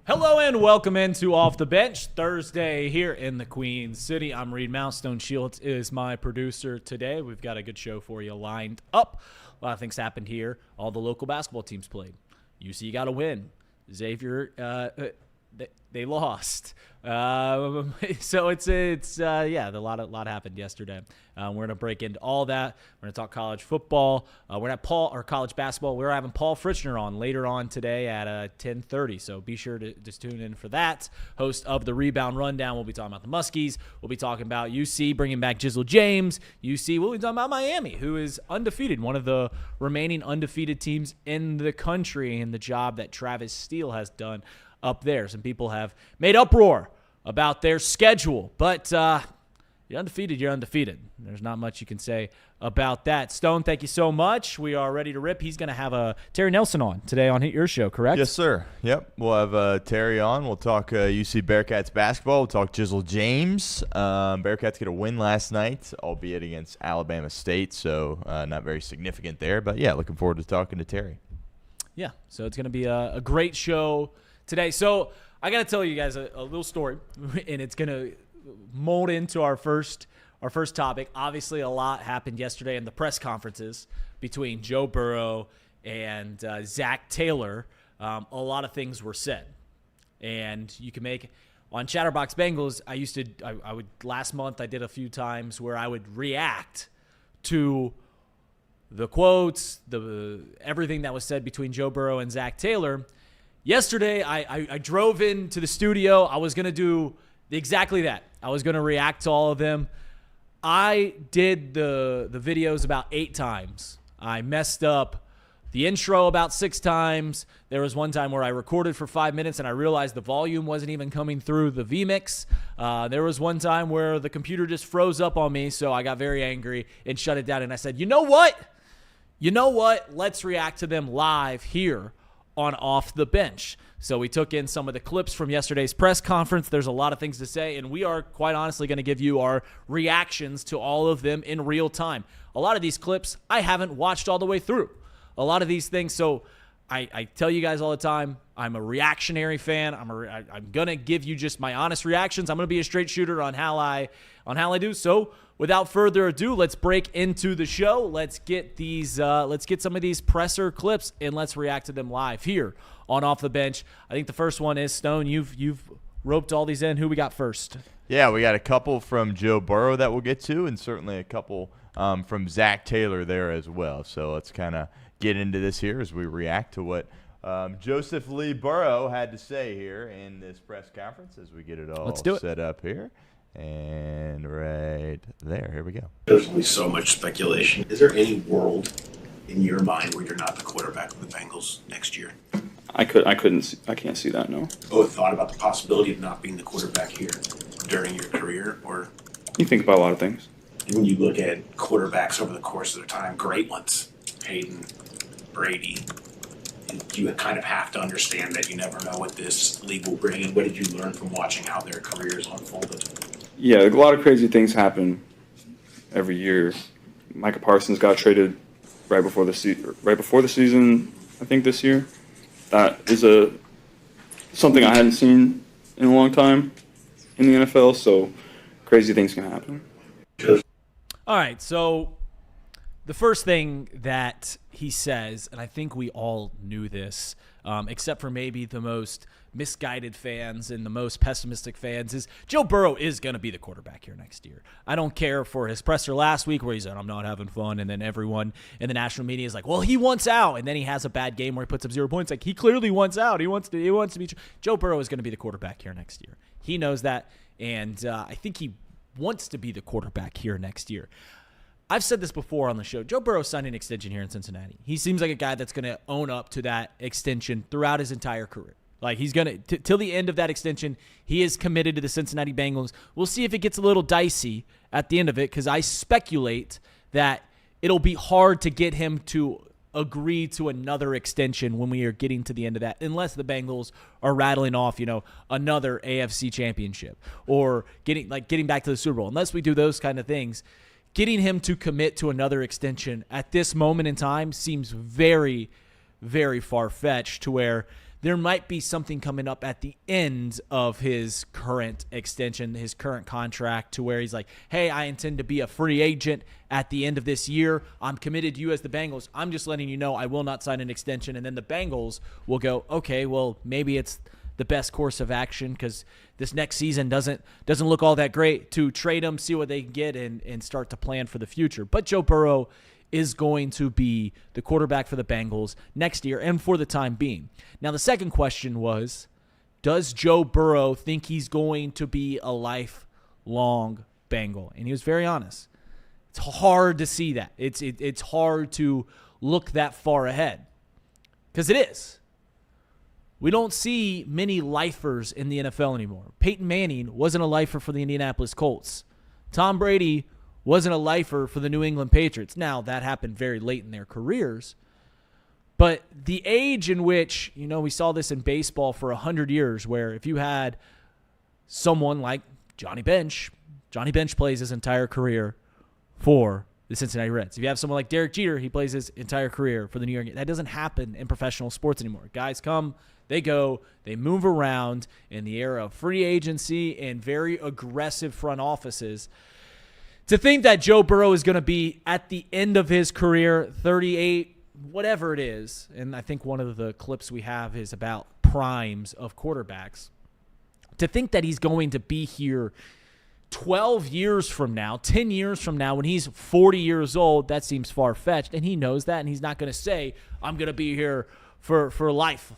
Hello and welcome into Off the Bench Thursday here in the Queen City. I'm Reed Milestone Shields is my producer today. We've got a good show for you lined up. A lot of things happened here. All the local basketball teams played. UC got a win. Xavier, they lost. So it's a lot happened yesterday. We're gonna break into all that. We're gonna talk college football. We're gonna have college basketball. We're having Paul Fritschner on later on today at 10:30. So be sure to just tune in for that. Host of the Rebound Rundown. We'll be talking about the Muskies. We'll be talking about UC bringing back Jizzle James. UC. We'll be talking about Miami, who is undefeated, one of the remaining undefeated teams in the country, and the job that Travis Steele has done up there. Some people have made uproar about their schedule, but you're undefeated, you're undefeated. There's not much you can say about that. Stone, thank you so much. We are ready to rip. He's going to have Terry Nelson on today on your show, correct? Yes, sir. Yep. We'll have Terry on. We'll talk UC Bearcats basketball. We'll talk Jizzle James. Bearcats get a win last night, albeit against Alabama State, so not very significant there. But, yeah, looking forward to talking to Terry. Yeah, so it's going to be a great show today. So I got to tell you guys a little story, and it's going to mold into our first topic. Obviously, a lot happened yesterday in the press conferences between Joe Burrow and Zack Taylor. A lot of things were said, and you can make on Chatterbox Bengals. I would last month I did a few times where I would react to the quotes, everything that was said between Joe Burrow and Zack Taylor. Yesterday, I drove into the studio. I was going to do exactly that. I was going to react to all of them. I did the videos about 8 times. I messed up the intro about 6 times. There was one time where I recorded for 5 minutes and I realized the volume wasn't even coming through the vMix. There was one time where the computer just froze up on me, so I got very angry and shut it down. And I said, you know what? Let's react to them live here on Off the Bench. So we took in some of the clips from yesterday's press conference. There's a lot of things to say, and we are quite honestly going to give you our reactions to all of them in real time. A lot of these clips I haven't watched all the way through. A lot of these things, so I tell you guys all the time, I'm a reactionary fan. I'm going to give you just my honest reactions. I'm going to be a straight shooter on how I do. So without further ado, let's break into the show. Let's get some of these presser clips and let's react to them live here on Off the Bench. I think the first one is Stone. You've roped all these in. Who we got first? Yeah, we got a couple from Joe Burrow that we'll get to, and certainly a couple from Zack Taylor there as well. So let's kind of get into this here as we react to what Joseph Lee Burrow had to say here in this press conference as we get it all set up here. And right there, here we go. There's only so much speculation. Is there any world in your mind where you're not the quarterback of the Bengals next year? I can't see that, no. Both thought about the possibility of not being the quarterback here during your career, or You think about a lot of things. when you look at quarterbacks over the course of their time, great ones, Hayden, Brady, you kind of have to understand that you never know what this league will bring. And what did you learn from watching how their careers unfolded? Yeah, a lot of crazy things happen every year. Micah Parsons got traded right before the season, I think this year. That is something I hadn't seen in a long time in the NFL, so crazy things can happen. All right, so the first thing that he says, and I think we all knew this, except for maybe the most misguided fans and the most pessimistic fans, is Joe Burrow is going to be the quarterback here next year. I don't care for his presser last week where he said, I'm not having fun, and then everyone in the national media is like, well, he wants out, and then he has a bad game where he puts up 0 points. Like, he clearly wants out. He wants to be. Joe Burrow is going to be the quarterback here next year. He knows that, and I think he wants to be the quarterback here next year. I've said this before on the show. Joe Burrow signed an extension here in Cincinnati. He seems like a guy that's going to own up to that extension throughout his entire career. Like, he's going to, till the end of that extension, he is committed to the Cincinnati Bengals. We'll see if it gets a little dicey at the end of it, because I speculate that it'll be hard to get him to agree to another extension when we are getting to the end of that, unless the Bengals are rattling off, another AFC championship or getting back to the Super Bowl. Unless we do those kind of things, getting him to commit to another extension at this moment in time seems very, very far-fetched, to where there might be something coming up at the end of his current extension, his current contract, to where he's like, hey, I intend to be a free agent at the end of this year. I'm committed to you as the Bengals. I'm just letting you know I will not sign an extension. And then the Bengals will go, okay, well, maybe it's the best course of action because this next season doesn't look all that great, to trade him, see what they can get, and start to plan for the future. But Joe Burrow is going to be the quarterback for the Bengals next year and for the time being. Now, the second question was, does Joe Burrow think he's going to be a lifelong Bengal? And he was very honest. It's hard to see that. It's hard to look that far ahead because it is. We don't see many lifers in the NFL anymore. Peyton Manning wasn't a lifer for the Indianapolis Colts. Tom Brady wasn't a lifer for the New England Patriots. Now, that happened very late in their careers. But the age in which, we saw this in baseball for 100 years, where if you had someone like Johnny Bench plays his entire career for the Cincinnati Reds. If you have someone like Derek Jeter, he plays his entire career for the New York Yankees. That doesn't happen in professional sports anymore. Guys come, they go, they move around in the era of free agency and very aggressive front offices. To think that Joe Burrow is going to be at the end of his career, 38, whatever it is, and I think one of the clips we have is about primes of quarterbacks, to think that he's going to be here 12 years from now, 10 years from now, when he's 40 years old, that seems far-fetched, and he knows that, and he's not going to say, I'm going to be here for life,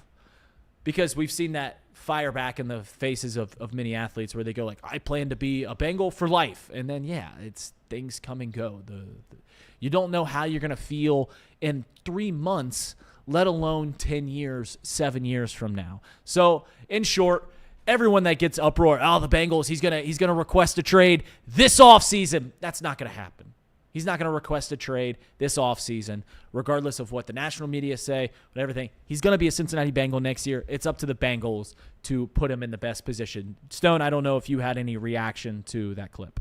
because we've seen that fire back in the faces of many athletes where they go like, I plan to be a Bengal for life. And then, it's things come and go. You don't know how you're going to feel in 3 months, let alone 10 years, 7 years from now. So, in short, everyone that gets uproar, the Bengals, he's gonna request a trade this offseason. That's not going to happen. He's not going to request a trade this offseason, regardless of what the national media say, what everything. He's going to be a Cincinnati Bengal next year. It's up to the Bengals to put him in the best position. Stone, I don't know if you had any reaction to that clip.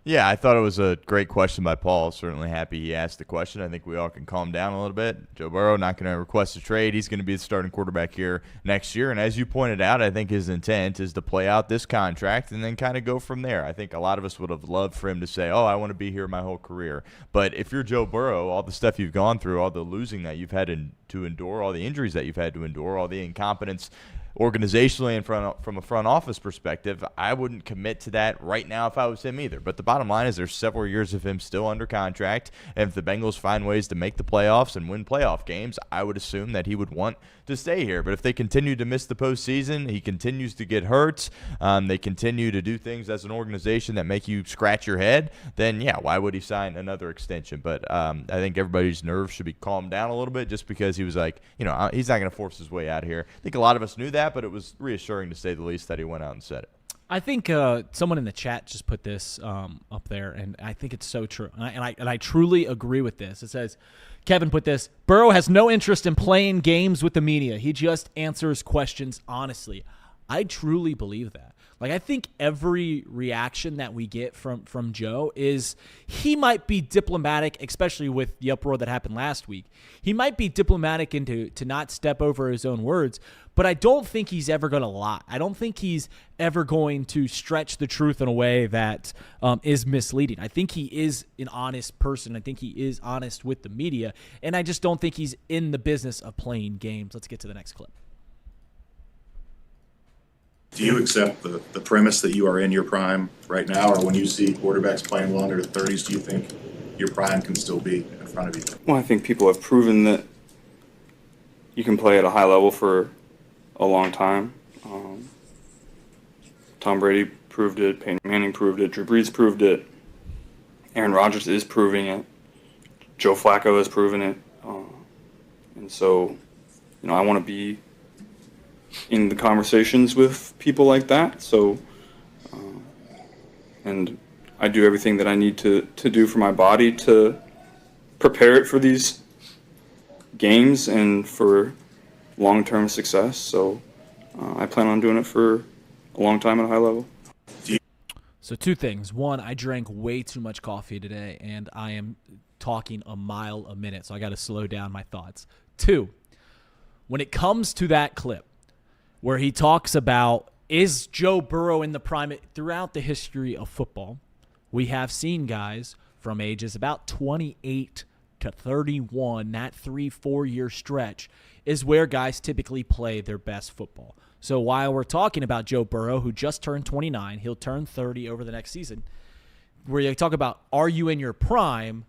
Yeah, I thought it was a great question by Paul. Certainly happy he asked the question. I think we all can calm down a little bit. Joe Burrow not going to request a trade. He's going to be the starting quarterback here next year. And as you pointed out, I think his intent is to play out this contract and then kind of go from there. I think a lot of us would have loved for him to say, I want to be here my whole career. But if you're Joe Burrow, all the stuff you've gone through, all the losing that you've had to endure, all the injuries that you've had to endure, all the incompetence organizationally and from a front office perspective, I wouldn't commit to that right now if I was him either. But the bottom line is there's several years of him still under contract, and if the Bengals find ways to make the playoffs and win playoff games, I would assume that he would want to stay here. But if they continue to miss the postseason, he continues to get hurt, they continue to do things as an organization that make you scratch your head, then why would he sign another extension? But I think everybody's nerves should be calmed down a little bit, just because he was like, he's not going to force his way out of here. I think a lot of us knew that, but it was reassuring to say the least that he went out and said it. I think someone in the chat just put this up there, and I think it's so true. And I truly agree with this. It says, Kevin put this, Burrow has no interest in playing games with the media. He just answers questions honestly. I truly believe that. I think every reaction that we get from Joe is he might be diplomatic, especially with the uproar that happened last week. He might be diplomatic to not step over his own words, but I don't think he's ever going to lie. I don't think he's ever going to stretch the truth in a way that is misleading. I think he is an honest person. I think he is honest with the media, and I just don't think he's in the business of playing games. Let's get to the next clip. Do you accept the premise that you are in your prime right now, or when you see quarterbacks playing well under the 30s, do you think your prime can still be in front of you? Well, I think people have proven that you can play at a high level for a long time. Tom Brady proved it. Peyton Manning proved it. Drew Brees proved it. Aaron Rodgers is proving it. Joe Flacco has proven it. And so, I want to be in the conversations with people like that. So, and I do everything that I need to do for my body to prepare it for these games and for long-term success. So I plan on doing it for a long time at a high level. So two things. One, I drank way too much coffee today, and I am talking a mile a minute, so I got to slow down my thoughts. Two, when it comes to that clip where he talks about, is Joe Burrow in the prime? Throughout the history of football, we have seen guys from ages about 28 to 31, that 3-4 year stretch is where guys typically play their best football. So while we're talking about Joe Burrow, who just turned 29, he'll turn 30 over the next season, where you talk about, are you in your prime?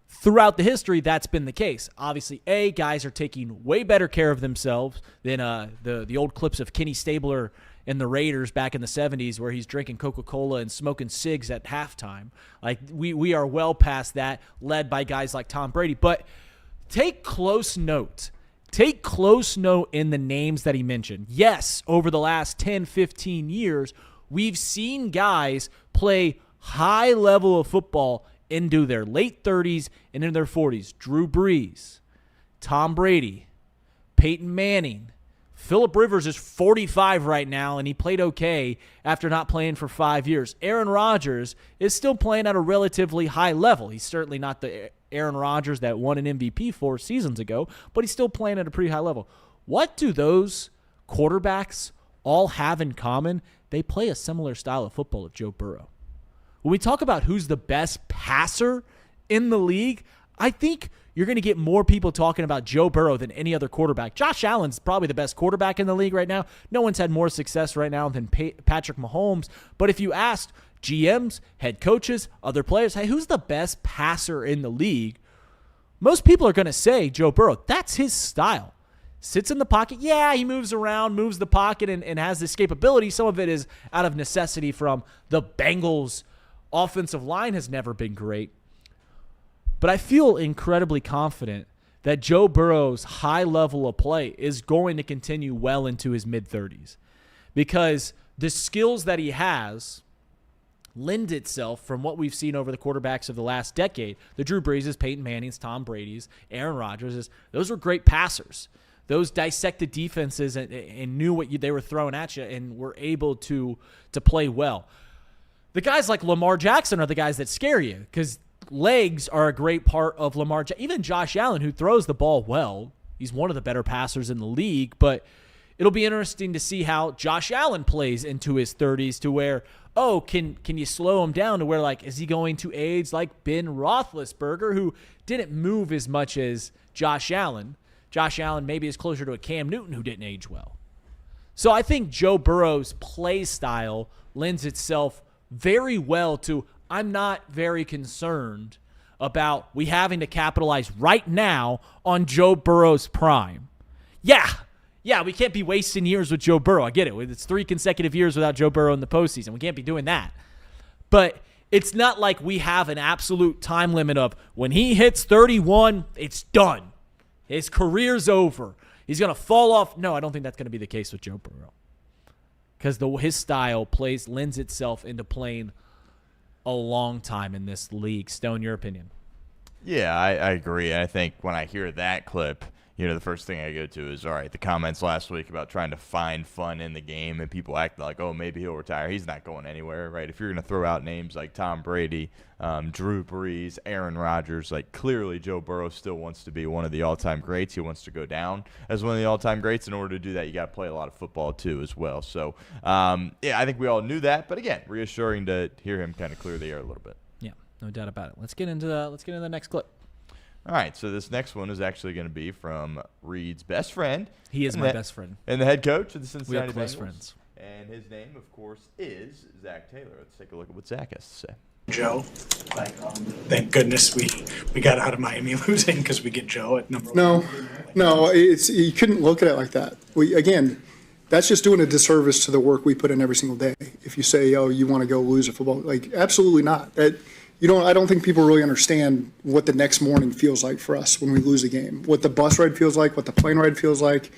Throughout the history, that's been the case. Obviously, guys are taking way better care of themselves than the old clips of Kenny Stabler and the Raiders back in the 70s where he's drinking Coca-Cola and smoking cigs at halftime. Like, we are well past that, led by guys like Tom Brady. But take close note. Take close note in the names that he mentioned. Yes, over the last 10, 15 years, we've seen guys play high level of football into their late 30s and into their 40s. Drew Brees, Tom Brady, Peyton Manning. Phillip Rivers is 45 right now, and he played okay after not playing for 5 years. Aaron Rodgers is still playing at a relatively high level. He's certainly not the Aaron Rodgers that won an MVP 4 seasons ago, but he's still playing at a pretty high level. What do those quarterbacks all have in common? They play a similar style of football to Joe Burrow. When we talk about who's the best passer in the league, I think you're going to get more people talking about Joe Burrow than any other quarterback. Josh Allen's probably the best quarterback in the league right now. No one's had more success right now than Patrick Mahomes. But if you asked GMs, head coaches, other players, hey, who's the best passer in the league? Most people are going to say Joe Burrow. That's his style. Sits in the pocket. Yeah, he moves around, moves the pocket, and has this capability. Some of it is out of necessity from the Bengals' offensive line has never been great. But I feel incredibly confident that Joe Burrow's high level of play is going to continue well into his mid-30s because the skills that he has lend itself from what we've seen over the quarterbacks of the last decade. The Drew Breeses, Peyton Mannings, Tom Brady's, Aaron Rodgers, those were great passers. Those dissected defenses and knew what they were throwing at you and were able to play well. The guys like Lamar Jackson are the guys that scare you because legs are a great part of Lamar. Even Josh Allen, who throws the ball well, he's one of the better passers in the league, but it'll be interesting to see how Josh Allen plays into his 30s to where, can you slow him down to where, like, is he going to age like Ben Roethlisberger, who didn't move as much as Josh Allen? Josh Allen maybe is closer to a Cam Newton who didn't age well. So I think Joe Burrow's play style lends itself very well to, I'm not very concerned about we having to capitalize right now on Joe Burrow's prime. Yeah, we can't be wasting years with Joe Burrow. I get it. It's 3 consecutive years without Joe Burrow in the postseason. We can't be doing that. But it's not like we have an absolute time limit of when he hits 31, it's done. His career's over. He's going to fall off. No, I don't think that's going to be the case with Joe Burrow. Because his style lends itself into playing a long time in this league. Stone, your opinion? Yeah, I agree. I think when I hear that clip, the first thing I go to is, all right, the comments last week about trying to find fun in the game and people acting like, oh, maybe he'll retire. He's not going anywhere, right? If you're going to throw out names like Tom Brady, Drew Brees, Aaron Rodgers, like clearly Joe Burrow still wants to be one of the all-time greats. He wants to go down as one of the all-time greats. In order to do that, you got to play a lot of football too as well. So, I think we all knew that. But again, reassuring to hear him kind of clear the air a little bit. Yeah, no doubt about it. Let's get into the next clip. All right, so this next one is actually going to be from Reed's best friend. He is my best friend. And the head coach of the Cincinnati Bengals. We are close friends. And his name, of course, is Zack Taylor. Let's take a look at what Zack has to say. Joe, thank goodness we got out of Miami losing because we get Joe at number one. No, you couldn't look at it like that. That's just doing a disservice to the work we put in every single day. If you say, you want to go lose a football, absolutely not. I don't think people really understand what the next morning feels like for us when we lose a game, what the bus ride feels like, what the plane ride feels like,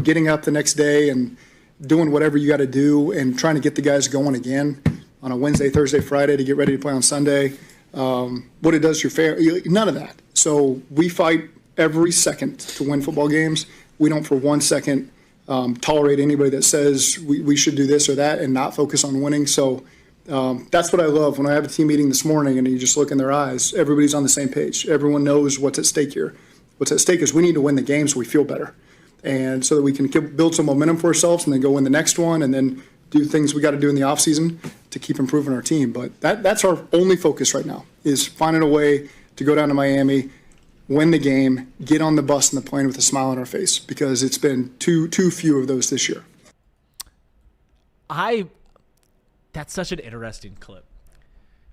getting up the next day and doing whatever you got to do and trying to get the guys going again on a Wednesday, Thursday, Friday to get ready to play on Sunday. What it does to your family, none of that. So we fight every second to win football games. We don't for 1 second tolerate anybody that says we should do this or that and not focus on winning. So that's what I love when I have a team meeting this morning and you just look in their eyes. Everybody's on the same page. Everyone knows what's at stake here. What's at stake is we need to win the game so we feel better. and so that we can build some momentum for ourselves and then go win the next one and then do things we got to do in the offseason to keep improving our team. But that's our only focus right now, is finding a way to go down to Miami, win the game, get on the bus and the plane with a smile on our face, because it's been too few of those this year. That's such an interesting clip,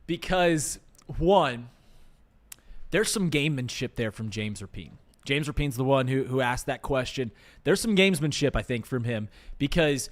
because one, there's some gamemanship there from James Rapine. James Rapine's the one who asked that question. There's some gamesmanship, I think, from him, because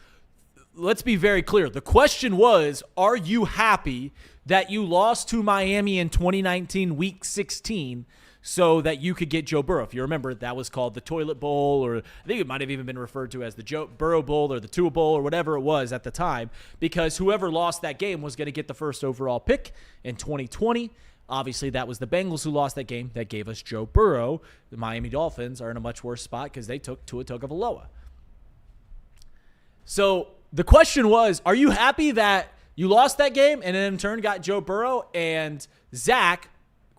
let's be very clear. The question was, are you happy that you lost to Miami in 2019 Week 16 so that you could get Joe Burrow? If you remember, that was called the Toilet Bowl, or I think it might have even been referred to as the Joe Burrow Bowl or the Tua Bowl or whatever it was at the time, because whoever lost that game was going to get the first overall pick in 2020. Obviously, that was the Bengals who lost that game. That gave us Joe Burrow. The Miami Dolphins are in a much worse spot because they took Tua Tagovailoa. So the question was, are you happy that you lost that game and then in turn got Joe Burrow? And Zach,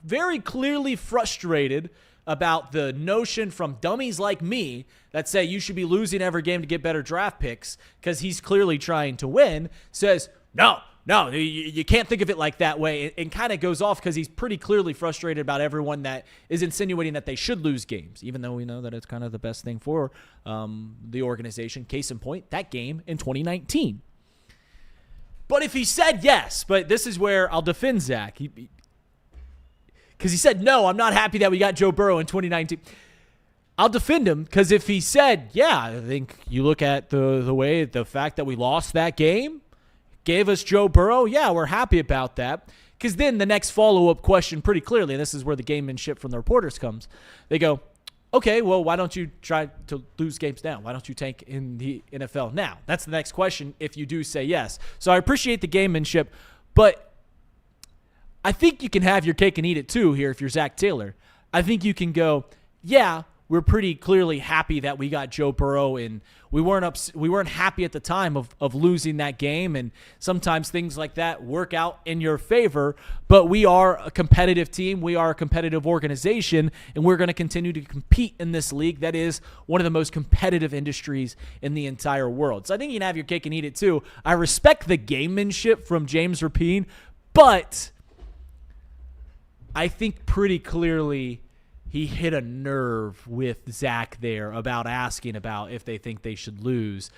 very clearly frustrated about the notion from dummies like me that say you should be losing every game to get better draft picks because he's clearly trying to win, says, no, you can't think of it like that way, and kind of goes off because he's pretty clearly frustrated about everyone that is insinuating that they should lose games, even though we know that it's kind of the best thing for the organization. Case in point, that game in 2019. But if he said yes, but this is where I'll defend Zach, because he said, no, I'm not happy that we got Joe Burrow in 2019. I'll defend him, because if he said, yeah, I think you look at the fact that we lost that game, gave us Joe Burrow, yeah, we're happy about that. Because then the next follow-up question pretty clearly, and this is where the gamemanship from the reporters comes, they go, okay, well, why don't you try to lose games now? Why don't you tank in the NFL now? That's the next question if you do say yes. So I appreciate the gamemanship, but I think you can have your cake and eat it too here if you're Zack Taylor. I think you can go, yeah, we're pretty clearly happy that we got Joe Burrow, and we weren't happy at the time of losing that game, and sometimes things like that work out in your favor, but we are a competitive team, we are a competitive organization, and we're going to continue to compete in this league that is one of the most competitive industries in the entire world. So I think you can have your cake and eat it too. I respect the gamemanship from James Rapine, but I think pretty clearly he hit a nerve with Zach there about asking about if they think they should lose.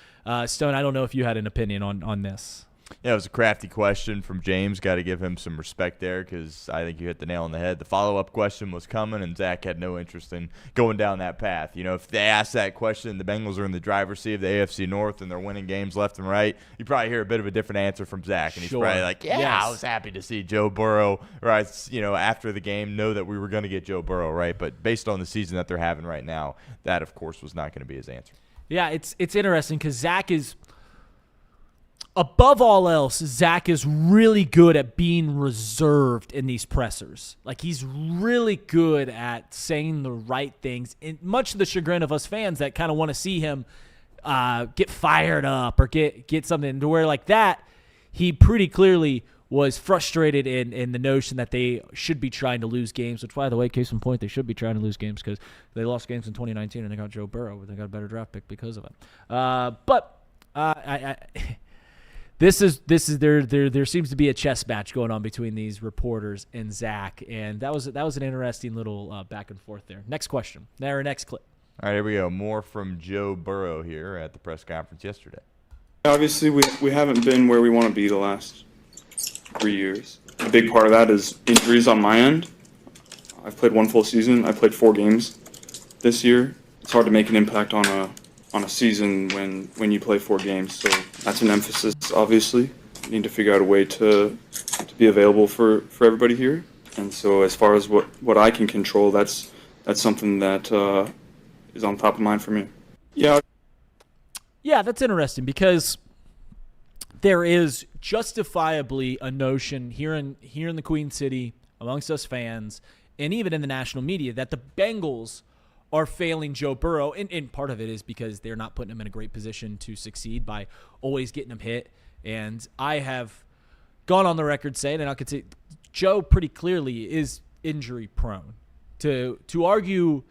Stone, I don't know if you had an opinion on this. Yeah, it was a crafty question from James. Got to give him some respect there, because I think you hit the nail on the head. The follow-up question was coming, and Zach had no interest in going down that path. You know, if they ask that question, the Bengals are in the driver's seat of the AFC North, and they're winning games left and right, you probably hear a bit of a different answer from Zach. And he's probably like, yeah, yes, I was happy to see Joe Burrow, right? After the game, know that we were going to get Joe Burrow, right? But based on the season that they're having right now, that, of course, was not going to be his answer. Yeah, it's interesting because Zach is – above all else, Zach is really good at being reserved in these pressers. Like, he's really good at saying the right things, and much to the chagrin of us fans that kind of want to see him get fired up or get something to where like that. He pretty clearly was frustrated in the notion that they should be trying to lose games, which, by the way, case in point, they should be trying to lose games because they lost games in 2019 and they got Joe Burrow, but they got a better draft pick because of it. This is there seems to be a chess match going on between these reporters and Zach, and that was an interesting little back and forth there. Next question. Our next clip. All right, here we go. More from Joe Burrow here at the press conference yesterday. Obviously, we haven't been where we want to be the last 3 years. A big part of that is injuries on my end. I've played one full season. I played 4 games this year. It's hard to make an impact on a season when you play 4 games, so that's an emphasis, obviously. You need to figure out a way to be available for everybody here. And so as far as what I can control, that's something that is on top of mind for me. Yeah, that's interesting because there is justifiably a notion here in the Queen City amongst us fans and even in the national media that the Bengals are failing Joe Burrow, and part of it is because they're not putting him in a great position to succeed by always getting him hit. And I have gone on the record saying, and I could say, Joe pretty clearly is injury prone. To argue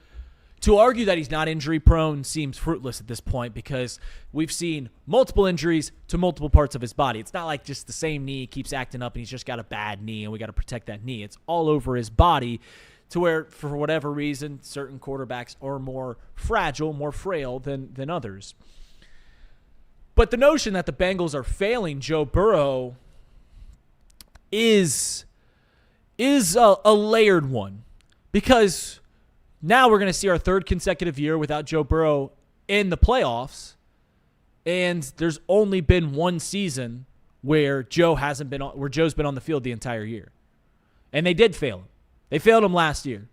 To argue that he's not injury prone seems fruitless at this point because we've seen multiple injuries to multiple parts of his body. It's not like just the same knee keeps acting up and he's just got a bad knee and we got to protect that knee. It's all over his body to where, for whatever reason, certain quarterbacks are more fragile, more frail than others. But the notion that the Bengals are failing Joe Burrow is a layered one, because now we're going to see our third consecutive year without Joe Burrow in the playoffs, and there's only been one season where Joe's been on the field the entire year. And they did fail him. They failed him last year.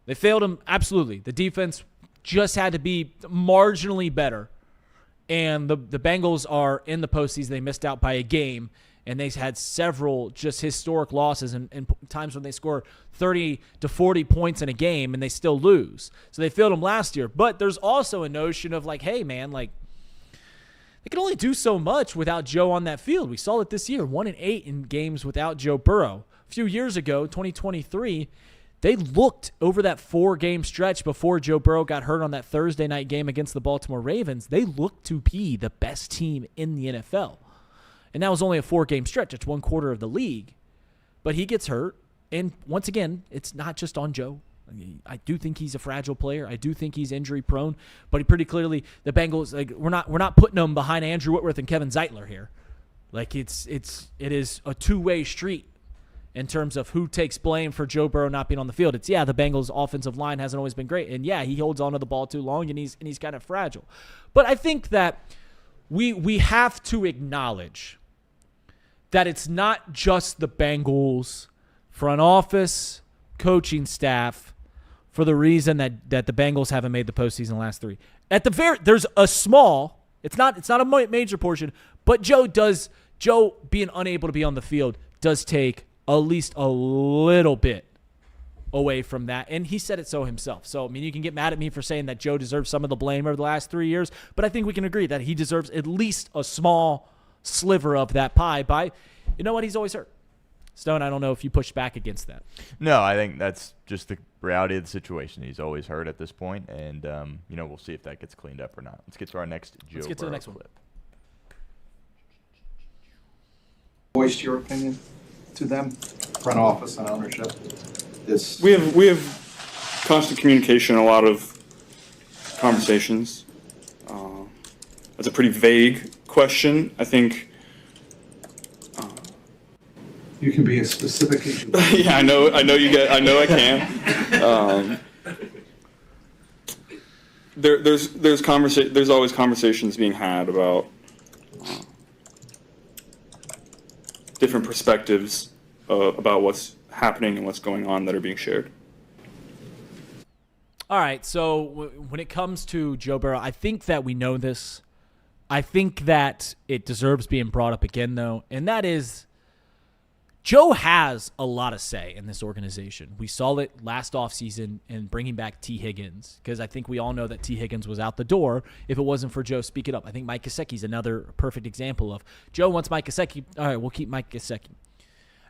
They failed him absolutely. The defense just had to be marginally better. And the Bengals are in the postseason. They missed out by a game, and they had several just historic losses and times when they score 30 to 40 points in a game and they still lose. So they failed them last year. But there's also a notion of like, hey, man, like they can only do so much without Joe on that field. We saw it this year, 1-8 in games without Joe Burrow. A few years ago, 2023, they looked over that 4-game stretch before Joe Burrow got hurt on that Thursday night game against the Baltimore Ravens. They looked to be the best team in the NFL. And that was only a 4-game stretch. It's 1/4 of the league. But he gets hurt. And once again, it's not just on Joe. I do think he's a fragile player. I do think he's injury prone. But he pretty clearly, the Bengals, like, we're not putting them behind Andrew Whitworth and Kevin Zeitler here. Like it is a two-way street in terms of who takes blame for Joe Burrow not being on the field. It's, the Bengals' offensive line hasn't always been great. And, he holds on to the ball too long, and he's kind of fragile. But I think that we have to acknowledge that it's not just the Bengals front office, coaching staff, for the reason that the Bengals haven't made the postseason the last 3. There's a small, it's not a major portion, but Joe being unable to be on the field does take at least a little bit away from that. And he said it so himself. So, I mean, you can get mad at me for saying that Joe deserves some of the blame over the last 3 years, but I think we can agree that he deserves at least a small sliver of that pie by, you know what, he's always hurt. Stone, I don't know if you pushed back against that. No, I think that's just the reality of the situation. He's always hurt at this point, and we'll see if that gets cleaned up or not. Let's get to our next Joe Burrow to the next one. clip. Voiced your opinion to them, front office and ownership. We have constant communication, a lot of conversations. That's a pretty vague question. I think. You can be as specific as you want. Yeah, I know you get. I know I can. There's always conversations being had about different perspectives about what's happening and what's going on that are being shared. All right, so when it comes to Joe Burrow, I think that we know this. I think that it deserves being brought up again, though, and that is Joe has a lot of say in this organization. We saw it last offseason in bringing back T. Higgins, because I think we all know that T. Higgins was out the door if it wasn't for Joe speaking up. I think Mike Gesicki's another perfect example of Joe wants Mike Gesicki. All right, we'll keep Mike Gesicki.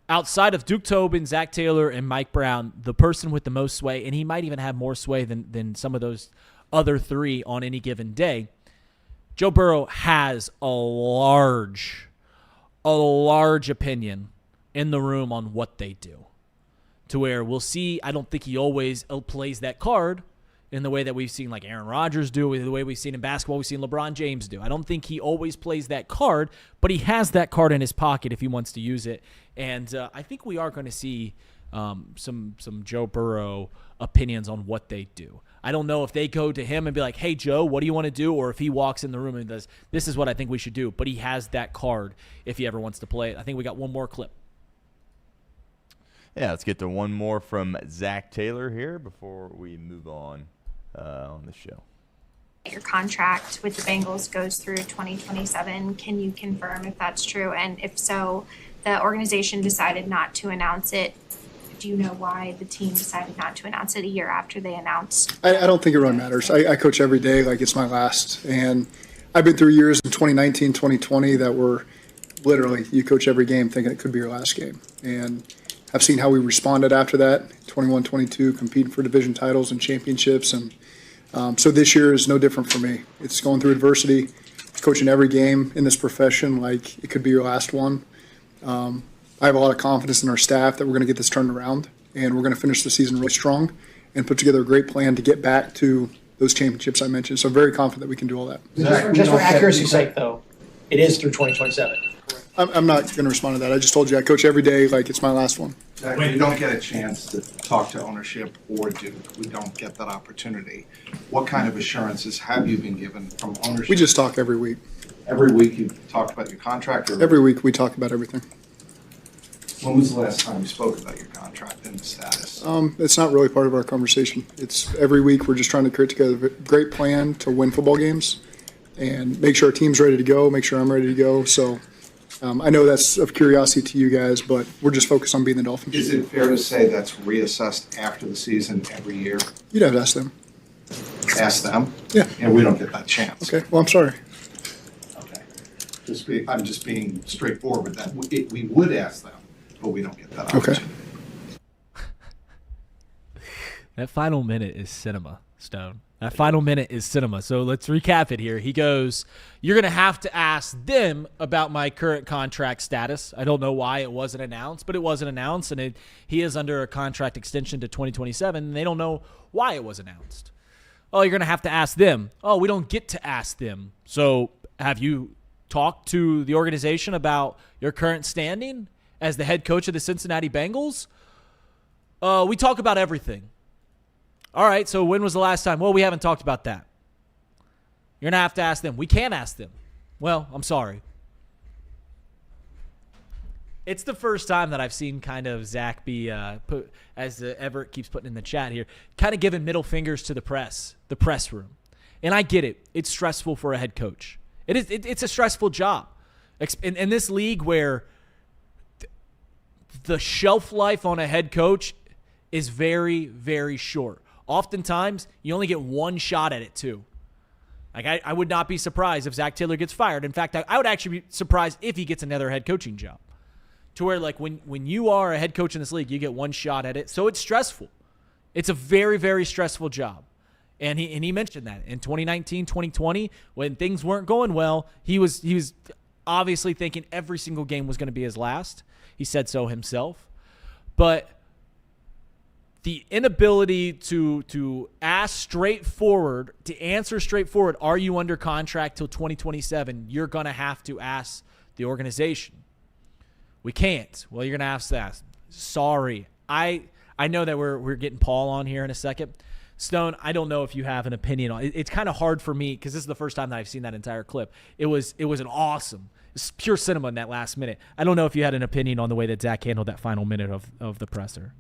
Outside of Duke Tobin, Zack Taylor, and Mike Brown, the person with the most sway, and he might even have more sway than some of those other 3 on any given day, Joe Burrow has a large opinion in the room on what they do, to where we'll see. I don't think he always plays that card in the way that we've seen like Aaron Rodgers do, the way we've seen in basketball, we've seen LeBron James do. I don't think he always plays that card, but he has that card in his pocket if he wants to use it. And I think we are going to see some Joe Burrow opinions on what they do. I don't know if they go to him and be like, hey, Joe, what do you want to do? Or if he walks in the room and does, this is what I think we should do. But he has that card if he ever wants to play it. I think we got one more clip. Yeah, let's get to one more from Zack Taylor here before we move on the show. Your contract with the Bengals goes through 2027. Can you confirm if that's true? And if so, the organization decided not to announce it. Do you know why the team decided not to announce it a year after they announced? I don't think it really matters. I coach every day like it's my last. And I've been through years in 2019, 2020 that were literally you coach every game thinking it could be your last game. And have seen how we responded after that, 21-22, competing for division titles and championships. And so this year is no different for me. It's going through adversity, coaching every game in this profession like it could be your last one. I have a lot of confidence in our staff that we're going to get this turned around, and we're going to finish the season really strong and put together a great plan to get back to those championships I mentioned. So I'm very confident that we can do all that. Just for accuracy's sake, though, it is through 2027. I'm not going to respond to that. I just told you I coach every day like it's my last one. We don't get a chance to talk to ownership or Duke. We don't get that opportunity. What kind of assurances have you been given from ownership? We just talk every week. Every week you've talked about your contract? Or Every week we talk about everything. when was the last time you spoke about your contract and the status? It's not really part of our conversation. It's every week we're just trying to create together a great plan to win football games and make sure our team's ready to go, make sure I'm ready to go. So I know that's of curiosity to you guys, but we're just focused on being the Dolphins. Is it fair to say that's reassessed after the season every year? You'd have to ask them. Ask them? Yeah. And we don't get that chance. Okay, well, I'm sorry. Okay. I'm just being straightforward that we would ask them, but we don't get that Okay. opportunity. That final minute is cinema, Stone. That final minute is cinema. So let's recap it here. He goes, you're going to have to ask them about my current contract status. I don't know why it wasn't announced, but it wasn't announced, and he is under a contract extension to 2027, and they don't know why it was announced. Oh, you're going to have to ask them. Oh, we don't get to ask them. So have you talked to the organization about your current standing as the head coach of the Cincinnati Bengals? We talk about everything. All right, so when was the last time? Well, we haven't talked about that. You're going to have to ask them. We can't ask them. Well, I'm sorry. It's the first time that I've seen kind of Zach be, put, as Everett keeps putting in the chat here, kind of giving middle fingers to the press room. And I get it. It's stressful for a head coach. It's a stressful job. In this league where the shelf life on a head coach is very, very short. Oftentimes, you only get one shot at it, too. Like I would not be surprised if Zack Taylor gets fired. In fact, I would actually be surprised if he gets another head coaching job. To where, like, when you are a head coach in this league, you get one shot at it. So it's stressful. It's a very, very stressful job. And he mentioned that. In 2019, 2020, when things weren't going well, he was obviously thinking every single game was going to be his last. He said so himself. But the inability to ask straightforward, to answer straightforward, are you under contract till 2027? You're going to have to ask the organization. We can't. Well, you're going to have to ask. Sorry. I know that we're getting Paul on here in a second. Stone, I don't know if you have an opinion on it. It's kind of hard for me because this is the first time that I've seen that entire clip. It was an awesome, it's pure cinema in that last minute. I don't know if you had an opinion on the way that Zach handled that final minute of the presser.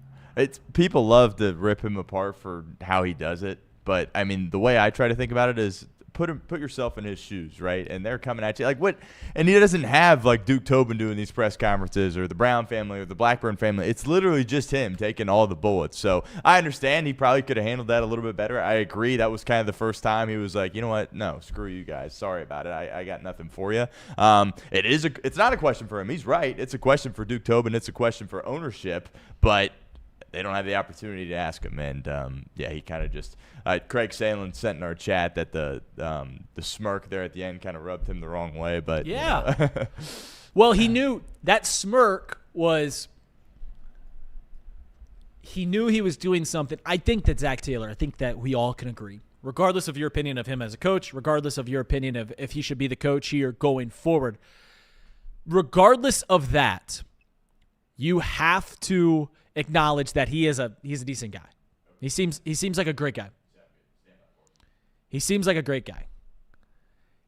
People love to rip him apart for how he does it, but I mean the way I try to think about it is put yourself in his shoes, right? And they're coming at you like what? And he doesn't have like Duke Tobin doing these press conferences or the Brown family or the Blackburn family. It's literally just him taking all the bullets. So I understand he probably could have handled that a little bit better. I agree. That was kind of the first time he was like, you know what? No, screw you guys. Sorry about it. I got nothing for you. It's not a question for him. He's right. It's a question for Duke Tobin. It's a question for ownership, but they don't have the opportunity to ask him, and he kind of just. Craig Salen sent in our chat that the smirk there at the end kind of rubbed him the wrong way, but yeah. You know. Well, he knew that smirk was. He knew he was doing something. I think that Zack Taylor. I think that we all can agree, regardless of your opinion of him as a coach, regardless of your opinion of if he should be the coach here going forward. Regardless of that, you have to acknowledge that he's a decent guy. He seems like a great guy. He seems like a great guy.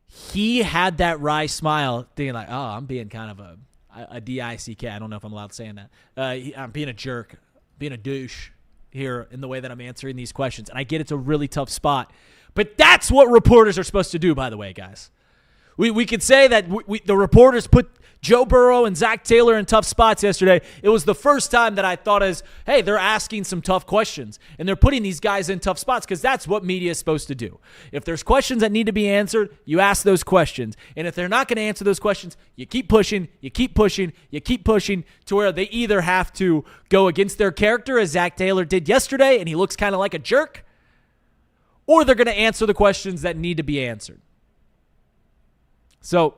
He had that wry smile, thinking like, "Oh, I'm being kind of a dick. I don't know if I'm allowed saying that. I'm being a jerk, being a douche here in the way that I'm answering these questions." And I get it's a really tough spot, but that's what reporters are supposed to do. By the way, guys, we could say that the reporters Joe Burrow and Zack Taylor in tough spots yesterday. It was the first time that I thought hey, they're asking some tough questions, and they're putting these guys in tough spots because that's what media is supposed to do. If there's questions that need to be answered, you ask those questions. And if they're not going to answer those questions, you keep pushing, you keep pushing, you keep pushing to where they either have to go against their character, as Zack Taylor did yesterday, and he looks kind of like a jerk, or they're going to answer the questions that need to be answered. So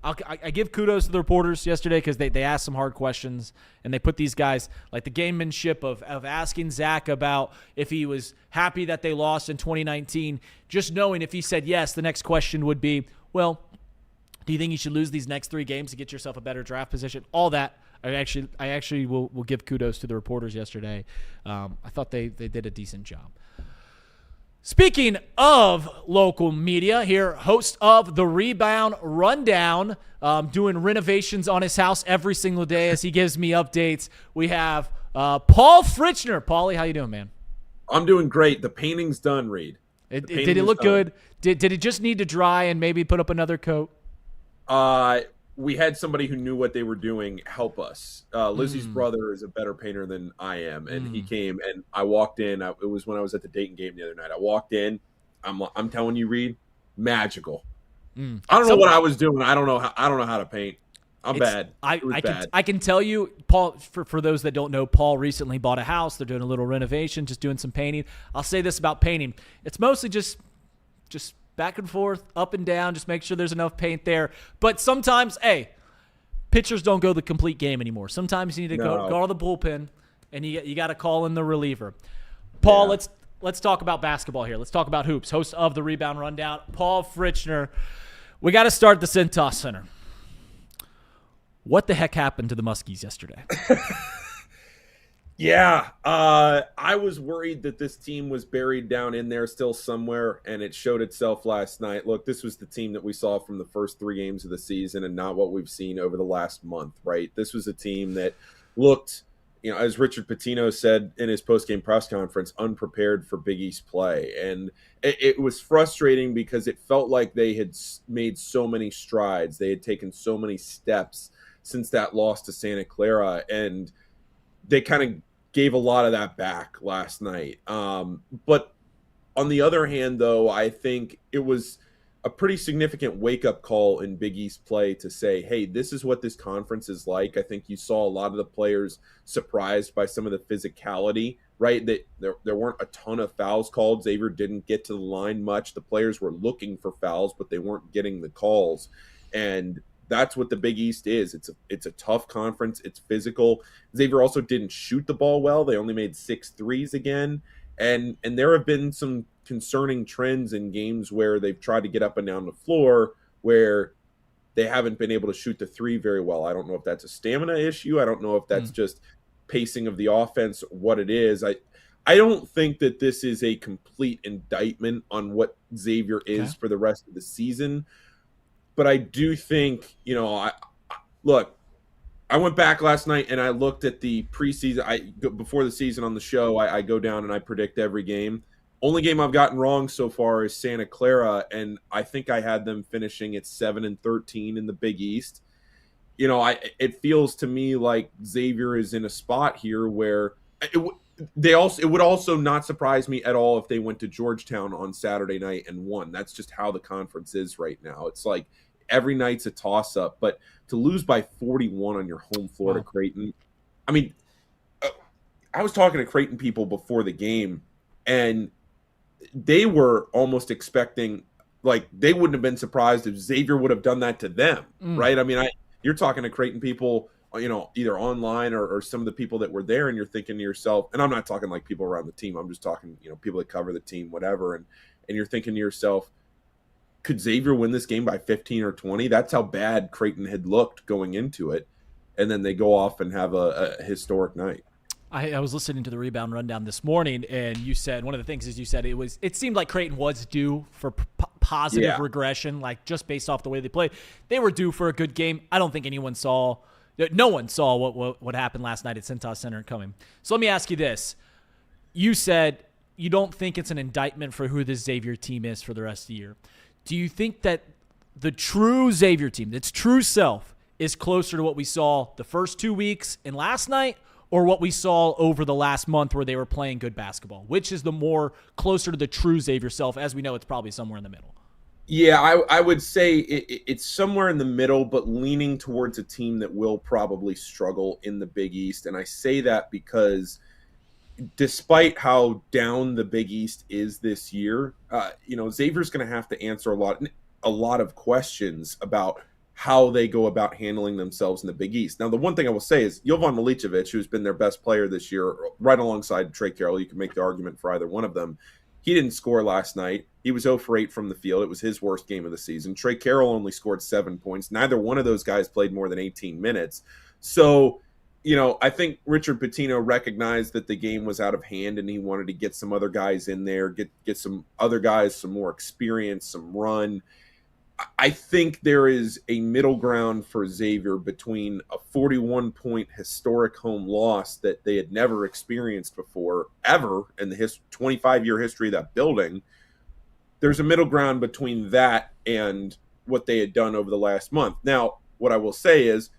I give kudos to the reporters yesterday because they asked some hard questions, and they put these guys, like the gamemanship of asking Zach about if he was happy that they lost in 2019, just knowing if he said yes, the next question would be, well, do you think you should lose these next 3 games to get yourself a better draft position? All that. I actually will give kudos to the reporters yesterday. I thought they did a decent job. Speaking of local media, here, host of the Rebound Rundown, doing renovations on his house every single day as he gives me updates. We have Paul Fritschner. Paulie, how you doing, man? I'm doing great. The painting's done, Reed. Did it look good? Did it just need to dry and maybe put up another coat? We had somebody who knew what they were doing help us. Lizzie's brother is a better painter than I am, and he came, and I walked in. It was when I was at the Dayton game the other night. I walked in. I'm telling you, Reed, magical. I don't know what I was doing. I don't know how to paint. I'm bad. I can tell you, Paul, for those that don't know, Paul recently bought a house. They're doing a little renovation, just doing some painting. I'll say this about painting. It's mostly just back and forth, up and down, just make sure there's enough paint there. But sometimes, hey, pitchers don't go the complete game anymore. Sometimes you need to go to the bullpen, and you got to call in the reliever. Paul, let's talk about basketball here. Let's talk about hoops. Host of the Rebound Rundown, Paul Fritschner. We got to start the Cintas Center. What the heck happened to the Muskies yesterday? Yeah, I was worried that this team was buried down in there still somewhere, and it showed itself last night. Look, this was the team that we saw from the first 3 games of the season and not what we've seen over the last month, right? This was a team that looked, as Richard Pitino said in his post-game press conference, unprepared for Big East play. And it was frustrating because it felt like they had made so many strides. They had taken so many steps since that loss to Santa Clara, and they kind of gave a lot of that back last night. But on the other hand, though, I think it was a pretty significant wake-up call in Big East play to say, hey, this is what this conference is like. I think you saw a lot of the players surprised by some of the physicality, right? That there weren't a ton of fouls called. Xavier didn't get to the line much. The players were looking for fouls, but they weren't getting the calls. And that's what the Big East is. It's a tough conference. It's physical. Xavier also didn't shoot the ball well. They only made 6 threes again. And there have been some concerning trends in games where they've tried to get up and down the floor where they haven't been able to shoot the 3 very well. I don't know if that's a stamina issue. I don't know if that's just pacing of the offense, what it is. I don't think that this is a complete indictment on what Xavier is for the rest of the season. But I do think, look, I went back last night and I looked at the preseason. Before the season on the show, I go down and I predict every game. Only game I've gotten wrong so far is Santa Clara, and I think I had them finishing at 7-13 in the Big East. It feels to me like Xavier is in a spot here where it would also not surprise me at all if they went to Georgetown on Saturday night and won. That's just how the conference is right now. It's like every night's a toss-up, but to lose by 41 on your home floor to Creighton, I mean, I was talking to Creighton people before the game, and they were almost expecting, like, they wouldn't have been surprised if Xavier would have done that to them, right? I mean, you're talking to Creighton people, either online or some of the people that were there, and you're thinking to yourself, and I'm not talking like people around the team, I'm just talking, people that cover the team, whatever, and you're thinking to yourself, could Xavier win this game by 15 or 20? That's how bad Creighton had looked going into it, and then they go off and have a historic night. I was listening to the Rebound Rundown this morning, and you said one of the things is you said it seemed like Creighton was due for positive regression, like just based off the way they played. They were due for a good game. I don't think no one saw what happened last night at Cintas Center coming. So let me ask you this. You said you don't think it's an indictment for who this Xavier team is for the rest of the year. Do you think that the true Xavier team, its true self, is closer to what we saw the first 2 weeks and last night, or what we saw over the last month where they were playing good basketball? Which is the more closer to the true Xavier self? As we know, it's probably somewhere in the middle. Yeah, I would say it's somewhere in the middle, but leaning towards a team that will probably struggle in the Big East. And I say that because despite how down the Big East is this year, Xavier's going to have to answer a lot of questions about how they go about handling themselves in the Big East. Now, the one thing I will say is Jovan Milicevic, who's been their best player this year, right alongside Trey Carroll, you can make the argument for either one of them. He didn't score last night. He was 0 for 8 from the field. It was his worst game of the season. Trey Carroll only scored 7 points. Neither one of those guys played more than 18 minutes. So, I think Richard Pitino recognized that the game was out of hand and he wanted to get some other guys in there, get some other guys some more experience, some run. I think there is a middle ground for Xavier between a 41-point historic home loss that they had never experienced before, ever, in the 25-year history of that building. There's a middle ground between that and what they had done over the last month. Now, what I will say is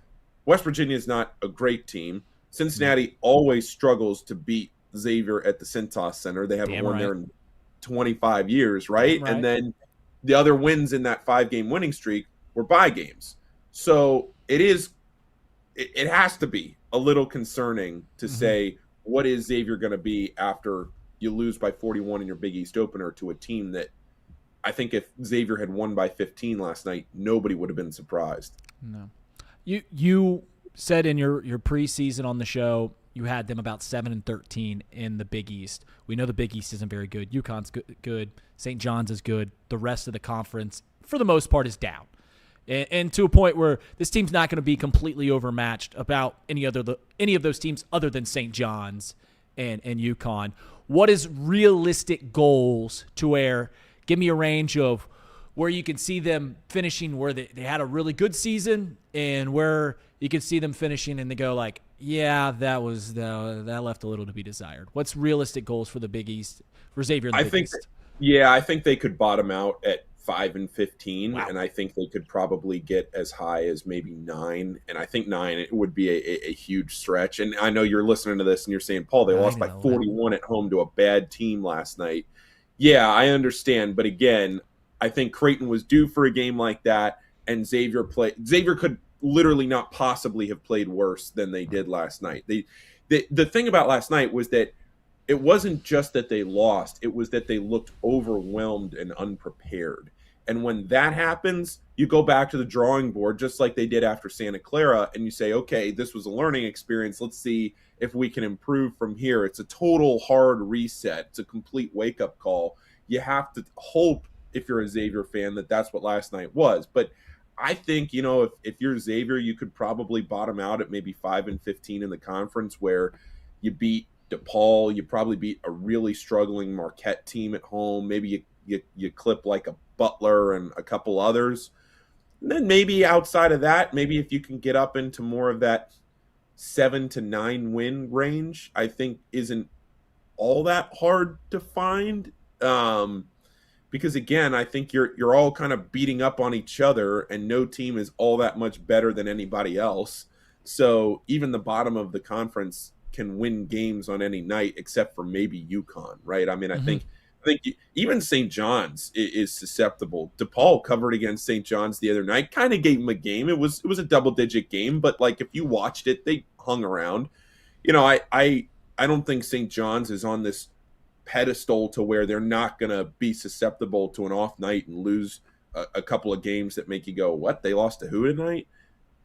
West Virginia is not a great team. Cincinnati always struggles to beat Xavier at the Cintas Center. They haven't won there in 25 years, right? And then the other wins in that 5-game winning streak were bye games. So it has to be a little concerning to say, what is Xavier going to be after you lose by 41 in your Big East opener to a team that I think if Xavier had won by 15 last night, nobody would have been surprised. No. You said in your preseason on the show, you had them about 7-13 in the Big East. We know the Big East isn't very good. UConn's good. St. John's is good. The rest of the conference, for the most part, is down. And to a point where this team's not going to be completely overmatched about any of those teams other than St. John's and UConn. What is realistic goals to where, give me a range of where you can see them finishing where they had a really good season and where you can see them finishing and they go like, yeah, that left a little to be desired. What's realistic goals for the Big East, for Xavier in the Big East? Yeah, I think they could bottom out at 5-15, Wow. and I think they could probably get as high as maybe 9. And I think 9 it would be a huge stretch. And I know you're listening to this and you're saying, Paul, they lost by 41 at home to a bad team last night. Yeah, I understand, but again, I think Creighton was due for a game like that, and Xavier could literally not possibly have played worse than they did last night. The thing about last night was that it wasn't just that they lost, it was that they looked overwhelmed and unprepared. And when that happens, you go back to the drawing board, just like they did after Santa Clara, and you say, okay, this was a learning experience. Let's see if we can improve from here. It's a total hard reset. It's a complete wake-up call. You have to hope, if you're a Xavier fan, that that's what last night was. But I think, if you're Xavier, you could probably bottom out at maybe 5-15 in the conference, where you beat DePaul, you probably beat a really struggling Marquette team at home. Maybe you clip like a Butler and a couple others. And then maybe outside of that, maybe if you can get up into more of that 7 to 9 win range, I think isn't all that hard to find. Because again, I think you're all kind of beating up on each other, and no team is all that much better than anybody else. So even the bottom of the conference can win games on any night, except for maybe UConn, right? I mean, I think even St. John's is susceptible. DePaul covered against St. John's the other night, kind of gave them a game. It was a double-digit game, but like if you watched it, they hung around. I don't think St. John's is on this pedestal to where they're not going to be susceptible to an off night and lose a couple of games that make you go, what? They lost to who tonight?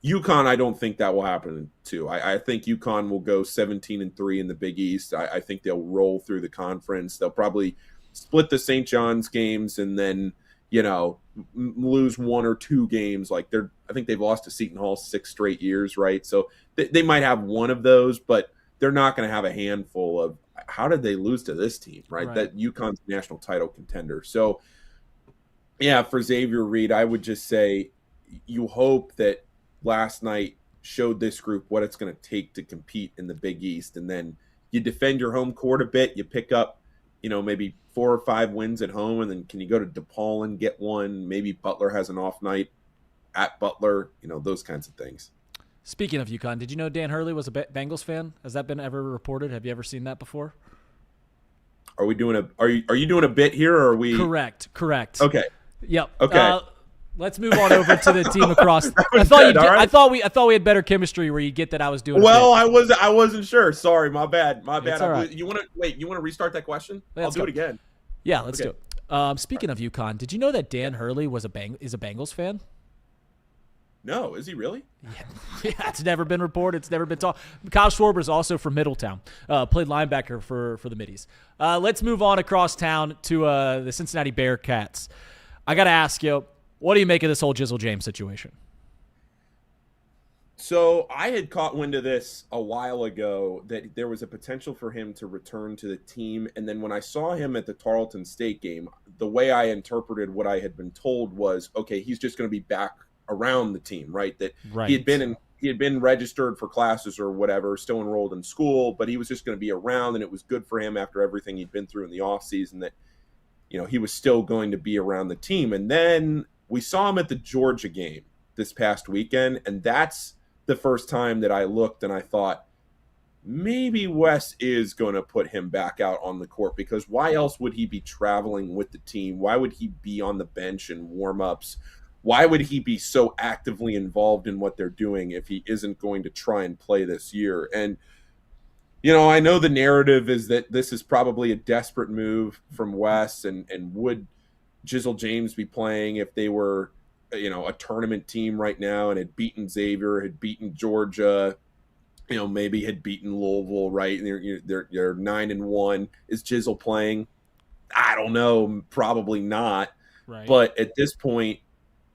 UConn, I don't think that will happen too. I think UConn will go 17-3 in the Big East. I think they'll roll through the conference. They'll probably split the St. John's games and then, lose 1 or 2 games. I think they've lost to Seton Hall 6 straight years, right? So they might have one of those, but they're not going to have a handful of, how did they lose to this team, right? That UConn's national title contender. So, yeah, for Xavier Reed, I would just say you hope that last night showed this group what it's going to take to compete in the Big East. And then you defend your home court a bit. You pick up, maybe 4 or 5 wins at home. And then can you go to DePaul and get one? Maybe Butler has an off night at Butler, those kinds of things. Speaking of UConn, did you know Dan Hurley was a Bengals fan? Has that been ever reported? Have you ever seen that before? Are you doing a bit here, or are we? Correct. Okay. Yep. Okay. Let's move on over to the team across. I thought we had better chemistry where you get that I was doing. Well, I wasn't sure. Sorry, my bad. It's all right. You want to restart that question? I'll do it again. Yeah, let's do it. Speaking of UConn, did you know that Dan Hurley is a Bengals fan? No, is he really? Yeah, it's never been reported. It's never been talked. Kyle Schwarber is also from Middletown. Played linebacker for the Middies. Let's move on across town to the Cincinnati Bearcats. I got to ask you, what do you make of this whole Jizzle James situation? So I had caught wind of this a while ago that there was a potential for him to return to the team. And then when I saw him at the Tarleton State game, the way I interpreted what I had been told was, okay, he's just going to be back around the team, right? That right. He had been registered for classes or whatever, still enrolled in school, but he was just going to be around, and it was good for him after everything he'd been through in the offseason that, he was still going to be around the team. And then we saw him at the Georgia game this past weekend, and that's the first time that I looked and I thought, maybe Wes is going to put him back out on the court, because why else would he be traveling with the team? Why would he be on the bench in warm-ups? Why would he be so actively involved in what they're doing if he isn't going to try and play this year? And, I know the narrative is that this is probably a desperate move from Wes, and would Jizzle James be playing if they were, a tournament team right now and had beaten Xavier, had beaten Georgia, maybe had beaten Louisville, right? And they're 9-1. Is Jizzle playing? I don't know. Probably not. Right. But at this point,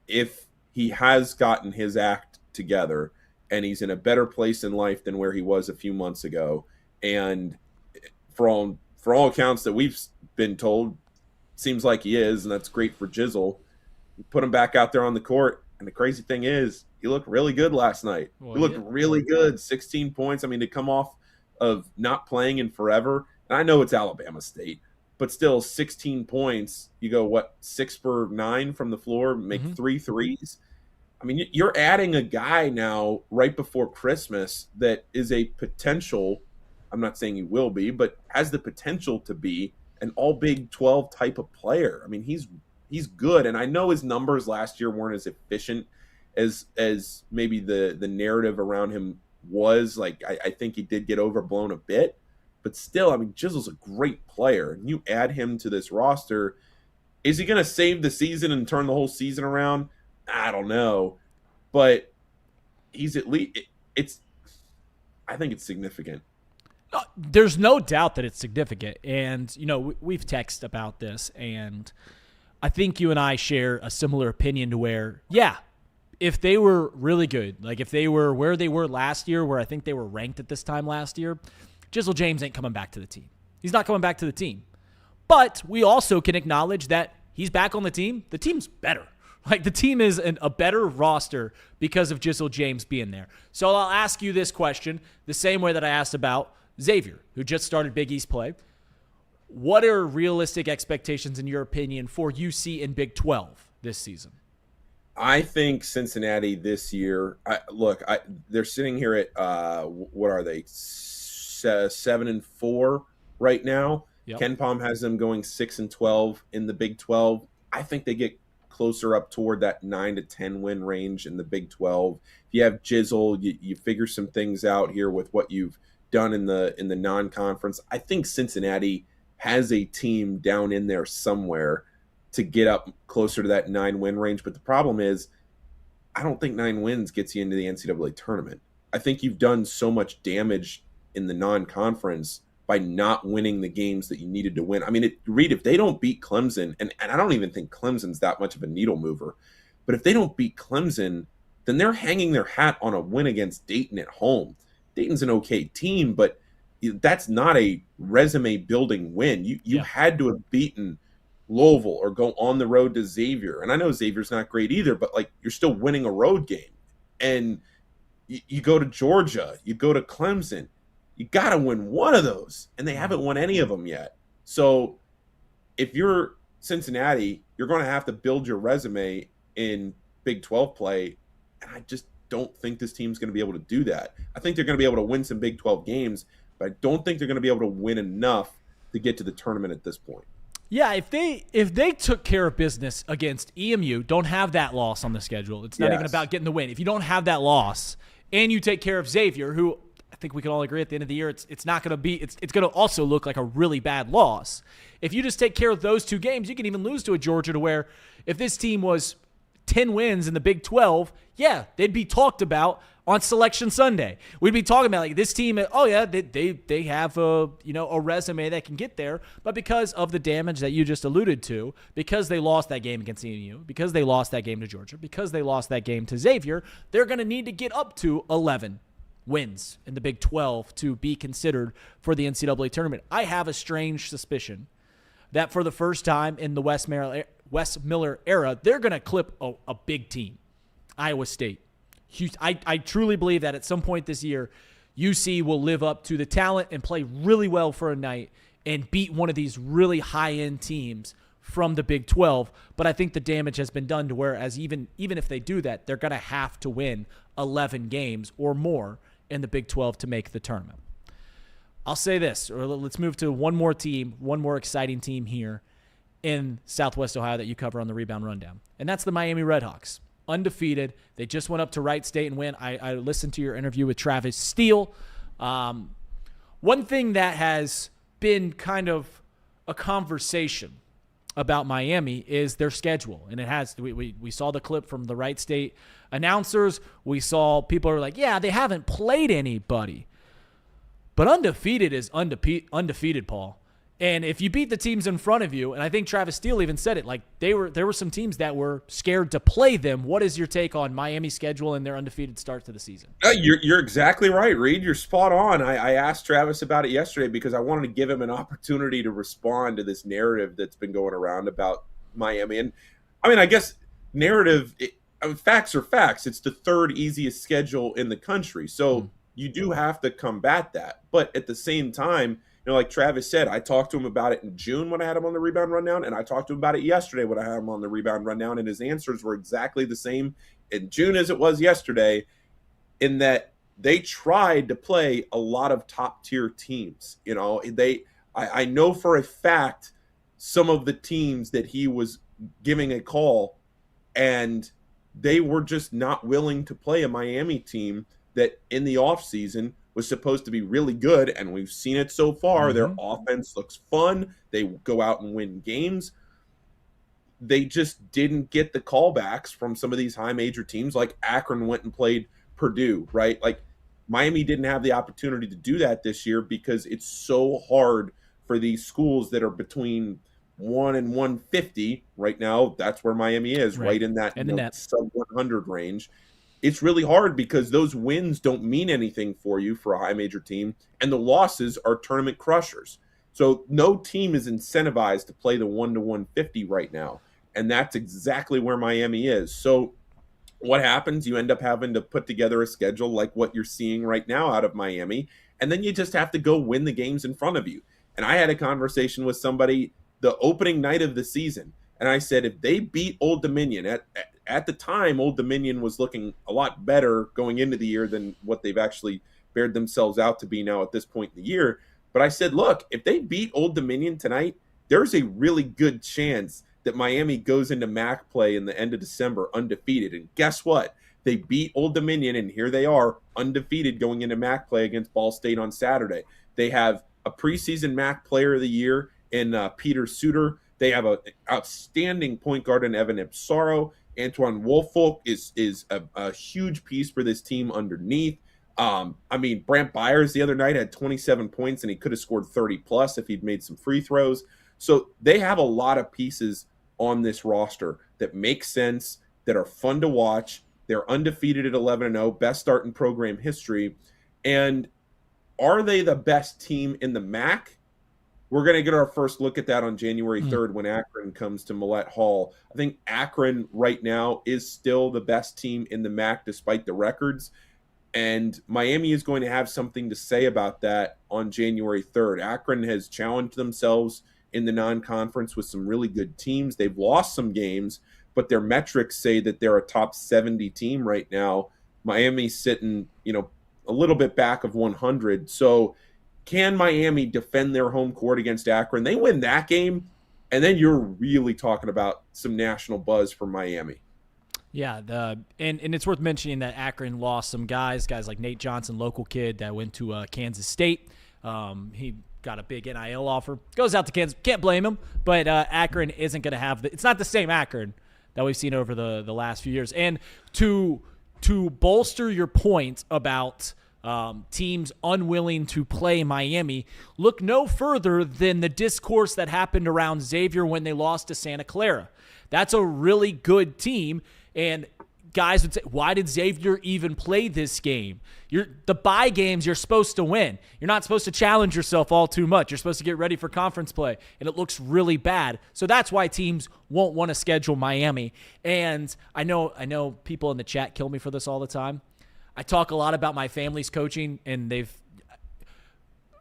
if he has gotten his act together and he's in a better place in life than where he was a few months ago, and for all accounts that we've been told, seems like he is, and that's great for Jizzle. Put him back out there on the court, and the crazy thing is, he looked really good last night. He looked really good. 16 points. I mean, to come off of not playing in forever, and I know it's Alabama State, but still 16 points. You go, 6 for 9 from the floor, make 3 threes. I mean, you're adding a guy now right before Christmas that is a potential, I'm not saying he will be, but has the potential to be an all Big 12 type of player. I mean, he's good, and I know his numbers last year weren't as efficient as maybe the narrative around him was. Like, I think he did get overblown a bit, but still, I mean, Jizzle's a great player, and you add him to this roster. Is he going to save the season and turn the whole season around? I don't know, but he's at least I think it's significant. There's no doubt that it's significant, and we've texted about this, and I think you and I share a similar opinion to where, if they were really good, like if they were where they were last year, where I think they were ranked at this time last year, Jizzle James ain't coming back to the team. He's not coming back to the team. But we also can acknowledge that he's back on the team. The team's better. Like, the team is a better roster because of Jizzle James being there. So I'll ask you this question the same way that I asked about Xavier, who just started Big East play. What are realistic expectations, in your opinion, for UC in Big 12 this season? I think Cincinnati this year, they're sitting here at, what are they, 7-4 right now. Yep. Ken Pom has them going 6-12 in the Big 12. I think they get closer up toward that 9-10 win range in the Big 12. If you have Jizzle, you figure some things out here with what you've done in the non-conference. I think Cincinnati has a team down in there somewhere to get up closer to that 9-win range. But the problem is, I don't think 9 wins gets you into the NCAA tournament. I think you've done so much damage in the non-conference by not winning the games that you needed to win. I mean, Reed, if they don't beat Clemson, and I don't even think Clemson's that much of a needle mover, but if they don't beat Clemson, then they're hanging their hat on a win against Dayton at home. Dayton's an okay team, but that's not a resume-building win. You had to have beaten Louisville or go on the road to Xavier. And I know Xavier's not great either, but you're still winning a road game. And you go to Georgia, you go to Clemson, you got to win one of those, and they haven't won any of them yet. So if you're Cincinnati, you're going to have to build your resume in Big 12 play. And I just don't think this team's going to be able to do that. I think they're going to be able to win some Big 12 games, but I don't think they're going to be able to win enough to get to the tournament at this point. Yeah, if they took care of business against EMU, don't have that loss on the schedule. It's not even about getting the win. If you don't have that loss and you take care of Xavier, who I think we can all agree at the end of the year, it's not going to be. It's going to also look like a really bad loss. If you just take care of those two games, you can even lose to a Georgia, to where if this team was 10 wins in the Big 12, yeah, they'd be talked about on Selection Sunday. We'd be talking about like this team, oh yeah, they have a resume that can get there, but because of the damage that you just alluded to, because they lost that game against EMU, because they lost that game to Georgia, because they lost that game to Xavier, they're going to need to get up to 11 wins in the Big 12 to be considered for the NCAA tournament. I have a strange suspicion that for the first time in the Wes Miller era, they're going to clip a big team, Iowa State. I truly believe that at some point this year, UC will live up to the talent and play really well for a night and beat one of these really high-end teams from the Big 12. But I think the damage has been done to whereas even if they do that, they're going to have to win 11 games or more in the Big 12 to make the tournament. I'll say this, or let's move to one more team, one more exciting team here in Southwest Ohio that you cover on the Rebound Rundown, and that's the Miami Redhawks. Undefeated. They just went up to Wright State and win. I listened to your interview with Travis Steele. One thing that has been kind of a conversation about Miami is their schedule. And it has. We saw the clip from the Wright State announcers. We saw people are like, yeah, they haven't played anybody. But undefeated is undefeated, Paul. And if you beat the teams in front of you, and I think Travis Steele even said it, like there were some teams that were scared to play them. What is your take on Miami's schedule and their undefeated start to the season? You're exactly right, Reed. You're spot on. I asked Travis about it yesterday because I wanted to give him an opportunity to respond to this narrative that's been going around about Miami. And I mean, I guess narrative, facts are facts. It's the third easiest schedule in the country. So you do have to combat that. But at the same time, like Travis said, I talked to him about it in June when I had him on the Rebound Rundown, and I talked to him about it yesterday when I had him on the Rebound Rundown, and his answers were exactly the same in June as it was yesterday, in that they tried to play a lot of top-tier teams. I know for a fact some of the teams that he was giving a call, and they were just not willing to play a Miami team that in the offseason was supposed to be really good, and we've seen it so far. Mm-hmm. Their offense looks fun. They go out and win games. They just didn't get the callbacks from some of these high major teams, like Akron went and played Purdue, right? Like Miami didn't have the opportunity to do that this year because it's so hard for these schools that are between 1 and 150 right now. That's where Miami is, right in that sub 100 range. It's really hard because those wins don't mean anything for you for a high major team, and the losses are tournament crushers. So no team is incentivized to play the 1 to 150 right now, and that's exactly where Miami is. So what happens? You end up having to put together a schedule like what you're seeing right now out of Miami, and then you just have to go win the games in front of you. And I had a conversation with somebody the opening night of the season, and I said if they beat Old Dominion at the time, Old Dominion was looking a lot better going into the year than what they've actually bared themselves out to be now at this point in the year. But I said, look, if they beat Old Dominion tonight, there's a really good chance that Miami goes into MAC play in the end of December undefeated. And guess what? They beat Old Dominion, and here they are undefeated going into MAC play against Ball State on Saturday. They have a preseason MAC player of the year in Peter Suter. They have an outstanding point guard in Evan Ipsaro. Antoine Woolfolk is a huge piece for this team underneath. Brant Byers the other night had 27 points, and he could have scored 30-plus if he'd made some free throws. So they have a lot of pieces on this roster that make sense, that are fun to watch. They're undefeated at 11-0, best start in program history. And are they the best team in the MAC? We're going to get our first look at that on January 3rd when Akron comes to Millett Hall. I think Akron right now is still the best team in the MAC despite the records. And Miami is going to have something to say about that on January 3rd. Akron has challenged themselves in the non-conference with some really good teams. They've lost some games, but their metrics say that they're a top 70 team right now. Miami's sitting, a little bit back of 100. So can Miami defend their home court against Akron? They win that game, and then you're really talking about some national buzz for Miami. Yeah, and it's worth mentioning that Akron lost some guys like Nate Johnson, local kid that went to Kansas State. He got a big NIL offer. Goes out to Kansas. Can't blame him, but Akron isn't going to have it's not the same Akron that we've seen over the last few years. And to bolster your point about teams unwilling to play Miami, look no further than the discourse that happened around Xavier when they lost to Santa Clara. That's a really good team, and guys would say, why did Xavier even play this game? The bye games you're supposed to win. You're not supposed to challenge yourself all too much. You're supposed to get ready for conference play, and it looks really bad. So that's why teams won't want to schedule Miami. And I know people in the chat kill me for this all the time. I talk a lot about my family's coaching, and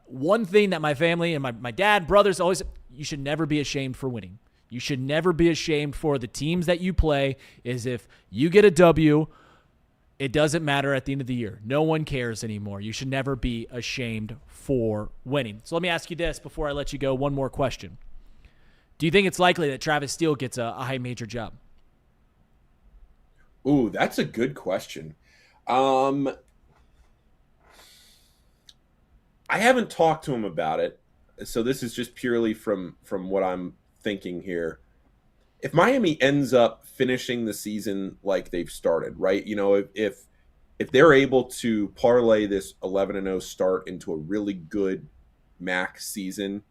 one thing that my family and my dad, brothers always, you should never be ashamed for winning. You should never be ashamed for the teams that you play. Is if you get a W, it doesn't matter at the end of the year. No one cares anymore. You should never be ashamed for winning. So let me ask you this before I let you go. One more question. Do you think it's likely that Travis Steele gets a high major job? Ooh, that's a good question. I haven't talked to him about it, so this is just purely from what I'm thinking here. If Miami ends up finishing the season like they've started, right? If they're able to parlay this 11-0 start into a really good MAC season,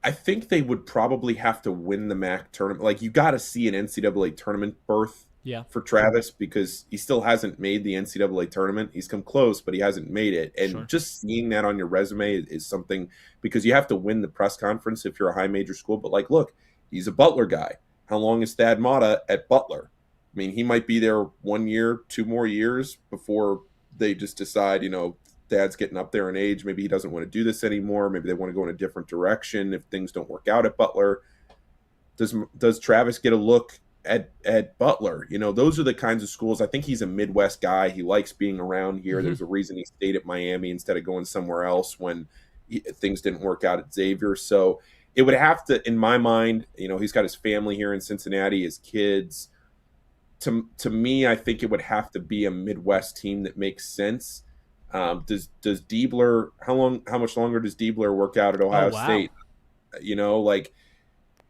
I think they would probably have to win the MAC tournament. Like, you got to see an NCAA tournament berth for Travis, because he still hasn't made the NCAA tournament. He's come close, but he hasn't made it. And just seeing that on your resume is something, because you have to win the press conference if you're a high major school. But look, he's a Butler guy. How long is Thad Matta at Butler? I mean, he might be there 1 year, 2 more years before they just decide, Thad's getting up there in age. Maybe he doesn't want to do this anymore. Maybe they want to go in a different direction if things don't work out at Butler. Does Travis get a look at Butler? Those are the kinds of schools. I think he's a Midwest guy. He likes being around here. Mm-hmm. There's a reason he stayed at Miami instead of going somewhere else when things didn't work out at Xavier. So it would have to, in my mind, he's got his family here in Cincinnati, his kids. To me, I think it would have to be a Midwest team that makes sense. Does Diebler, how much longer does Diebler work out at Ohio State?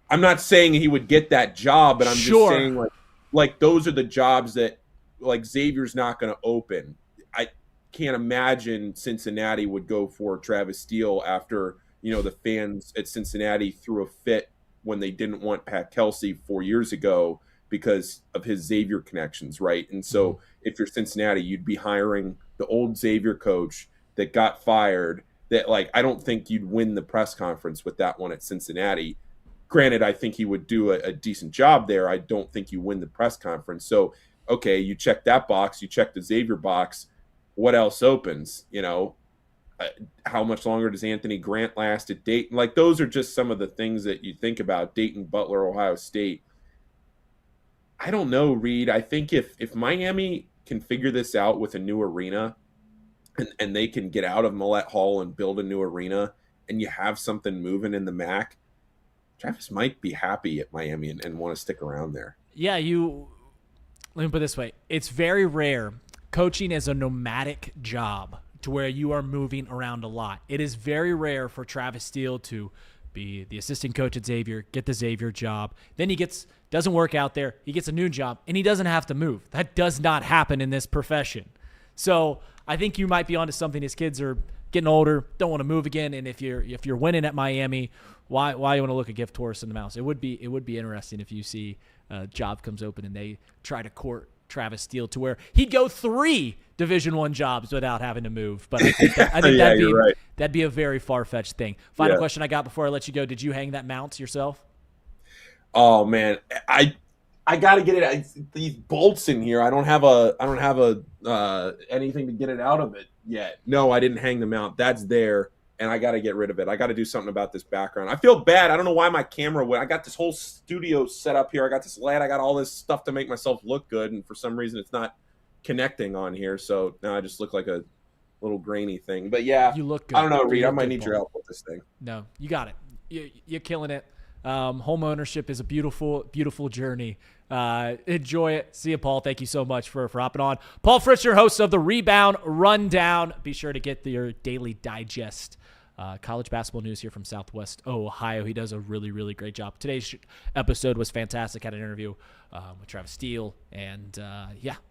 I'm not saying he would get that job, but I'm just saying like those are the jobs that Xavier's not going to open. I can't imagine Cincinnati would go for Travis Steele after, the fans at Cincinnati threw a fit when they didn't want Pat Kelsey 4 years ago because of his Xavier connections, right? And so if you're Cincinnati, you'd be hiring the old Xavier coach that got fired. That I don't think you'd win the press conference with that one at Cincinnati. Granted, I think he would do a decent job there. I don't think you win the press conference. So, okay, you check that box. You check the Xavier box. What else opens? How much longer does Anthony Grant last at Dayton? Those are just some of the things that you think about. Dayton, Butler, Ohio State. I don't know, Reed. I think if Miami can figure this out with a new arena and they can get out of Millett Hall and build a new arena and you have something moving in the MAC, Travis might be happy at Miami and want to stick around there. Yeah, let me put it this way. It's very rare. Coaching is a nomadic job to where you are moving around a lot. It is very rare for Travis Steele to be the assistant coach at Xavier, get the Xavier job. Then doesn't work out there. He gets a new job, and he doesn't have to move. That does not happen in this profession. So I think you might be onto something. His kids are getting older, don't want to move again. And if you're winning at Miami, why you want to look a gift horse in the mouth? It would be interesting if you see a job comes open and they try to court Travis Steele to where he'd go 3 Division I jobs without having to move. But I think that'd be a very far-fetched thing. Final question I got before I let you go. Did you hang that mount yourself? Oh man, I got to get it. These bolts in here. I don't have anything to get it out of it yet. No, I didn't hang the mount. That's there. and I got to get rid of it. I got to do something about this background. I feel bad. I don't know why my camera went. I got this whole studio set up here. I got this light. I got all this stuff to make myself look good, and for some reason it's not connecting on here. So now I just look like a little grainy thing. But yeah, You look good. I don't know, You Reed. I look might good, need your Paul. help with this thing. No, you got it. You're killing it. Home ownership is a beautiful, beautiful journey. Enjoy it. See you, Paul. Thank you so much for hopping on. Paul Fritschner, host of the Rebound Rundown. Be sure to get your daily digest. College basketball news here from Southwest Ohio. He does a really, really great job. Today's episode was fantastic. Had an interview with Travis Steele, and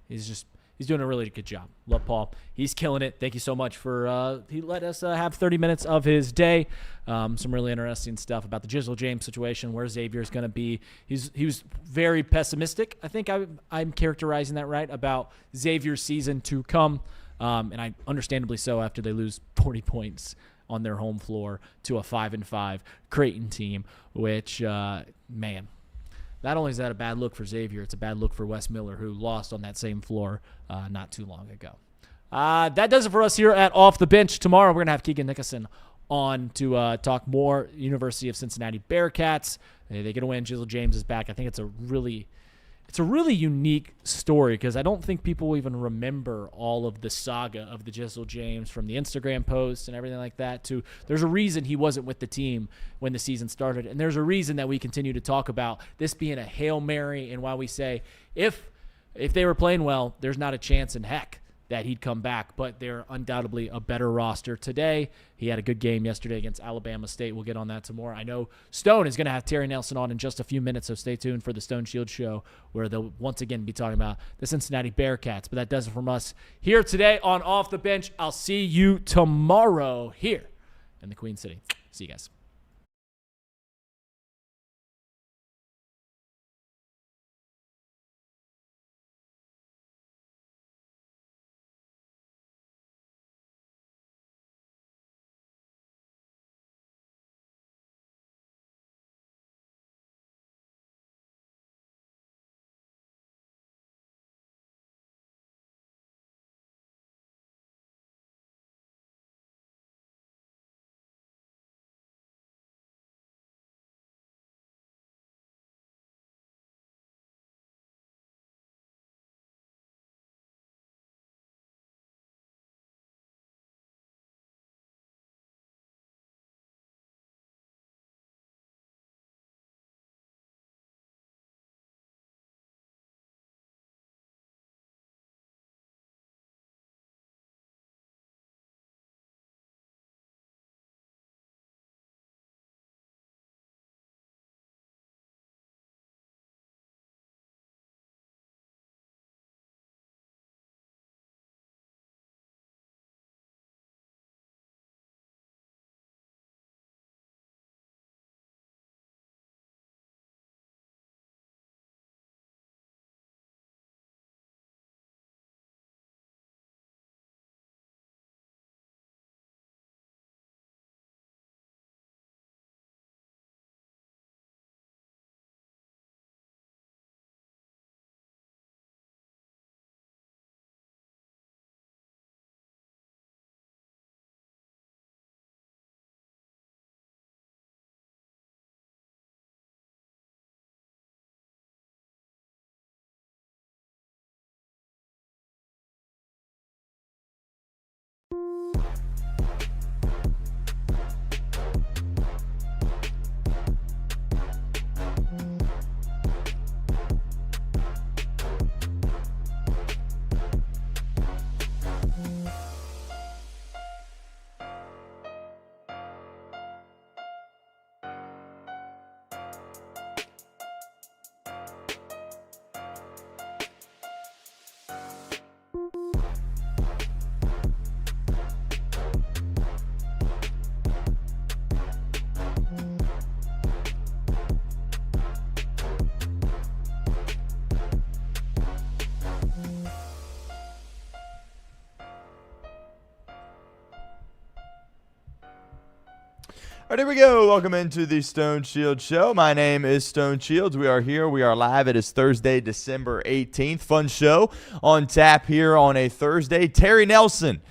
he's doing a really good job. Love Paul. He's killing it. Thank you so much for he let us have 30 minutes of his day. Some really interesting stuff about the Jizzle James situation, where Xavier is going to be. He was very pessimistic. I think I'm characterizing that right about Xavier's season to come, and I understandably so after they lose 40 points on their home floor to a 5-5 Creighton team, which man. Not only is that a bad look for Xavier, it's a bad look for Wes Miller, who lost on that same floor not too long ago. That does it for us here at Off the Bench. Tomorrow, we're going to have Keegan Nicholson on to talk more University of Cincinnati Bearcats. They're going to win. Jizzle James is back. I think it's a really unique story because I don't think people even remember all of the saga of the Jizzle James from the Instagram posts and everything like that. There's a reason he wasn't with the team when the season started, and there's a reason that we continue to talk about this being a Hail Mary, and why we say if they were playing well, there's not a chance in heck that he'd come back, but they're undoubtedly a better roster today. He had a good game yesterday against Alabama State. We'll get on that some more. I know Stone is going to have Terry Nelson on in just a few minutes, so stay tuned for the Stone Shield Show, where they'll once again be talking about the Cincinnati Bearcats. But that does it from us here today on Off the Bench. I'll see you tomorrow here in the Queen City. See you guys. All right, here we go. Welcome into the Stone Shield Show. My name is Stone Shields. We are here. We are live. It is Thursday, December 18th. Fun show on tap here on a Thursday. Terry Nelson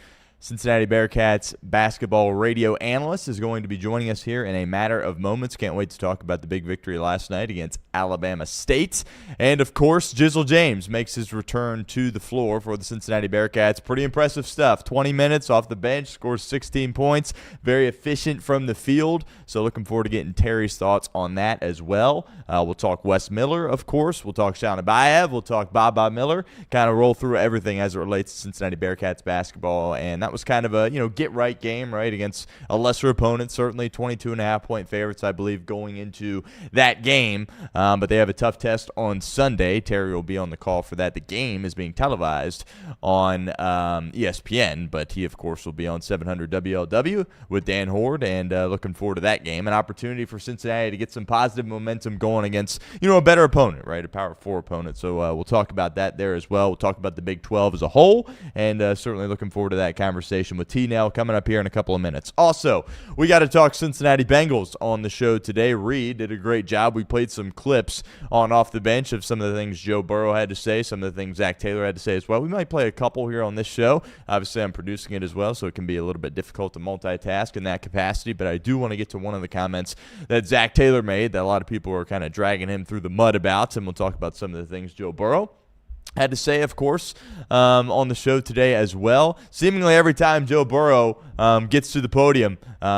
Cincinnati Bearcats basketball radio analyst, is going to be joining us here in a matter of moments. Can't wait to talk about the big victory last night against Alabama State. And, of course, Jizzle James makes his return to the floor for the Cincinnati Bearcats. Pretty impressive stuff. 20 minutes off the bench, scores 16 points. Very efficient from the field. So looking forward to getting Terry's thoughts on that as well. We'll talk Wes Miller, of course. We'll talk Sean Abayev. We'll talk Bob Miller. Kind of roll through everything as it relates to Cincinnati Bearcats basketball. And that was kind of a, get-right game, right, against a lesser opponent, certainly 22.5-point favorites, I believe, going into that game. But they have a tough test on Sunday. Terry will be on the call for that. The game is being televised on ESPN, but he, of course, will be on 700 WLW with Dan Horde, and looking forward to that game. An opportunity for Cincinnati to get some positive momentum going against, a better opponent, right, a Power 4 opponent. So we'll talk about that there as well. We'll talk about the Big 12 as a whole, and certainly looking forward to that conversation with T-Nell coming up here in a couple of minutes. Also, we got to talk Cincinnati Bengals on the show today. Reed did a great job. We played some clips on Off the Bench of some of the things Joe Burrow had to say, some of the things Zack Taylor had to say as well. We might play a couple here on this show. Obviously, I'm producing it as well, so it can be a little bit difficult to multitask in that capacity, but I do want to get to one of the comments that Zack Taylor made that a lot of people are kind of dragging him through the mud about, and we'll talk about some of the things Joe Burrow had to say, of course, on the show today as well. Seemingly every time Joe Burrow gets to the podium,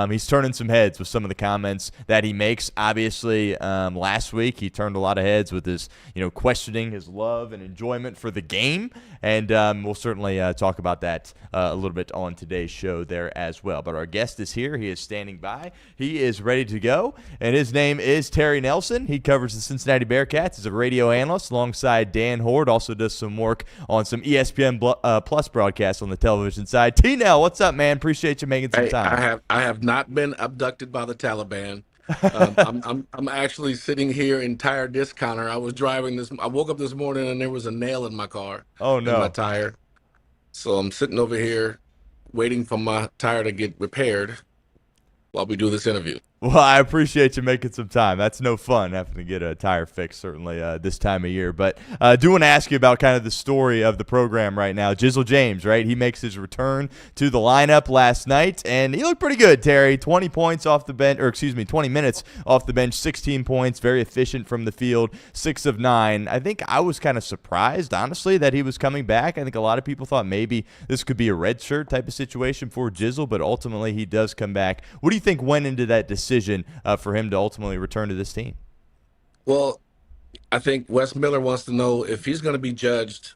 he's turning some heads with some of the comments that he makes. Obviously, last week he turned a lot of heads with his, questioning his love and enjoyment for the game, and we'll certainly talk about that a little bit on today's show there as well. But our guest is here. He is standing by. He is ready to go, and his name is Terry Nelson. He covers the Cincinnati Bearcats as a radio analyst alongside Dan Horde, also does some work on some ESPN Plus broadcasts on the television side. T-Nell, what's up, man? Appreciate you making some time. I have not been abducted by the Taliban. I'm actually sitting here in tire discounter. I was driving this. I woke up this morning and there was a nail in my car. Oh no! In my tire. So I'm sitting over here waiting for my tire to get repaired while we do this interview. Well, I appreciate you making some time. That's no fun having to get a tire fixed, certainly this time of year. But I do want to ask you about kind of the story of the program right now. Jizzle James, right? He makes his return to the lineup last night, and he looked pretty good, Terry. 20 points off the bench, 20 minutes off the bench, 16 points, very efficient from the field, 6 of 9. I think I was kind of surprised, honestly, that he was coming back. I think a lot of people thought maybe this could be a red shirt type of situation for Jizzle, but ultimately he does come back. What do you think went into that decision for him to ultimately return to this team? Well, I think Wes Miller wants to know if he's going to be judged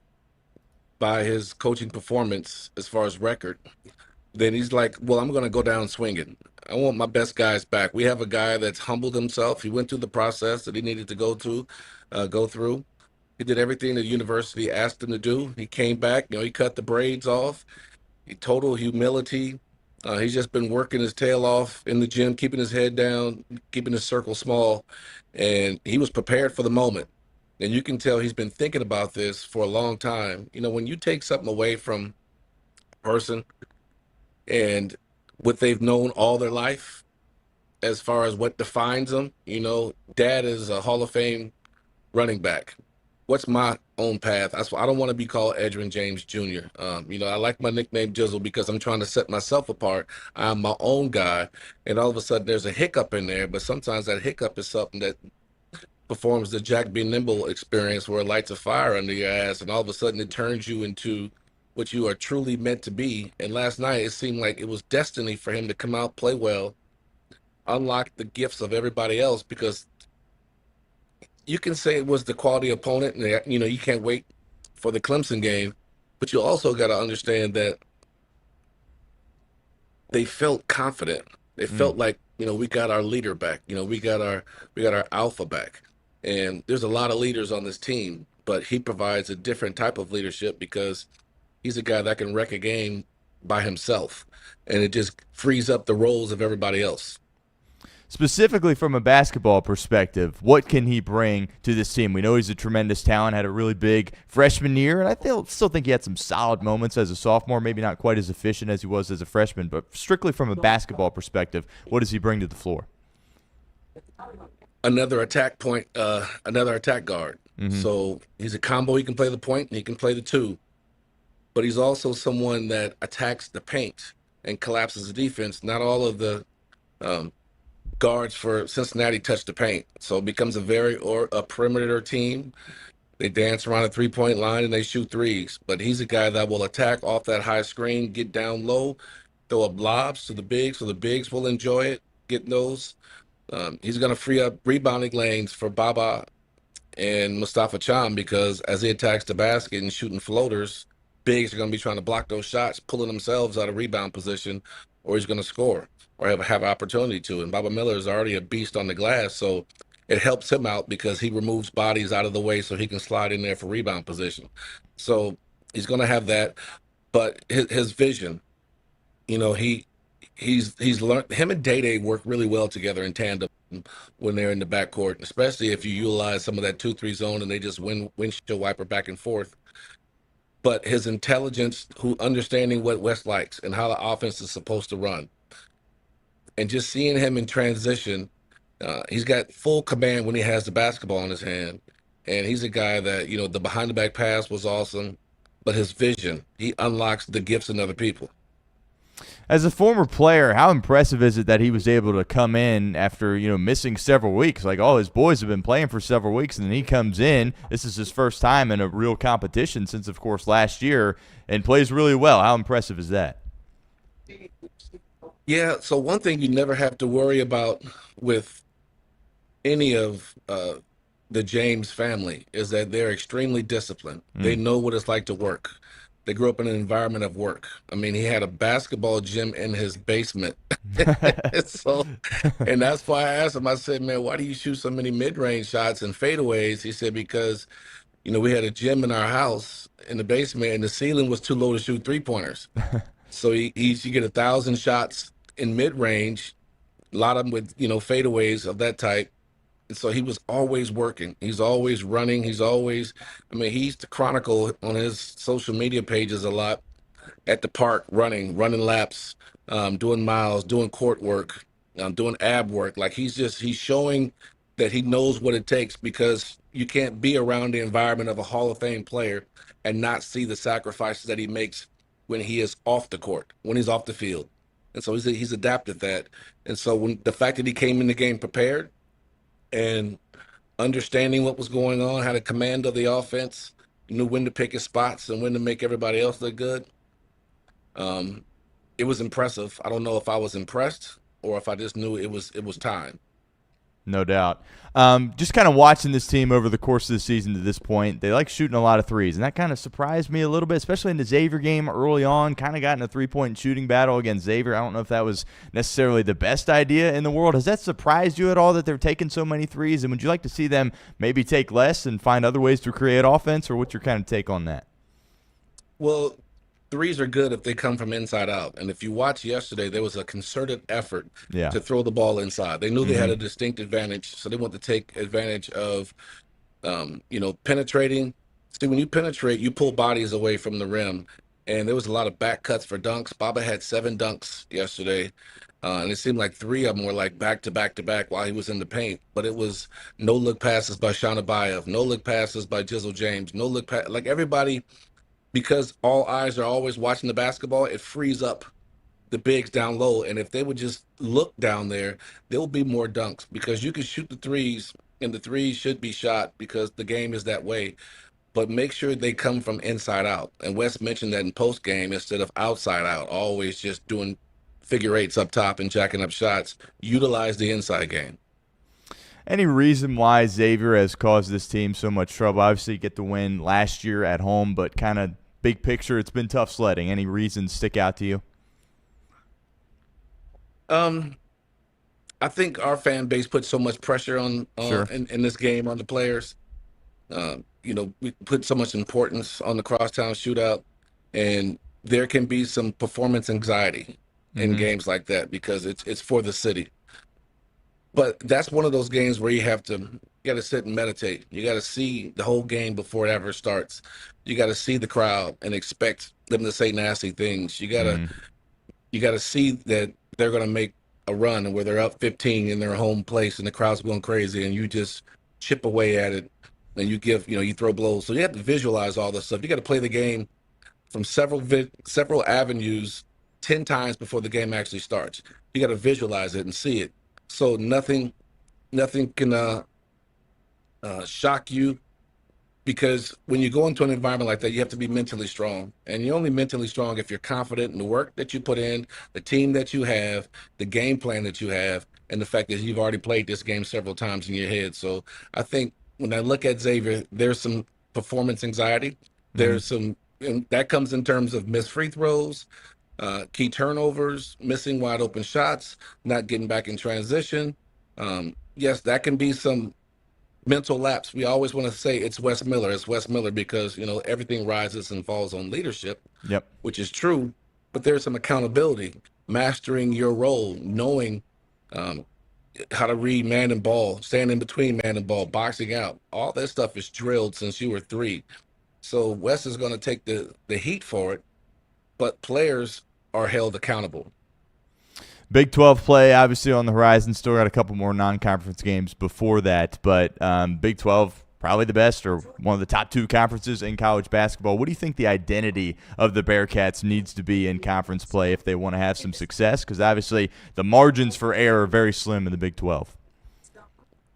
by his coaching performance as far as record. Then he's like, well, I'm going to go down swinging. I want my best guys back. We have a guy that's humbled himself. He went through the process that he needed to go through. He did everything the university asked him to do. He came back. He cut the braids off. Total humility. He's just been working his tail off in the gym, keeping his head down, keeping his circle small, and he was prepared for the moment. And you can tell he's been thinking about this for a long time. When you take something away from a person and what they've known all their life, as far as what defines them, Dad is a Hall of Fame running back. What's my own path? I don't want to be called Edgerrin James Jr. I like my nickname Jizzle because I'm trying to set myself apart. I'm my own guy, and all of a sudden there's a hiccup in there, but sometimes that hiccup is something that performs the Jack B. Nimble experience where it lights a fire under your ass, and all of a sudden it turns you into what you are truly meant to be. And last night it seemed like it was destiny for him to come out, play well, unlock the gifts of everybody else, because you can say it was the quality opponent, and you can't wait for the Clemson game, but you also got to understand that they felt confident. They felt like we got our leader back. We got our alpha back, and there's a lot of leaders on this team, but he provides a different type of leadership because he's a guy that can wreck a game by himself, and it just frees up the roles of everybody else. Specifically from a basketball perspective, what can he bring to this team? We know he's a tremendous talent, had a really big freshman year, and I still think he had some solid moments as a sophomore, maybe not quite as efficient as he was as a freshman, but strictly from a basketball perspective, what does he bring to the floor? Another attack point, another attack guard. So he's a combo. He can play the point and he can play the two. but he's also someone that attacks the paint and collapses the defense. Not all of the um, guards for Cincinnati touch the paint, so it becomes a perimeter team. They dance around the 3-point line and they shoot threes. But he's a guy that will attack off that high screen, get down low, throw up lobs to the bigs, so the bigs will enjoy it, getting those. He's going to free up rebounding lanes for Baba and Mustafa Cham, because as he attacks the basket and shooting floaters, bigs are going to be trying to block those shots, pulling themselves out of rebound position, or he's going to score or have an opportunity to. And Baba Miller is already a beast on the glass, so it helps him out because he removes bodies out of the way so he can slide in there for rebound position. So he's going to have that. But his vision, he's learned. Him and Day work really well together in tandem when they're in the backcourt, especially if you utilize some of that 2-3 zone and they just windshield wiper back and forth. But his intelligence, understanding what West likes and how the offense is supposed to run, and just seeing him in transition, he's got full command when he has the basketball in his hand. And he's a guy that, the behind the back pass was awesome, but his vision, he unlocks the gifts in other people. As a former player, how impressive is it that he was able to come in after, missing several weeks? Like, all his boys have been playing for several weeks, and then he comes in. This is his first time in a real competition since, of course, last year, and plays really well. How impressive is that? Yeah, so one thing you never have to worry about with any of the James family is that they're extremely disciplined. They know what it's like to work. They grew up in an environment of work. I mean, he had a basketball gym in his basement. And that's why I asked him, I said, man, why do you shoot so many mid-range shots and fadeaways? He said, because, we had a gym in our house in the basement and the ceiling was too low to shoot three-pointers. So he should get 1,000 shots in mid-range, a lot of them with, fadeaways of that type. And so he was always working. He's always running. He used to chronicle on his social media pages a lot at the park, running laps, doing miles, doing court work, doing ab work. Like he's showing that he knows what it takes, because you can't be around the environment of a Hall of Fame player and not see the sacrifices that he makes when he is off the court, when he's off the field. And so he's adapted that. And so when the fact that he came in the game prepared and understanding what was going on, had a command of the offense, knew when to pick his spots and when to make everybody else look good. It was impressive. I don't know if I was impressed or if I just knew it was time. No doubt. Just kind of watching this team over the course of the season to this point, they like shooting a lot of threes, and that kind of surprised me a little bit, especially in the Xavier game early on. Kind of got in a three-point shooting battle against Xavier. I don't know if that was necessarily the best idea in the world. Has that surprised you at all that they're taking so many threes, and would you like to see them maybe take less and find other ways to create offense, or what's your kind of take on that? Well, threes are good if they come from inside out. And if you watch yesterday, there was a concerted effort to throw the ball inside. They knew they had a distinct advantage, so they want to take advantage of, penetrating. See, when you penetrate, you pull bodies away from the rim. And there was a lot of back cuts for dunks. Baba had 7 dunks yesterday. And it seemed like 3 of them were like back to back to back while he was in the paint. But it was no-look passes by Shauna Bayev, no-look passes by Jizzle James, no-look pass. Like everybody, because all eyes are always watching the basketball, it frees up the bigs down low. And if they would just look down there will be more dunks, because you can shoot the threes, and the threes should be shot because the game is that way. But make sure they come from inside out. And Wes mentioned that in post game, instead of outside out, always just doing figure eights up top and jacking up shots, utilize the inside game. Any reason why Xavier has caused this team so much trouble? Obviously, get the win last year at home, but kind of big picture, it's been tough sledding. Any reasons stick out to you? I think our fan base put so much pressure on in this game on the players. We put so much importance on the crosstown shootout, and there can be some performance anxiety in games like that because it's for the city. But that's one of those games where you got to sit and meditate. You got to see the whole game before it ever starts. You got to see the crowd and expect them to say nasty things. You got to see that they're going to make a run and where they're up 15 in their home place and the crowd's going crazy, and you just chip away at it and you throw blows. So you have to visualize all this stuff. You got to play the game from several avenues 10 times before the game actually starts. You got to visualize it and see it. So nothing can shock you, because when you go into an environment like that, you have to be mentally strong. And you're only mentally strong if you're confident in the work that you put in, the team that you have, the game plan that you have, and the fact that you've already played this game several times in your head. So I think when I look at Xavier, there's some performance anxiety. There's some, and that comes in terms of missed free throws, key turnovers, missing wide open shots, not getting back in transition. Yes, that can be some mental lapse. We always want to say it's Wes Miller. It's Wes Miller because, everything rises and falls on leadership, Yep. which is true. But there's some accountability, mastering your role, knowing how to read man and ball, stand in between man and ball, boxing out. All that stuff is drilled since you were 3. So Wes is going to take the heat for it, but players are held accountable. Big 12 play obviously on the horizon. Still got a couple more non-conference games before that, but Big 12 probably the best or one of the top 2 conferences in college basketball. What do you think the identity of the Bearcats needs to be in conference play if they want to have some success? Because obviously the margins for error are very slim in the Big 12.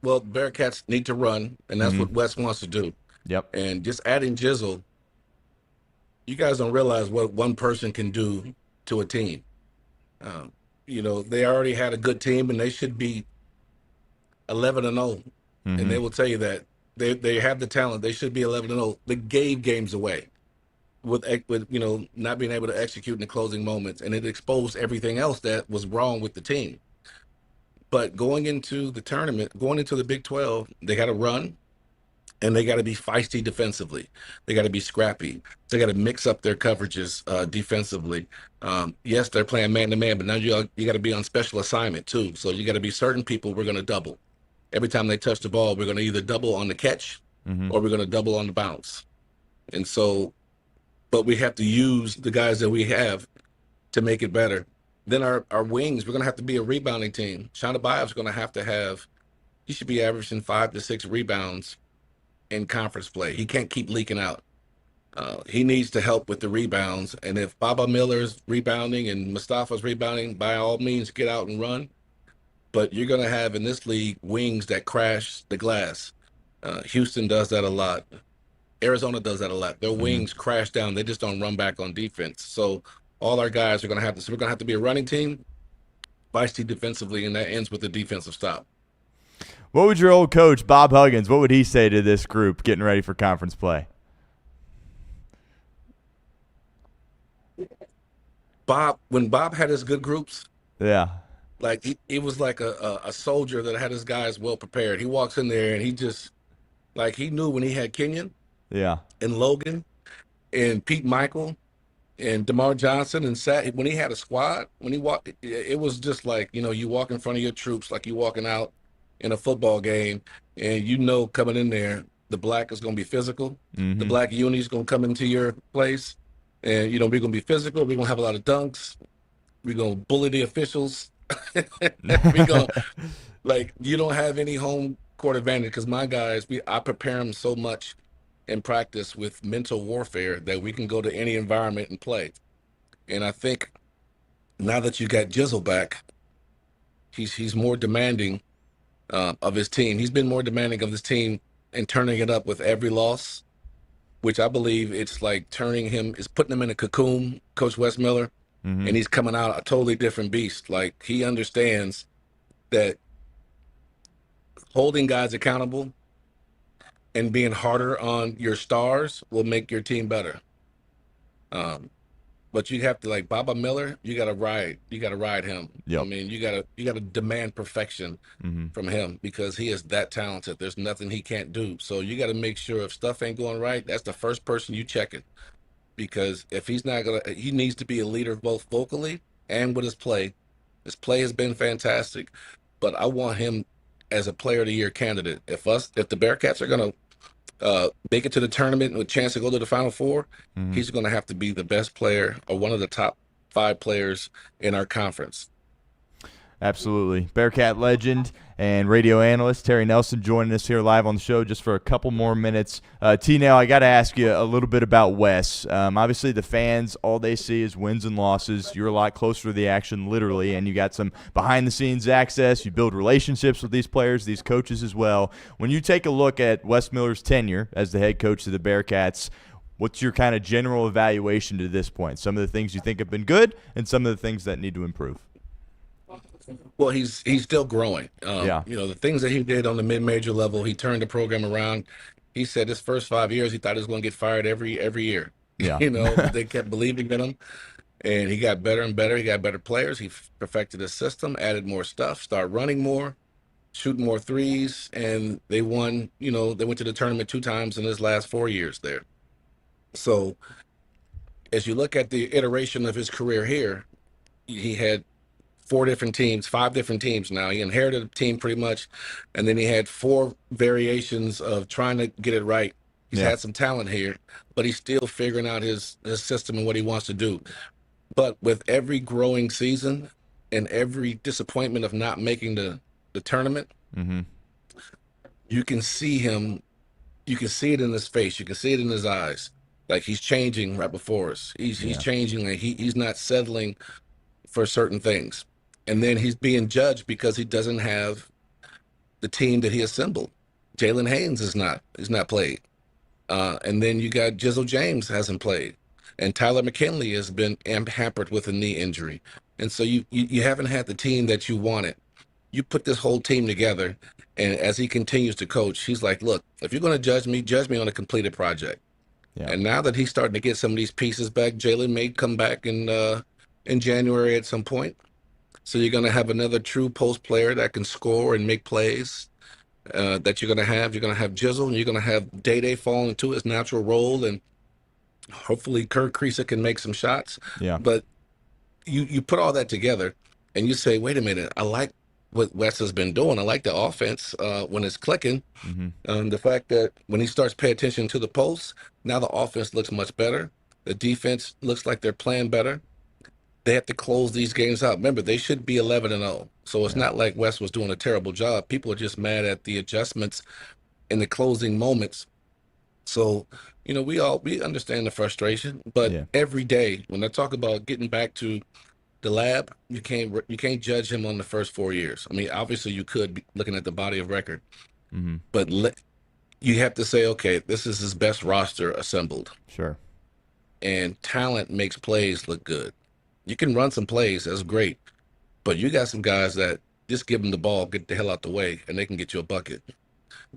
Well, Bearcats need to run, and that's what Wes wants to do. Yep. And just adding Jizzle, you guys don't realize what one person can do to a team. They already had a good team, and they should be 11-0. And they will tell you that they have the talent. They should be 11-0. They gave games away with not being able to execute in the closing moments, and it exposed everything else that was wrong with the team. But going into the tournament, going into the Big 12, they got to run, and they got to be feisty defensively. They got to be scrappy. They got to mix up their coverages defensively. Yes, they're playing man-to-man, but now you got to be on special assignment too. So you got to be certain people we're going to double. Every time they touch the ball, we're going to either double on the catch or we're going to double on the bounce. And so, but we have to use the guys that we have to make it better. Then our wings, we're going to have to be a rebounding team. Shonda Biob's going to have, he should be averaging 5 to 6 rebounds in conference play. He can't keep leaking out. He needs to help with the rebounds. And if Baba Miller's rebounding and Mustafa's rebounding, by all means, get out and run. But you're going to have in this league wings that crash the glass. Houston does that a lot. Arizona does that a lot. Their wings crash down. They just don't run back on defense. So all our guys are going to have to. So we're going to have to be a running team, feisty defensively, and that ends with a defensive stop. What would your old coach, Bob Huggins, what would he say to this group getting ready for conference play? When Bob had his good groups, Yeah. like he was like a soldier that had his guys well prepared. He walks in there and he just, like, he knew when he had Kenyon and Logan and Pete Michael and DeMar Johnson and when he had a squad, when he walked, it was just like, you walk in front of your troops like you walking out in a football game, and coming in there, the black is going to be physical. The black uni is going to come into your place, and, we're going to be physical. We're going to have a lot of dunks. We're going to bully the officials. We're going to, you don't have any home court advantage because my guys, I prepare them so much in practice with mental warfare that we can go to any environment and play. And I think now that you got Jizzle back, he's more demanding of his team. He's been more demanding of his team and turning it up with every loss, which I believe it's like putting him in a cocoon, Coach Wes Miller, and he's coming out a totally different beast. Like, he understands that holding guys accountable and being harder on your stars will make your team better. But you have to, like Baba Miller, you gotta ride him. Yep. I mean, you gotta demand perfection from him because he is that talented. There's nothing he can't do. So you gotta make sure if stuff ain't going right, that's the first person you check it. Because if he's not he needs to be a leader both vocally and with his play. His play has been fantastic, but I want him as a player of the year candidate. If the Bearcats are gonna make it to the tournament with a chance to go to the Final Four, he's going to have to be the best player or one of the top 5 players in our conference. Absolutely. Bearcat legend and radio analyst Terry Nelson joining us here live on the show just for a couple more minutes. T-Nail, I got to ask you a little bit about Wes. Obviously, the fans, all they see is wins and losses. You're a lot closer to the action, literally, and you got some behind-the-scenes access. You build relationships with these players, these coaches as well. When you take a look at Wes Miller's tenure as the head coach of the Bearcats, what's your kind of general evaluation to this point? Some of the things you think have been good and some of the things that need to improve. Well, he's still growing. Yeah. You know, the things that he did on the mid-major level, he turned the program around. He said his first 5 years, he thought he was going to get fired every year. Yeah. You know, they kept believing in him, and he got better and better. He got better players. He perfected his system, added more stuff, started running more, shooting more threes, and they won. You know, they went to the tournament 2 times in his last 4 years there. So as you look at the iteration of his career here, he had 5 different teams now. He inherited a team pretty much, and then he had 4 variations of trying to get it right. He's had some talent here, but he's still figuring out his system and what he wants to do. But with every growing season and every disappointment of not making the tournament, you can see him, you can see it in his face, you can see it in his eyes. Like he's changing right before us. He's changing. Like he's not settling for certain things. And then he's being judged because he doesn't have the team that he assembled. Jalen Haynes is not played. And then you got Jizzle James hasn't played. And Tyler McKinley has been hampered with a knee injury. And so you haven't had the team that you wanted. You put this whole team together, and as he continues to coach, he's like, look, if you're going to judge me on a completed project. Yeah. And now that he's starting to get some of these pieces back, Jalen may come back in January at some point. So you're going to have another true post player that can score and make plays that you're going to have. You're going to have Jizzle, and you're going to have Day fall into his natural role, and hopefully Kirk Creaser can make some shots. Yeah. But you put all that together, and you say, wait a minute, I like what Wes has been doing. I like the offense when it's clicking. The fact that when he starts paying attention to the post, now the offense looks much better. The defense looks like they're playing better. They have to close these games out. Remember, they should be 11-0. So it's not like Wes was doing a terrible job. People are just mad at the adjustments in the closing moments. So, you know, we understand the frustration, but every day when I talk about getting back to the lab, you can't judge him on the first 4 years. I mean, obviously you could be looking at the body of record, but you have to say, okay, this is his best roster assembled. Sure. And talent makes plays look good. You can run some plays, that's great, but you got some guys that just give them the ball, get the hell out the way, and they can get you a bucket.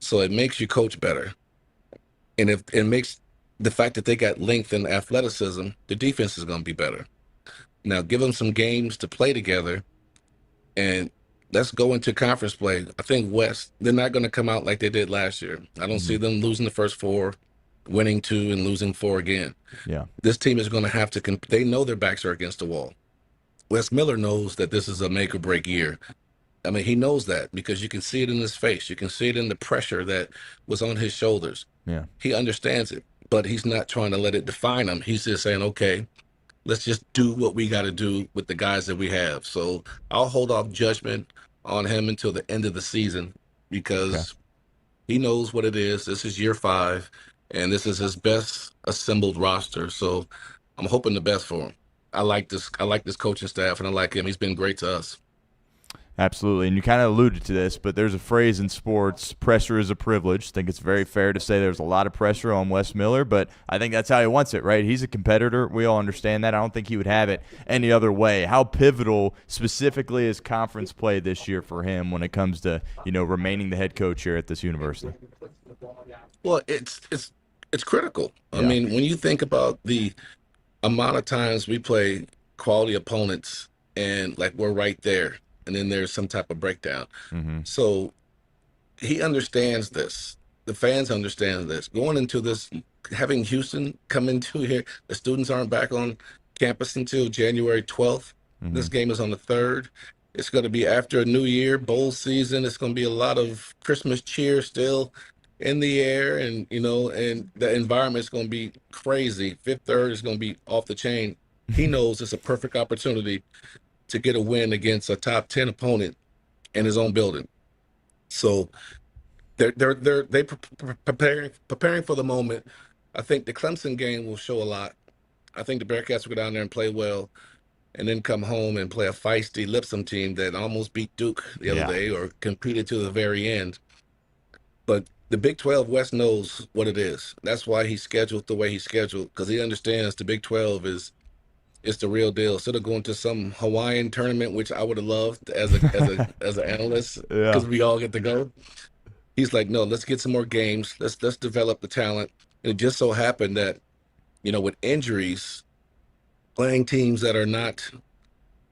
So it makes you coach better. And if it makes the fact that they got length and athleticism, the defense is going to be better. Now give them some games to play together, and let's go into conference play. I think West, they're not going to come out like they did last year. I don't see them losing the first 4, winning 2, and losing 4 again. Yeah. This team is going to have to they know their backs are against the wall. Wes Miller knows that this is a make or break year. I mean, he knows that because you can see it in his face. You can see it in the pressure that was on his shoulders. Yeah. He understands it, but he's not trying to let it define him. He's just saying, okay, let's just do what we got to do with the guys that we have. So I'll hold off judgment on him until the end of the season because he knows what it is. This is year 5, and this is his best assembled roster. So I'm hoping the best for him. I like this coaching staff, and I like him. He's been great to us. Absolutely, and you kind of alluded to this, but there's a phrase in sports, pressure is a privilege. I think it's very fair to say there's a lot of pressure on Wes Miller, but I think that's how he wants it, right? He's a competitor. We all understand that. I don't think he would have it any other way. How pivotal specifically is conference play this year for him when it comes to, remaining the head coach here at this university? Well, it's critical. I mean, when you think about the amount of times we play quality opponents and like we're right there, and then there's some type of breakdown. So he understands this. The fans understand this. Going into this, having Houston come into here, the students aren't back on campus until January 12th. This game is on the 3rd. It's going to be after a new year, bowl season. It's going to be a lot of Christmas cheer still in the air, and and the environment is going to be crazy. Fifth Third is going to be off the chain. He knows it's a perfect opportunity to get a win against a top 10 opponent in his own building. So they preparing for the moment. I think the Clemson game will show a lot. I think the Bearcats will go down there and play well, and then come home and play a feisty Lipscomb team that almost beat Duke the other day or competed to the very end. But the Big 12 West knows what it is. That's why he's scheduled the way he's scheduled, because he understands the Big 12 is the real deal. Instead of going to some Hawaiian tournament, which I would have loved as an analyst, because we all get to go. He's like, no, let's get some more games. Let's develop the talent. And it just so happened that, with injuries, playing teams that are not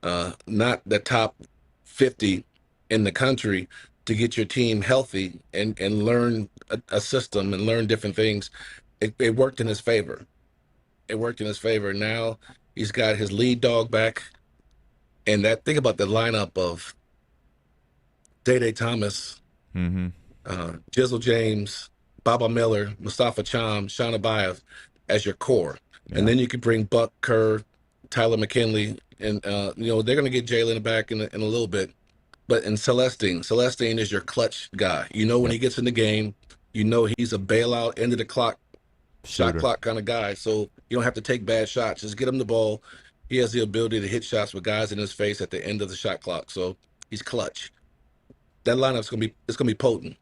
the top 50 in the country, to get your team healthy and learn a system and learn different things, it worked in his favor. It worked in his favor. Now he's got his lead dog back, and think about the lineup of Day Thomas, Jizzle James, Baba Miller, Mustafa Cham, Shauna Baez as your core. And then you could bring Buck, Kerr, Tyler McKinley, and they're going to get Jalen back in a little bit. But in Celestine is your clutch guy. When he gets in the game, he's a bailout, end of the clock, shot clock kind of guy. So you don't have to take bad shots. Just get him the ball. He has the ability to hit shots with guys in his face at the end of the shot clock. So he's clutch. That lineup's gonna be potent.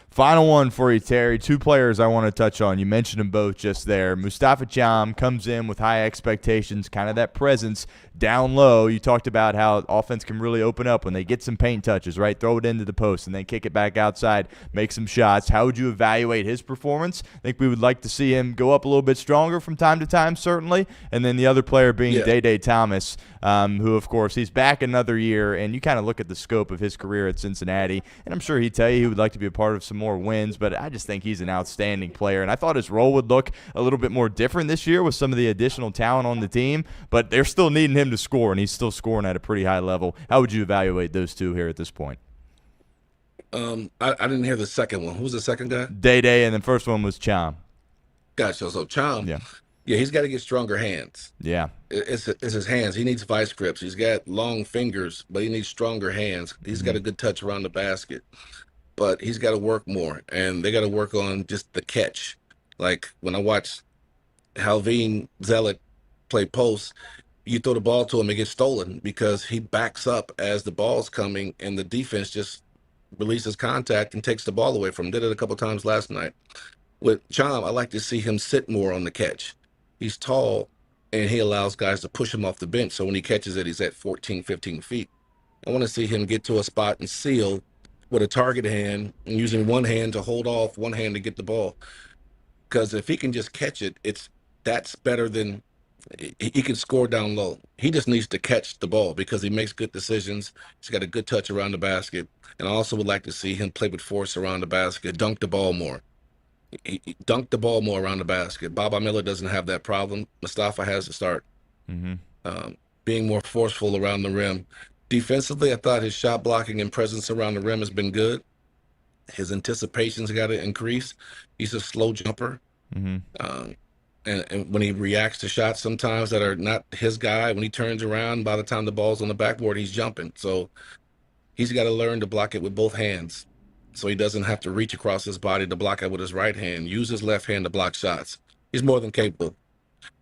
Final one for you, Terry. Two players I want to touch on. You mentioned them both just there. Mustafa Cham comes in with high expectations, kind of that presence down low. You talked about how offense can really open up when they get some paint touches, right? Throw it into the post and then kick it back outside, make some shots. How would you evaluate his performance? I think we would like to see him go up a little bit stronger from time to time, certainly. And then the other player being Day Thomas, who, of course, he's back another year. And you kind of look at the scope of his career at Cincinnati, and I'm sure he'd tell you he would like to be a part of some more wins, but I just think he's an outstanding player, and I thought his role would look a little bit more different this year with some of the additional talent on the team, but they're still needing him to score, and he's still scoring at a pretty high level. How would you evaluate those two here at this point? I didn't hear the second one. Who was the second guy? Day, and the first one was Cham. Gotcha. So Cham, he's got to get stronger hands. Yeah. It's his hands. He needs vice grips. He's got long fingers, but he needs stronger hands. He's got a good touch around the basket. But he's got to work more, and they got to work on just the catch. Like when I watch Halveen Zealot play post, you throw the ball to him, it gets stolen because he backs up as the ball's coming, and the defense just releases contact and takes the ball away from him. Did it a couple times last night. With Cham, I like to see him sit more on the catch. He's tall, and he allows guys to push him off the bench, so when he catches it, he's at 14, 15 feet. I want to see him get to a spot and seal with a target hand and using one hand to hold off, one hand to get the ball. Because if he can just catch it, that's better than he can score down low. He just needs to catch the ball because he makes good decisions. He's got a good touch around the basket. And I also would like to see him play with force around the basket, dunk the ball more. He dunk the ball more around the basket. Baba Miller doesn't have that problem. Mustafa has to start being more forceful around the rim. Defensively, I thought his shot blocking and presence around the rim has been good. His anticipation's got to increase. He's a slow jumper. And when he reacts to shots sometimes that are not his guy, when he turns around, by the time the ball's on the backboard, he's jumping. So he's got to learn to block it with both hands so he doesn't have to reach across his body to block it with his right hand. Use his left hand to block shots. He's more than capable.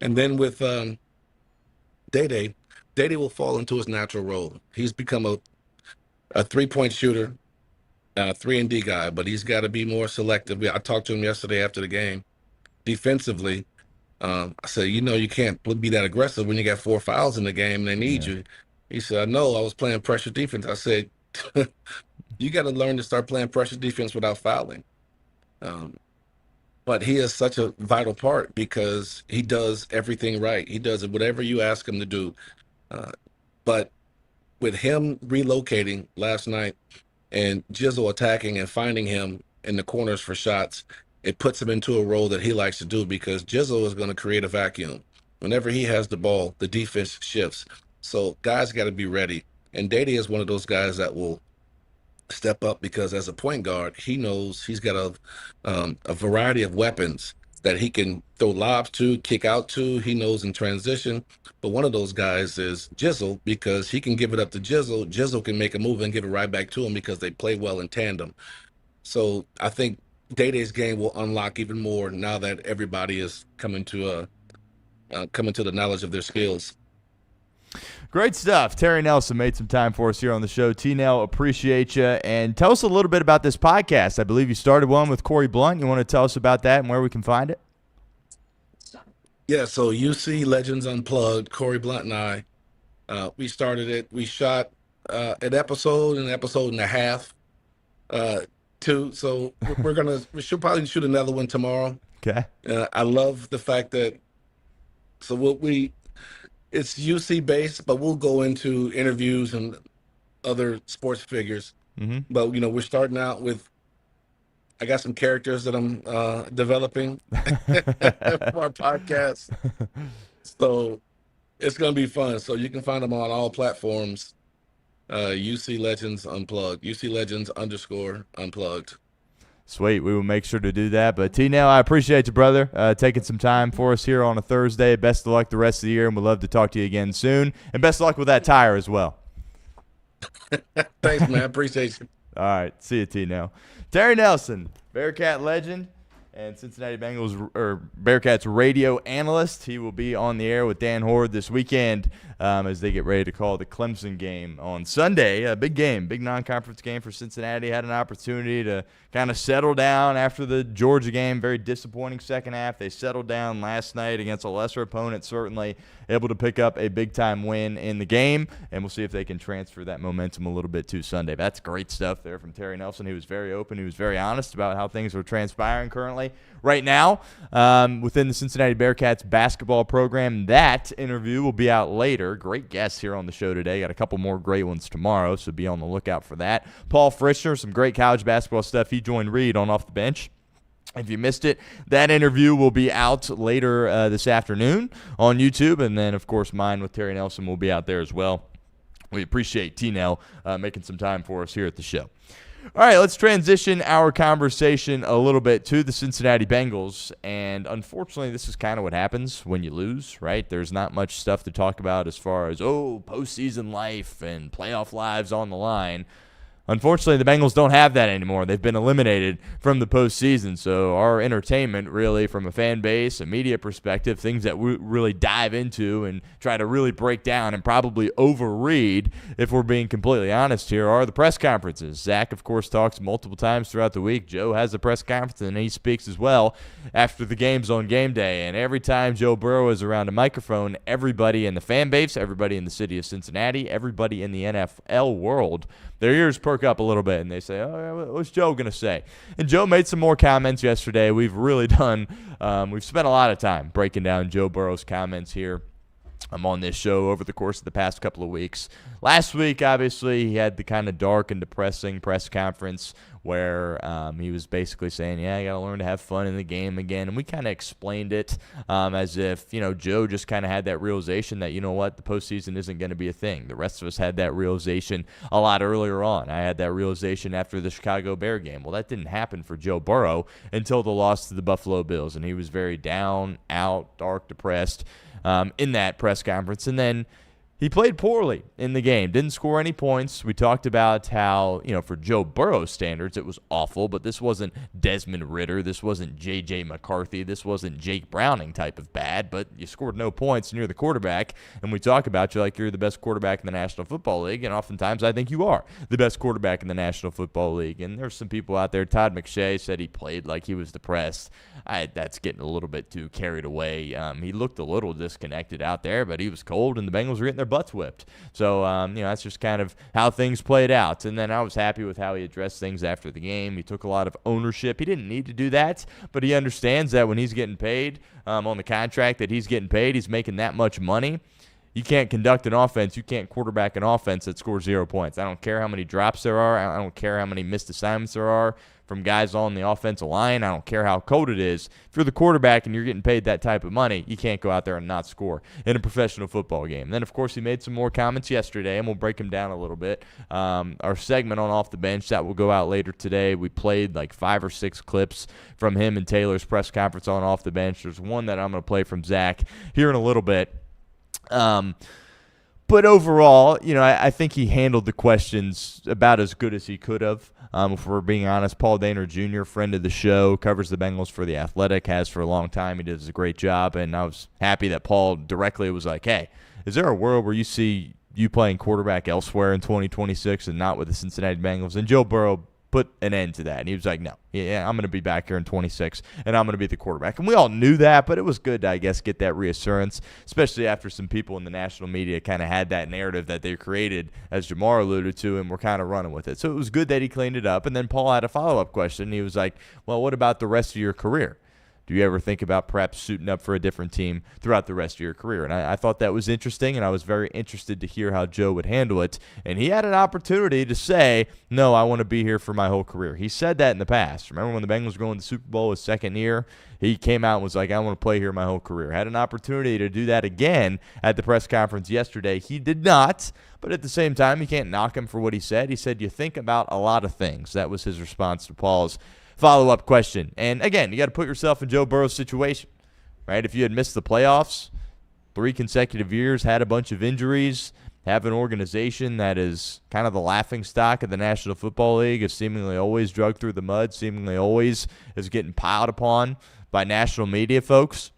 And then with Day will fall into his natural role. He's become a three-point shooter, 3-and-D guy, but he's got to be more selective. I talked to him yesterday after the game. Defensively, I said, you can't be that aggressive when you got 4 fouls in the game and they need you. He said, I know, I was playing pressure defense. I said, you got to learn to start playing pressure defense without fouling. But he is such a vital part because he does everything right. He does whatever you ask him to do. But with him relocating last night and Jizzle attacking and finding him in the corners for shots, it puts him into a role that he likes to do because Jizzle is going to create a vacuum. Whenever he has the ball, the defense shifts. So guys got to be ready. And Day is one of those guys that will step up because as a point guard, he knows he's got a variety of weapons that he can throw lobs to, kick out to. He knows in transition. But one of those guys is Jizzle, because he can give it up to Jizzle. Jizzle can make a move and give it right back to him because they play well in tandem. So I think Day-Day's game will unlock even more now that everybody is coming to the knowledge of their skills. Great stuff. Terry Nelson made some time for us here on the show. T-Nell, appreciate you. And tell us a little bit about this podcast. I believe you started one with Corey Blunt. You want to tell us about that and where we can find it? Yeah, so UC Legends Unplugged, Corey Blunt and I, we started it. We shot an episode and a half, too. So we should probably shoot another one tomorrow. Okay. I love the fact that, it's UC based, but we'll go into interviews and other sports figures. Mm-hmm. But, we're starting out with, I got some characters that I'm developing for our podcast. So it's going to be fun. So you can find them on all platforms. UC Legends Unplugged, UC Legends _Unplugged. Sweet. We will make sure to do that. But T-Nell, I appreciate you, brother, taking some time for us here on a Thursday. Best of luck the rest of the year, and we'd love to talk to you again soon. And best of luck with that tire as well. Thanks, man. I appreciate you. All right. See you, T-Nell. Terry Nelson, Bearcat legend and Cincinnati Bengals or Bearcats radio analyst. He will be on the air with Dan Horde this weekend as they get ready to call the Clemson game on Sunday. A big game, big non-conference game for Cincinnati. Had an opportunity to kind of settle down after the Georgia game. Very disappointing second half. They settled down last night against a lesser opponent, certainly able to pick up a big-time win in the game, and we'll see if they can transfer that momentum a little bit to Sunday. But that's great stuff there from Terry Nelson. He was very open. He was very honest about how things are transpiring currently right now within the Cincinnati Bearcats basketball program. That interview will be out later. Great guests here on the show today. Got a couple more great ones tomorrow, so be on the lookout for that. Paul Fritschner, some great college basketball stuff. He joined Reed on Off the Bench. If you missed it, that interview will be out later this afternoon on YouTube, and then, of course, mine with Terry Nelson will be out there as well. We appreciate T-Nell making some time for us here at the show. All right, let's transition our conversation a little bit to the Cincinnati Bengals, and unfortunately, this is kind of what happens when you lose, right? There's not much stuff to talk about as far as, postseason life and playoff lives on the line. Unfortunately, the Bengals don't have that anymore. They've been eliminated from the postseason. So our entertainment, really, from a fan base, a media perspective, things that we really dive into and try to really break down and probably overread, if we're being completely honest here, are the press conferences. Zach, of course, talks multiple times throughout the week. Joe has a press conference, and he speaks as well after the games on game day. And every time Joe Burrow is around a microphone, everybody in the fan base, everybody in the city of Cincinnati, everybody in the NFL world, their ears perk up a little bit, and they say, what's Joe going to say? And Joe made some more comments yesterday. We've really we've spent a lot of time breaking down Joe Burrow's comments here on this show over the course of the past couple of weeks. Last week, obviously, he had the kind of dark and depressing press conference where he was basically saying, I got to learn to have fun in the game again. And we kind of explained it as if, Joe just kind of had that realization that, the postseason isn't going to be a thing. The rest of us had that realization a lot earlier on. I had that realization after the Chicago Bear game. Well, that didn't happen for Joe Burrow until the loss to the Buffalo Bills. And he was very down, out, dark, depressed in that press conference. And then he played poorly in the game, didn't score any points. We talked about how, for Joe Burrow standards, it was awful, but this wasn't Desmond Ridder. This wasn't J.J. McCarthy. This wasn't Jake Browning type of bad, but you scored no points and you're the quarterback. And we talk about you like you're the best quarterback in the National Football League, and oftentimes I think you are the best quarterback in the National Football League. And there's some people out there, Todd McShay said he played like he was depressed. That's getting a little bit too carried away. He looked a little disconnected out there, but he was cold, and the Bengals were getting their butts whipped. So, that's just kind of how things played out. And then I was happy with how he addressed things after the game. He took a lot of ownership. He didn't need to do that, but he understands that when he's getting paid on the contract that he's getting paid, he's making that much money. You can't conduct an offense. You can't quarterback an offense that scores 0 points. I don't care how many drops there are. I don't care how many missed assignments there are from guys on the offensive line. I don't care how cold it is. If you're the quarterback and you're getting paid that type of money, you can't go out there and not score in a professional football game. And then, of course, he made some more comments yesterday, and we'll break them down a little bit. Our segment on Off the Bench, that will go out later today. We played like 5 or 6 clips from him and Taylor's press conference on Off the Bench. There's one that I'm going to play from Zach here in a little bit. But overall, I think he handled the questions about as good as he could have. If we're being honest, Paul Dehner Jr., friend of the show, covers the Bengals for The Athletic, has for a long time. He does a great job, and I was happy that Paul directly was like, hey, is there a world where you see you playing quarterback elsewhere in 2026 and not with the Cincinnati Bengals? And Joe Burrow put an end to that. And he was like, no, I'm going to be back here in 26, and I'm going to be the quarterback. And we all knew that, but it was good to, I guess, get that reassurance, especially after some people in the national media kind of had that narrative that they created, as Jamar alluded to, and we're kind of running with it. So it was good that he cleaned it up. And then Paul had a follow-up question. He was like, well, what about the rest of your career? Do you ever think about perhaps suiting up for a different team throughout the rest of your career? And I thought that was interesting, and I was very interested to hear how Joe would handle it. And he had an opportunity to say, no, I want to be here for my whole career. He said that in the past. Remember when the Bengals were going to the Super Bowl his second year? He came out and was like, I want to play here my whole career. Had an opportunity to do that again at the press conference yesterday. He did not, but at the same time, you can't knock him for what he said. He said, you think about a lot of things. That was his response to Paul's follow-up question. And again, you got to put yourself in Joe Burrow's situation, right? If you had missed the playoffs 3 consecutive years, had a bunch of injuries, have an organization that is kind of the laughingstock of the National Football League, is seemingly always dragged through the mud, seemingly always is getting piled upon by national media folks,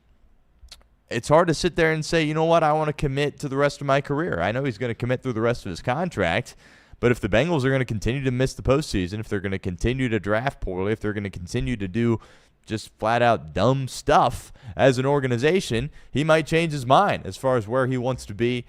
it's hard to sit there and say, you know what, I want to commit to the rest of my career. I know he's going to commit through the rest of his contract, but if the Bengals are going to continue to miss the postseason, if they're going to continue to draft poorly, if they're going to continue to do just flat-out dumb stuff as an organization, he might change his mind as far as where he wants to be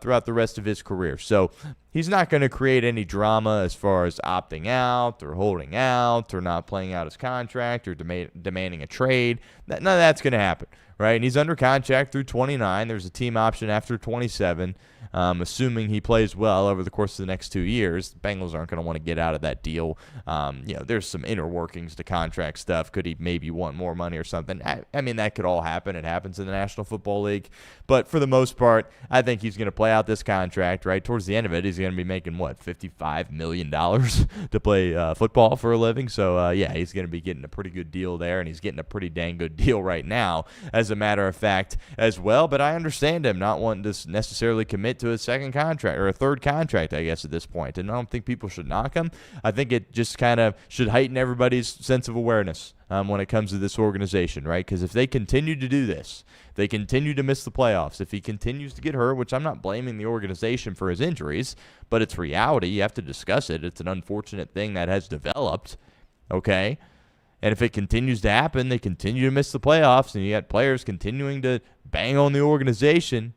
throughout the rest of his career. So he's not going to create any drama as far as opting out or holding out or not playing out his contract or demanding a trade. None of that's going to happen, right? And he's under contract through 29. There's a team option after 27. Assuming he plays well over the course of the next 2 years, the Bengals aren't going to want to get out of that deal. There's some inner workings to contract stuff. Could he maybe want more money or something? I mean, that could all happen. It happens in the National Football League. But for the most part, I think he's going to play out this contract, right? Towards the end of it, he's going to be making, $55 million to play football for a living. So, he's going to be getting a pretty good deal there, and he's getting a pretty dang good deal right now, as a matter of fact, as well. But I understand him not wanting to necessarily commit to a second contract or a third contract, I guess, at this point. And I don't think people should knock him. I think it just kind of should heighten everybody's sense of awareness when it comes to this organization, right? Because if they continue to do this, they continue to miss the playoffs, if he continues to get hurt, which I'm not blaming the organization for his injuries, but it's reality. You have to discuss it. It's an unfortunate thing that has developed, okay? And if it continues to happen, they continue to miss the playoffs, and you got players continuing to bang on the organization,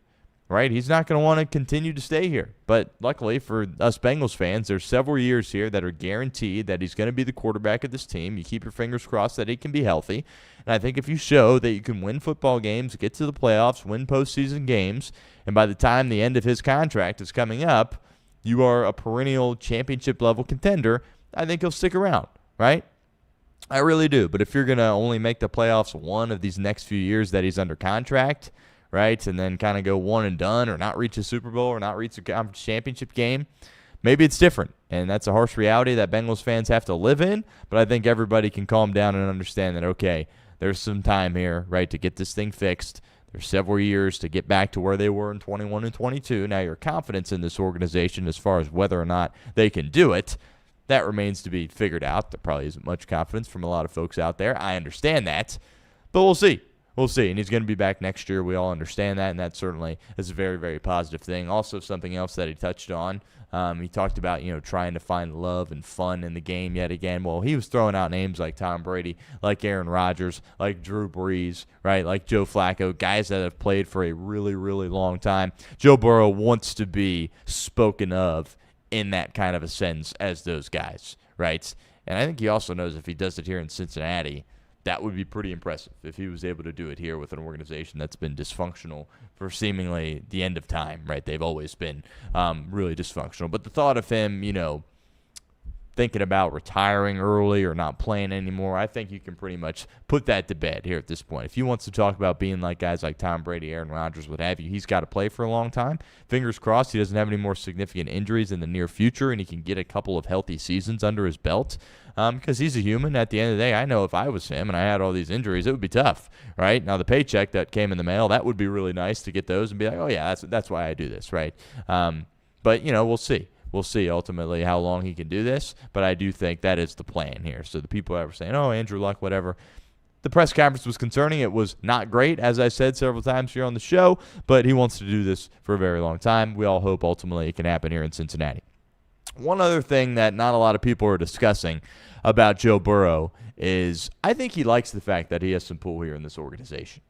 right? He's not going to want to continue to stay here. But luckily for us Bengals fans, there's several years here that are guaranteed that he's going to be the quarterback of this team. You keep your fingers crossed that he can be healthy. And I think if you show that you can win football games, get to the playoffs, win postseason games, and by the time the end of his contract is coming up, you are a perennial championship-level contender, I think he'll stick around, right? I really do. But if you're going to only make the playoffs one of these next few years that he's under contract, right, and then kind of go one and done or not reach a Super Bowl or not reach a conference championship game, maybe it's different. And that's a harsh reality that Bengals fans have to live in. But I think everybody can calm down and understand that, okay, there's some time here, right, to get this thing fixed. There's several years to get back to where they were in 21 and 22. Now, your confidence in this organization as far as whether or not they can do it, that remains to be figured out. There probably isn't much confidence from a lot of folks out there. I understand that. But we'll see. We'll see. And he's going to be back next year. We all understand that, and that certainly is a very, very positive thing. Also, something else that he touched on, he talked about, trying to find love and fun in the game yet again. Well, he was throwing out names like Tom Brady, like Aaron Rodgers, like Drew Brees, right, like Joe Flacco, guys that have played for a really, really long time. Joe Burrow wants to be spoken of in that kind of a sense as those guys, right? And I think he also knows if he does it here in Cincinnati, that would be pretty impressive if he was able to do it here with an organization that's been dysfunctional for seemingly the end of time, right? They've always been really dysfunctional. But the thought of him, thinking about retiring early or not playing anymore, I think you can pretty much put that to bed here at this point. If he wants to talk about being like guys like Tom Brady, Aaron Rodgers, what have you, he's got to play for a long time. Fingers crossed he doesn't have any more significant injuries in the near future and he can get a couple of healthy seasons under his belt because he's a human. At the end of the day, I know if I was him and I had all these injuries, it would be tough, right? Now, the paycheck that came in the mail, that would be really nice to get those and be like, oh, yeah, that's why I do this, right? But, we'll see. We'll see ultimately how long he can do this, but I do think that is the plan here. So the people that were saying, oh, Andrew Luck, whatever, the press conference was concerning. It was not great, as I said several times here on the show, but he wants to do this for a very long time. We all hope ultimately it can happen here in Cincinnati. One other thing that not a lot of people are discussing about Joe Burrow is I think he likes the fact that he has some pull here in this organization,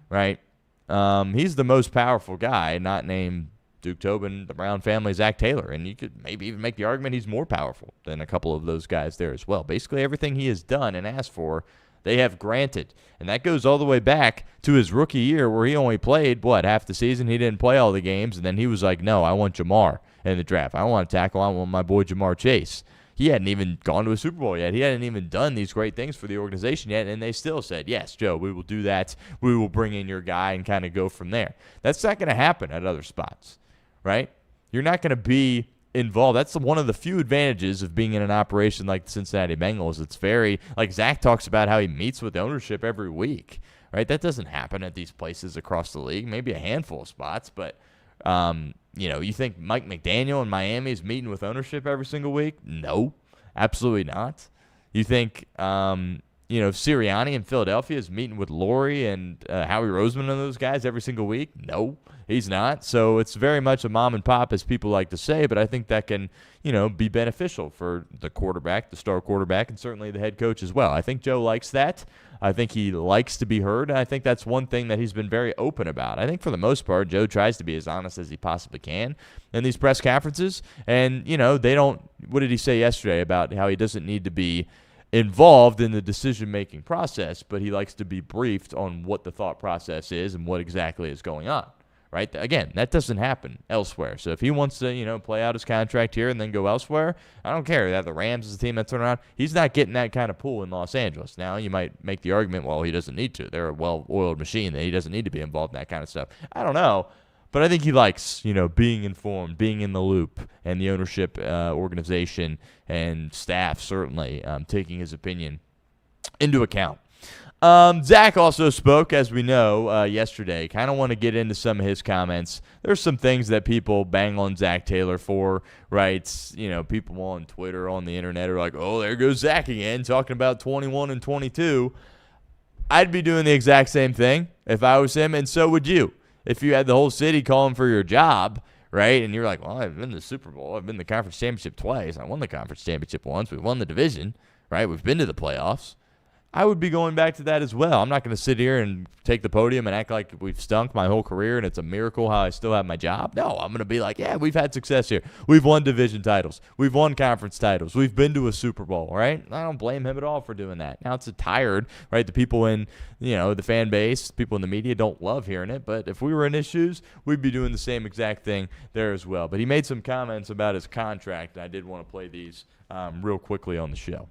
right? He's the most powerful guy, not named Duke Tobin, the Brown family, Zack Taylor, and you could maybe even make the argument he's more powerful than a couple of those guys there as well. Basically, everything he has done and asked for, they have granted, and that goes all the way back to his rookie year where he only played, half the season? He didn't play all the games, and then he was like, no, I want Jamar in the draft. I want to tackle. I want my boy Jamar Chase. He hadn't even gone to a Super Bowl yet. He hadn't even done these great things for the organization yet, and they still said, yes, Joe, we will do that. We will bring in your guy and kind of go from there. That's not going to happen at other spots. Right? You're not going to be involved. That's one of the few advantages of being in an operation like the Cincinnati Bengals. It's very, like Zach talks about how he meets with ownership every week, right? That doesn't happen at these places across the league. Maybe a handful of spots, but, you think Mike McDaniel in Miami is meeting with ownership every single week? No, absolutely not. You think, Sirianni in Philadelphia is meeting with Laurie and Howie Roseman and those guys every single week? No, he's not. So it's very much a mom and pop, as people like to say, but I think that can, be beneficial for the quarterback, the star quarterback, and certainly the head coach as well. I think Joe likes that. I think he likes to be heard, and I think that's one thing that he's been very open about. I think for the most part, Joe tries to be as honest as he possibly can in these press conferences, and, they don't – what did he say yesterday about how he doesn't need to be – involved in the decision-making process, but he likes to be briefed on what the thought process is and what exactly is going on, right? Again, that doesn't happen elsewhere. So if he wants to, play out his contract here and then go elsewhere, I don't care that the Rams is the team that's around. He's not getting that kind of pull in Los Angeles. Now, you might make the argument, well, he doesn't need to. They're a well-oiled machine that he doesn't need to be involved in that kind of stuff. I don't know. But I think he likes, being informed, being in the loop, and the ownership organization and staff certainly taking his opinion into account. Zach also spoke, as we know, yesterday. Kind of want to get into some of his comments. There's some things that people bang on Zack Taylor for, right? People on Twitter, on the internet are like, oh, there goes Zach again, talking about 21 and 22. I'd be doing the exact same thing if I was him, and so would you. If you had the whole city calling for your job, right, and you're like, well, I've been to the Super Bowl. I've been to the conference championship twice. I won the conference championship once. We won the division, right? We've been to the playoffs. I would be going back to that as well. I'm not going to sit here and take the podium and act like we've stunk my whole career and it's a miracle how I still have my job. No, I'm going to be like, yeah, we've had success here. We've won division titles. We've won conference titles. We've been to a Super Bowl, right? I don't blame him at all for doing that. Now, it's tired, right? The people in, the fan base, people in the media don't love hearing it, but if we were in his shoes, we'd be doing the same exact thing there as well. But he made some comments about his contract, and I did want to play these real quickly on the show.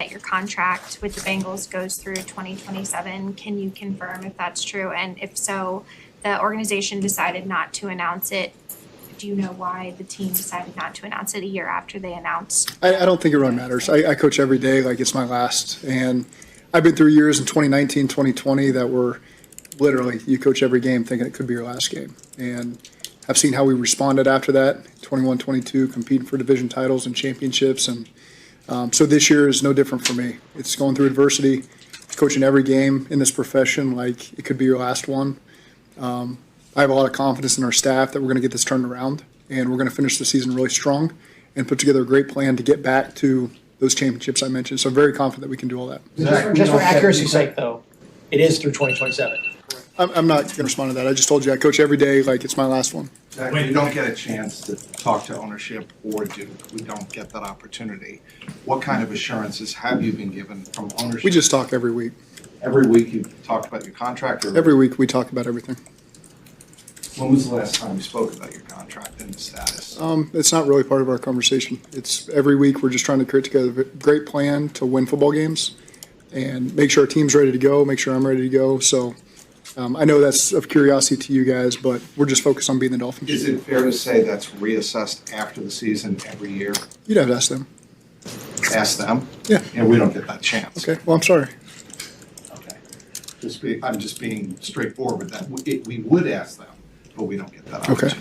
That your contract with the Bengals goes through 2027. Can you confirm if that's true? And if so, the organization decided not to announce it. Do you know why the team decided not to announce it a year after they announced? I don't think it really matters. I coach every day like it's my last. And I've been through years in 2019, 2020 that were literally you coach every game thinking it could be your last game. And I've seen how we responded after that, 21, 22, competing for division titles and championships. And so this year is no different for me. It's going through adversity, coaching every game in this profession like it could be your last one. I have a lot of confidence in our staff that we're going to get this turned around, and we're going to finish the season really strong and put together a great plan to get back to those championships I mentioned. So I'm very confident that we can do all that. Just for accuracy's sake, though, it is through 2027. I'm not going to respond to that. I just told you I coach every day like it's my last one. Zach, we don't get a chance to talk to ownership or Duke. We don't get that opportunity. What kind of assurances have you been given from ownership? We just talk every week. Every week you've talked about your contract? Or Every week we talk about everything. when was the last time you spoke about your contract and the status? It's not really part of our conversation. It's every week we're just trying to create together a great plan to win football games and make sure our team's ready to go, make sure I'm ready to go. So I know that's of curiosity to you guys, but we're just focused on being the Dolphins. Is it fair to say that's reassessed after the season every year? You'd have to ask them. Ask them? Yeah. And we don't get that chance. Okay, well, I'm sorry. Okay. I'm just being straightforward with that. We would ask them, but we don't get that opportunity.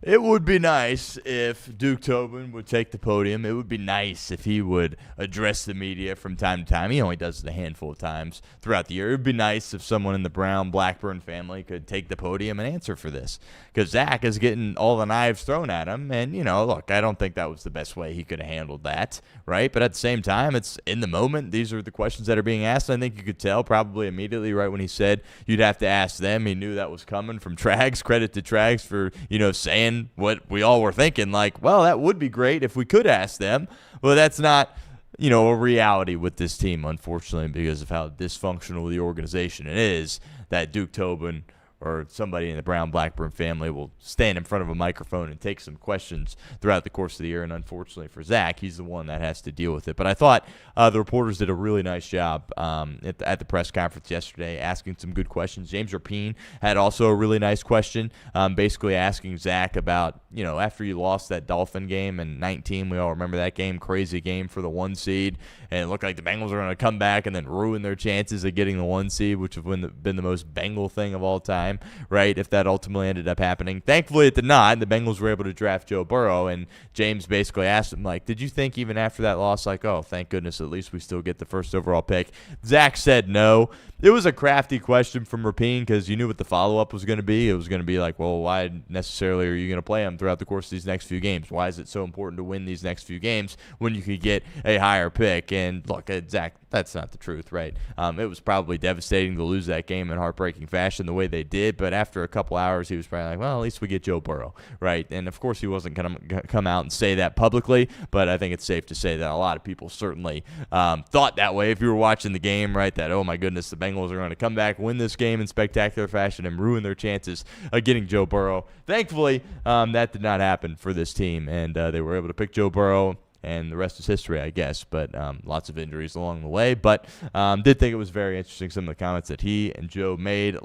It would be nice if Duke Tobin would take the podium. It would be nice if he would address the media from time to time. He only does it a handful of times throughout the year. It would be nice if someone in the Brown-Blackburn family could take the podium and answer for this, because Zach is getting all the knives thrown at him. And, look, I don't think that was the best way he could have handled that, right? But at the same time, it's in the moment. These are the questions that are being asked. I think you could tell probably immediately right when he said you'd have to ask them. He knew that was coming from Trags. Credit to Trags for, saying what we all were thinking, like, well, that would be great if we could ask them. Well, that's not, a reality with this team, unfortunately, because of how dysfunctional the organization is, that Duke Tobin or somebody in the Brown-Blackburn family will stand in front of a microphone and take some questions throughout the course of the year. And unfortunately for Zach, he's the one that has to deal with it. But I thought the reporters did a really nice job at the press conference yesterday, asking some good questions. James Rapine had also a really nice question, basically asking Zach about, after you lost that Dolphin game in 19, we all remember that game, crazy game for the 1 seed, and it looked like the Bengals were going to come back and then ruin their chances of getting the 1 seed, which would have been the most Bengal thing of all time. Right, if that ultimately ended up happening. Thankfully, it did not. The Bengals were able to draft Joe Burrow, and James basically asked him, like, did you think even after that loss, like, oh, thank goodness, at least we still get the first overall pick? Zach said no. It was a crafty question from Rapine because you knew what the follow-up was going to be. It was going to be like, well, why necessarily are you going to play him throughout the course of these next few games? Why is it so important to win these next few games when you could get a higher pick? And look, Zach, that's not the truth, right? It was probably devastating to lose that game in heartbreaking fashion the way they did, but after a couple hours, he was probably like, well, at least we get Joe Burrow, right? And, of course, he wasn't going to come out and say that publicly, but I think it's safe to say that a lot of people certainly thought that way if you were watching the game, right, that, oh, my goodness, the Bengals are going to come back, win this game in spectacular fashion, and ruin their chances of getting Joe Burrow. Thankfully, that did not happen for this team, and they were able to pick Joe Burrow, and the rest is history, I guess, but lots of injuries along the way. But did think it was very interesting, some of the comments that he and Joe made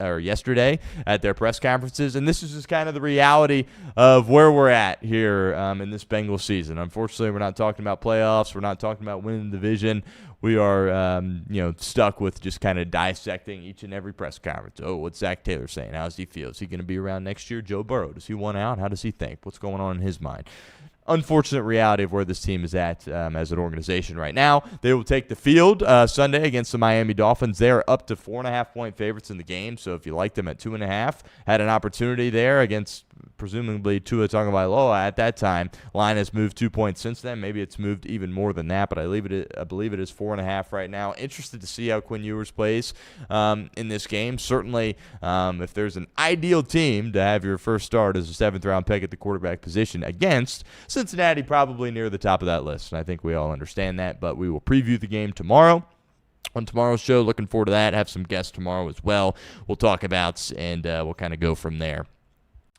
yesterday at their press conferences, and this is just kind of the reality of where we're at here in this Bengals season. Unfortunately, we're not talking about playoffs. We're not talking about winning the division. We are, stuck with just kind of dissecting each and every press conference. Oh, what's Zack Taylor saying? How does he feel? Is he going to be around next year? Joe Burrow, does he want out? How does he think? What's going on in his mind? Unfortunate reality of where this team is at as an organization right now. They will take the field Sunday against the Miami Dolphins. They are up to 4.5-point favorites in the game, so if you like them at 2.5, had an opportunity there against presumably Tua Tagovailoa at that time. Line has moved 2 points since then. Maybe it's moved even more than that, but I believe it is 4.5 right now. Interested to see how Quinn Ewers plays in this game. Certainly, if there's an ideal team to have your first start as a 7th-round pick at the quarterback position against, Cincinnati probably near the top of that list, and I think we all understand that, but we will preview the game tomorrow. On tomorrow's show, looking forward to that. Have some guests tomorrow as well. We'll talk about, and we'll kind of go from there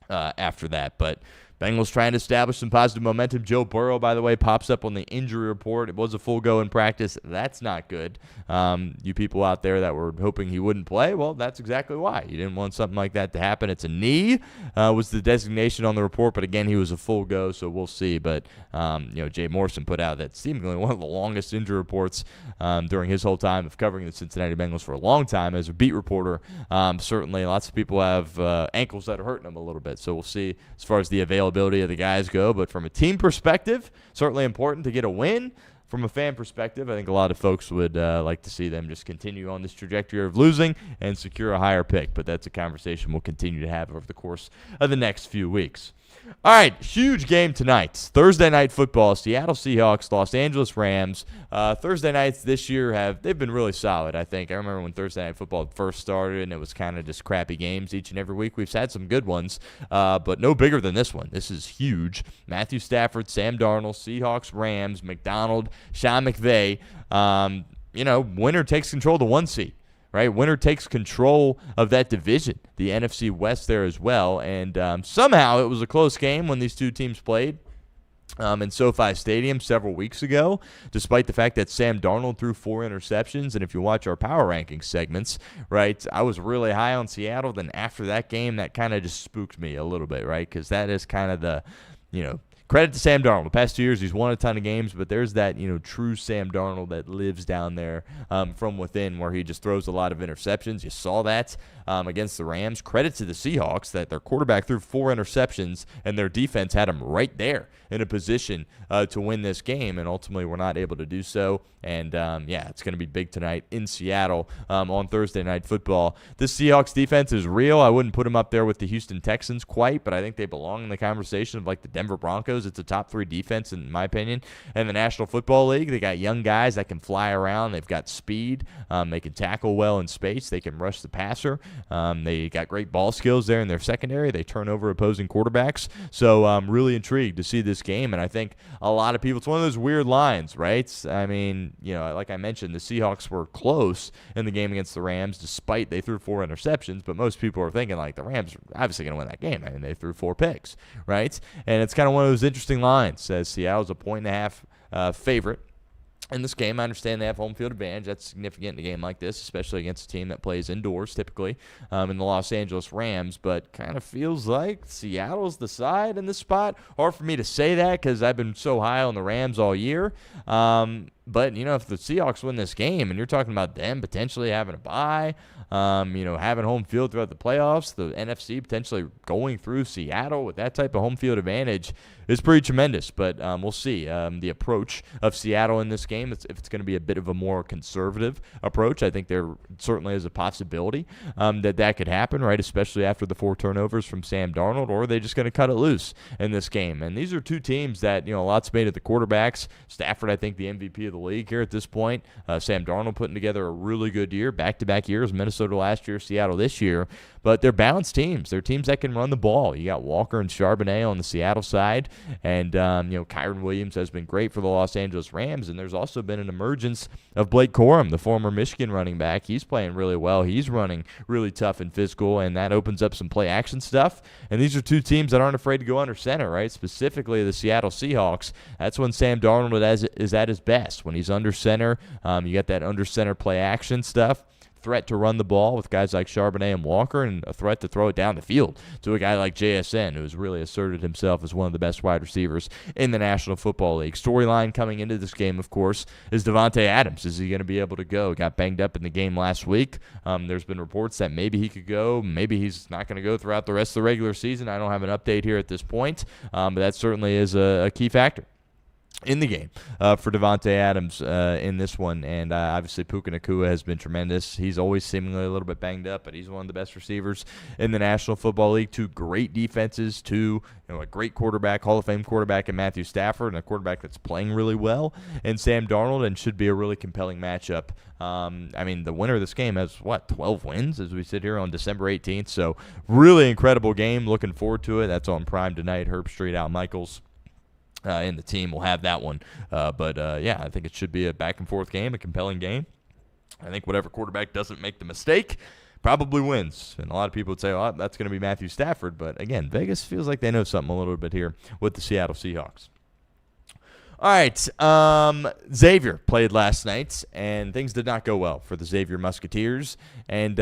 after that. But Bengals trying to establish some positive momentum. Joe Burrow, by the way, pops up on the injury report. It was a full go in practice. That's not good. You people out there that were hoping he wouldn't play, well, that's exactly why. You didn't want something like that to happen. It's a knee was the designation on the report, but again, he was a full go, so we'll see. But, Jay Morrison put out that seemingly one of the longest injury reports during his whole time of covering the Cincinnati Bengals for a long time as a beat reporter. Certainly, lots of people have ankles that are hurting them a little bit, so we'll see as far as the availability of the guys go. But from a team perspective, certainly important to get a win. From a fan perspective, I think a lot of folks would like to see them just continue on this trajectory of losing and secure a higher pick. But that's a conversation we'll continue to have over the course of the next few weeks. All right, huge game tonight. Thursday night football, Seattle Seahawks, Los Angeles Rams. Thursday nights this year they've been really solid, I think. I remember when Thursday night football first started and it was kind of just crappy games each and every week. We've had some good ones, but no bigger than this one. This is huge. Matthew Stafford, Sam Darnold, Seahawks, Rams, McDonald, Sean McVay. Winner takes control of the 1 seed. Right, winner takes control of that division, the NFC West there as well. And somehow it was a close game when these two teams played in SoFi Stadium several weeks ago, despite the fact that Sam Darnold threw 4 interceptions. And if you watch our power ranking segments, right, I was really high on Seattle. Then after that game, that kind of just spooked me a little bit, right, because that is kind of the, credit to Sam Darnold. The past 2 years, he's won a ton of games, but there's that, true Sam Darnold that lives down there from within where he just throws a lot of interceptions. You saw that against the Rams. Credit to the Seahawks that their quarterback threw 4 interceptions and their defense had him right there in a position to win this game, and ultimately were not able to do so. And, it's going to be big tonight in Seattle on Thursday Night Football. This Seahawks defense is real. I wouldn't put them up there with the Houston Texans quite, but I think they belong in the conversation of like the Denver Broncos. It's a top 3 defense, in my opinion. And the National Football League, they got young guys that can fly around. They've got speed. They can tackle well in space. They can rush the passer. They got great ball skills there in their secondary. They turn over opposing quarterbacks. So I'm really intrigued to see this game. And I think a lot of people, it's one of those weird lines, right? I mean, like I mentioned, the Seahawks were close in the game against the Rams, despite they threw 4 interceptions. But most people are thinking, like, the Rams are obviously going to win that game. I mean, they threw 4 picks, right? And it's kind of one of those interesting lines, as Seattle's a 1.5-point favorite in this game. I understand they have home field advantage. That's significant in a game like this, especially against a team that plays indoors typically in the Los Angeles Rams, but kind of feels like Seattle's the side in this spot. Hard for me to say that because I've been so high on the Rams all year. But, if the Seahawks win this game and you're talking about them potentially having a bye, having home field throughout the playoffs, the NFC potentially going through Seattle with that type of home field advantage is pretty tremendous. But we'll see the approach of Seattle in this game. If it's going to be a bit of a more conservative approach, I think there certainly is a possibility that could happen, right, especially after the 4 turnovers from Sam Darnold, or are they just going to cut it loose in this game? And these are two teams that, a lot's made of the quarterbacks. Stafford, I think, the MVP of the league here at this point. Sam Darnold putting together a really good year, back-to-back years, Minnesota last year, Seattle this year. But they're balanced teams. They're teams that can run the ball. You got Walker and Charbonnet on the Seattle side, and Kyron Williams has been great for the Los Angeles Rams, and there's also been an emergence of Blake Corum, the former Michigan running back. He's playing really well. He's running really tough and physical, and that opens up some play-action stuff. And these are two teams that aren't afraid to go under center, right? Specifically the Seattle Seahawks. That's when Sam Darnold is at his best. When he's under center, you got that under center play-action stuff. Threat to run the ball with guys like Charbonnet and Walker, and a threat to throw it down the field to a guy like JSN, who's really asserted himself as one of the best wide receivers in the National Football League. Storyline coming into this game, of course, is Davante Adams. Is he going to be able to go? Got banged up in the game last week. There's been reports that maybe he could go. Maybe he's not going to go throughout the rest of the regular season. I don't have an update here at this point, but that certainly is a key factor in the game for Davante Adams in this one. And obviously Puka Nacua has been tremendous. He's always seemingly a little bit banged up, but he's one of the best receivers in the National Football League. 2 great defenses, a great quarterback, Hall of Fame quarterback in Matthew Stafford, and a quarterback that's playing really well in Sam Darnold, and should be a really compelling matchup. The winner of this game has, 12 wins as we sit here on December 18th. So really incredible game. Looking forward to it. That's on Prime tonight. Herb Street, Al Michaels. And the team will have that one. I think it should be a back-and-forth game, a compelling game. I think whatever quarterback doesn't make the mistake probably wins. And a lot of people would say, that's going to be Matthew Stafford. But, again, Vegas feels like they know something a little bit here with the Seattle Seahawks. All right, Xavier played last night, and things did not go well for the Xavier Musketeers. And,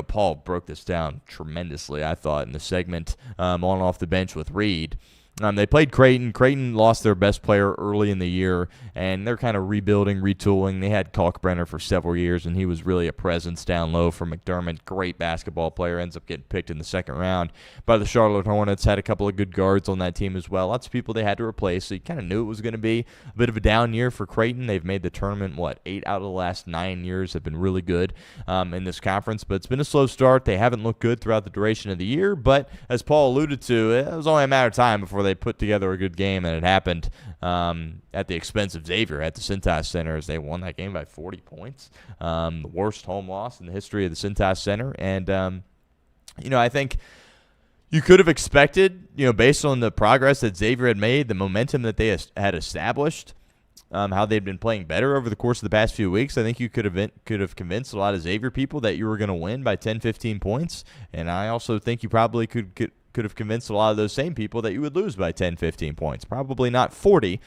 Paul broke this down tremendously, I thought, in the segment on Off the Bench with Reed. They played Creighton. Creighton lost their best player early in the year, and they're kind of rebuilding, retooling. They had Kalkbrenner for several years, and he was really a presence down low for McDermott. Great basketball player, ends up getting picked in the second round by the Charlotte Hornets. Had a couple of good guards on that team as well. Lots of people they had to replace, so you kind of knew it was going to be a bit of a down year for Creighton. They've made the tournament, 8 out of the last 9 years have been really good in this conference, but it's been a slow start. They haven't looked good throughout the duration of the year, but as Paul alluded to, it was only a matter of time before they put together a good game, and it happened at the expense of Xavier at the Cintas Center as they won that game by 40 points. The worst home loss in the history of the Cintas Center. And, I think you could have expected, based on the progress that Xavier had made, the momentum that they had established, how they'd been playing better over the course of the past few weeks. I think you could have convinced a lot of Xavier people that you were going to win by 10, 15 points. And I also think you probably could have convinced a lot of those same people that you would lose by 10, 15 points. Probably not 40.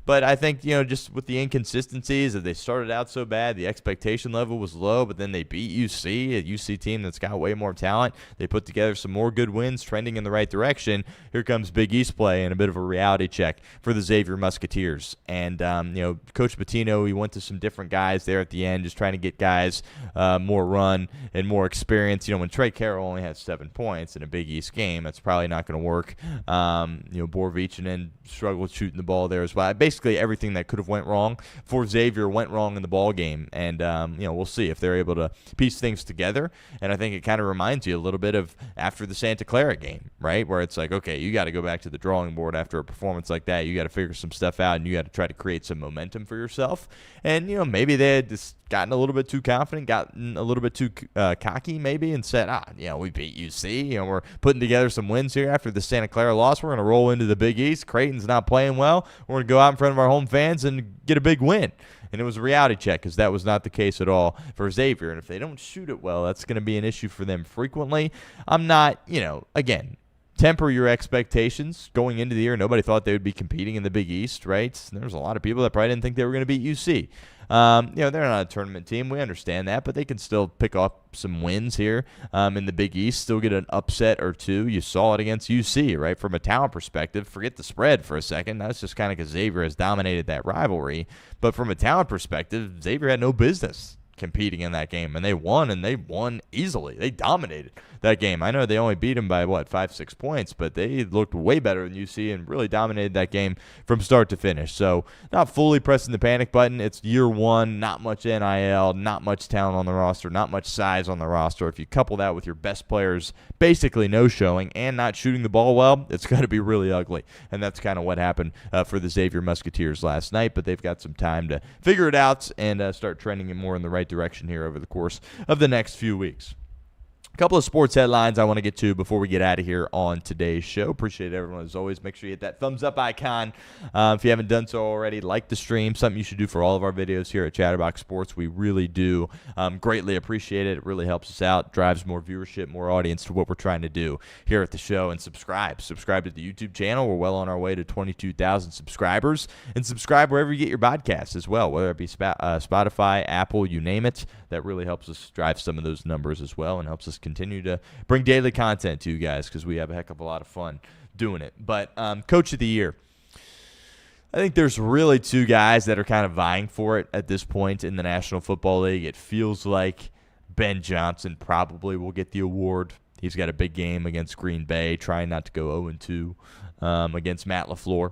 But I think, just with the inconsistencies that they started out so bad, the expectation level was low, but then they beat UC, a UC team that's got way more talent. They put together some more good wins, trending in the right direction. Here comes Big East play and a bit of a reality check for the Xavier Musketeers. And, Coach Bettino, he went to some different guys there at the end, just trying to get guys more run and more experience. When Trey Carroll only had 7 points in a Big East game, that's probably not going to work. Borvichinen struggled shooting the ball there as well. Basically, everything that could have went wrong for Xavier went wrong in the ball game, and we'll see if they're able to piece things together. And I think it kind of reminds you a little bit of after the Santa Clara game, right, where it's like, okay, you got to go back to the drawing board after a performance like that. You got to figure some stuff out, and you got to try to create some momentum for yourself. And maybe they had just gotten a little bit too confident, gotten a little bit too cocky maybe, and said, we beat UC. We're putting together some wins here after the Santa Clara loss. We're going to roll into the Big East. Creighton's not playing well. We're going to go out in front of our home fans and get a big win. And it was a reality check because that was not the case at all for Xavier. And if they don't shoot it well, that's going to be an issue for them frequently. I'm not, again, temper your expectations going into the year. Nobody thought they would be competing in the Big East, right? There's a lot of people that probably didn't think they were going to beat UC. They're not a tournament team. We understand that, but they can still pick up some wins here in the Big East, still get an upset or two. You saw it against UC, right? From a talent perspective, forget the spread for a second. That's just kind of because Xavier has dominated that rivalry. But from a talent perspective, Xavier had no business competing in that game, and they won easily. They dominated that game. I know they only beat them by 5-6 points, but they looked way better than UC and really dominated that game from start to finish. So not fully pressing the panic button. It's year one, not much NIL, not much talent on the roster, not much size on the roster. If you couple that with your best players basically no showing and not shooting the ball well, it's going to be really ugly. And that's kind of what happened for the Xavier Musketeers last night, but they've got some time to figure it out and start trending it more in the right direction here over the course of the next few weeks. A couple of sports headlines I want to get to before we get out of here on today's show. Appreciate everyone as always. Make sure you hit that thumbs up icon if you haven't done so already. Like the stream, something you should do for all of our videos here at Chatterbox Sports. We really do greatly appreciate it. It really helps us out, drives more viewership, more audience to what we're trying to do here at the show. And subscribe to the YouTube channel. We're well on our way to 22,000 subscribers. And subscribe wherever you get your podcasts as well, whether it be Spotify, Apple, you name it. That really helps us drive some of those numbers as well and helps us continue to bring daily content to you guys because we have a heck of a lot of fun doing it. But Coach of the Year, I think there's really two guys that are kind of vying for it at this point in the National Football League. It feels like Ben Johnson probably will get the award. He's got a big game against Green Bay, trying not to go 0-2 against Matt LaFleur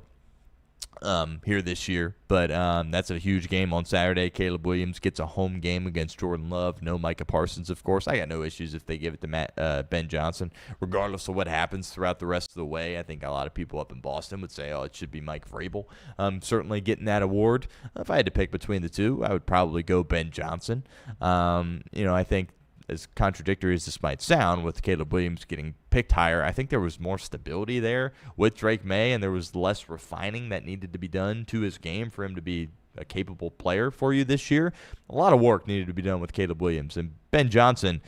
here this year. But that's a huge game on Saturday. Caleb Williams gets a home game against Jordan Love. No Micah Parsons, of course. I got no issues if they give it to Ben Johnson, regardless of what happens throughout the rest of the way. I think a lot of people up in Boston would say, it should be Mike Vrabel. Certainly getting that award. If I had to pick between the two, I would probably go Ben Johnson. I think as contradictory as this might sound, with Caleb Williams getting picked higher, I think there was more stability there with Drake May, and there was less refining that needed to be done to his game for him to be a capable player for you this year. A lot of work needed to be done with Caleb Williams, and Ben Johnson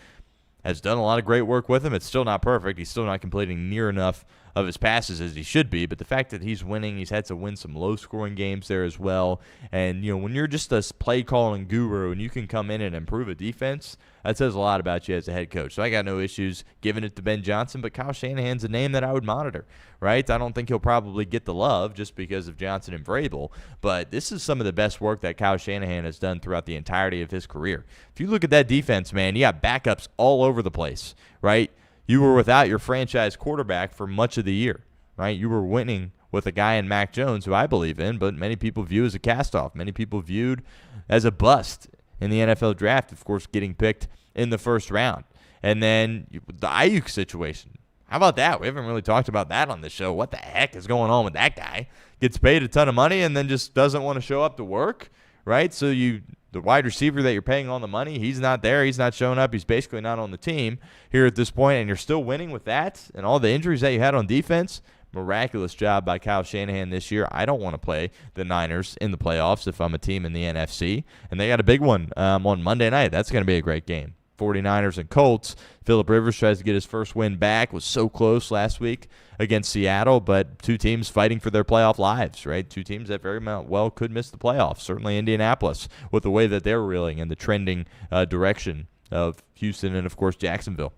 has done a lot of great work with him. It's still not perfect. He's still not completing near enough of his passes as he should be, but the fact that he's winning, he's had to win some low-scoring games there as well. And, when you're just a play-calling guru and you can come in and improve a defense, that says a lot about you as a head coach. So I got no issues giving it to Ben Johnson, but Kyle Shanahan's a name that I would monitor, right? I don't think he'll probably get the love just because of Johnson and Vrabel, but this is some of the best work that Kyle Shanahan has done throughout the entirety of his career. If you look at that defense, man, you got backups all over the place, right? You were without your franchise quarterback for much of the year, right? You were winning with a guy in Mac Jones, who I believe in, but many people view as a cast-off. Many people viewed as a bust in the NFL draft, of course, getting picked in the first round. And then the Ayuk situation. How about that? We haven't really talked about that on the show. What the heck is going on with that guy? Gets paid a ton of money and then just doesn't want to show up to work, right? So the wide receiver that you're paying all the money, he's not there. He's not showing up. He's basically not on the team here at this point, and you're still winning with that and all the injuries that you had on defense. Miraculous job by Kyle Shanahan this year. I don't want to play the Niners in the playoffs if I'm a team in the NFC, and they got a big one on Monday night. That's going to be a great game. 49ers and Colts. Phillip Rivers tries to get his first win back. Was so close last week against Seattle, but two teams fighting for their playoff lives, right? Two teams that very well could miss the playoffs. Certainly Indianapolis with the way that they're reeling and the trending direction of Houston and, of course, Jacksonville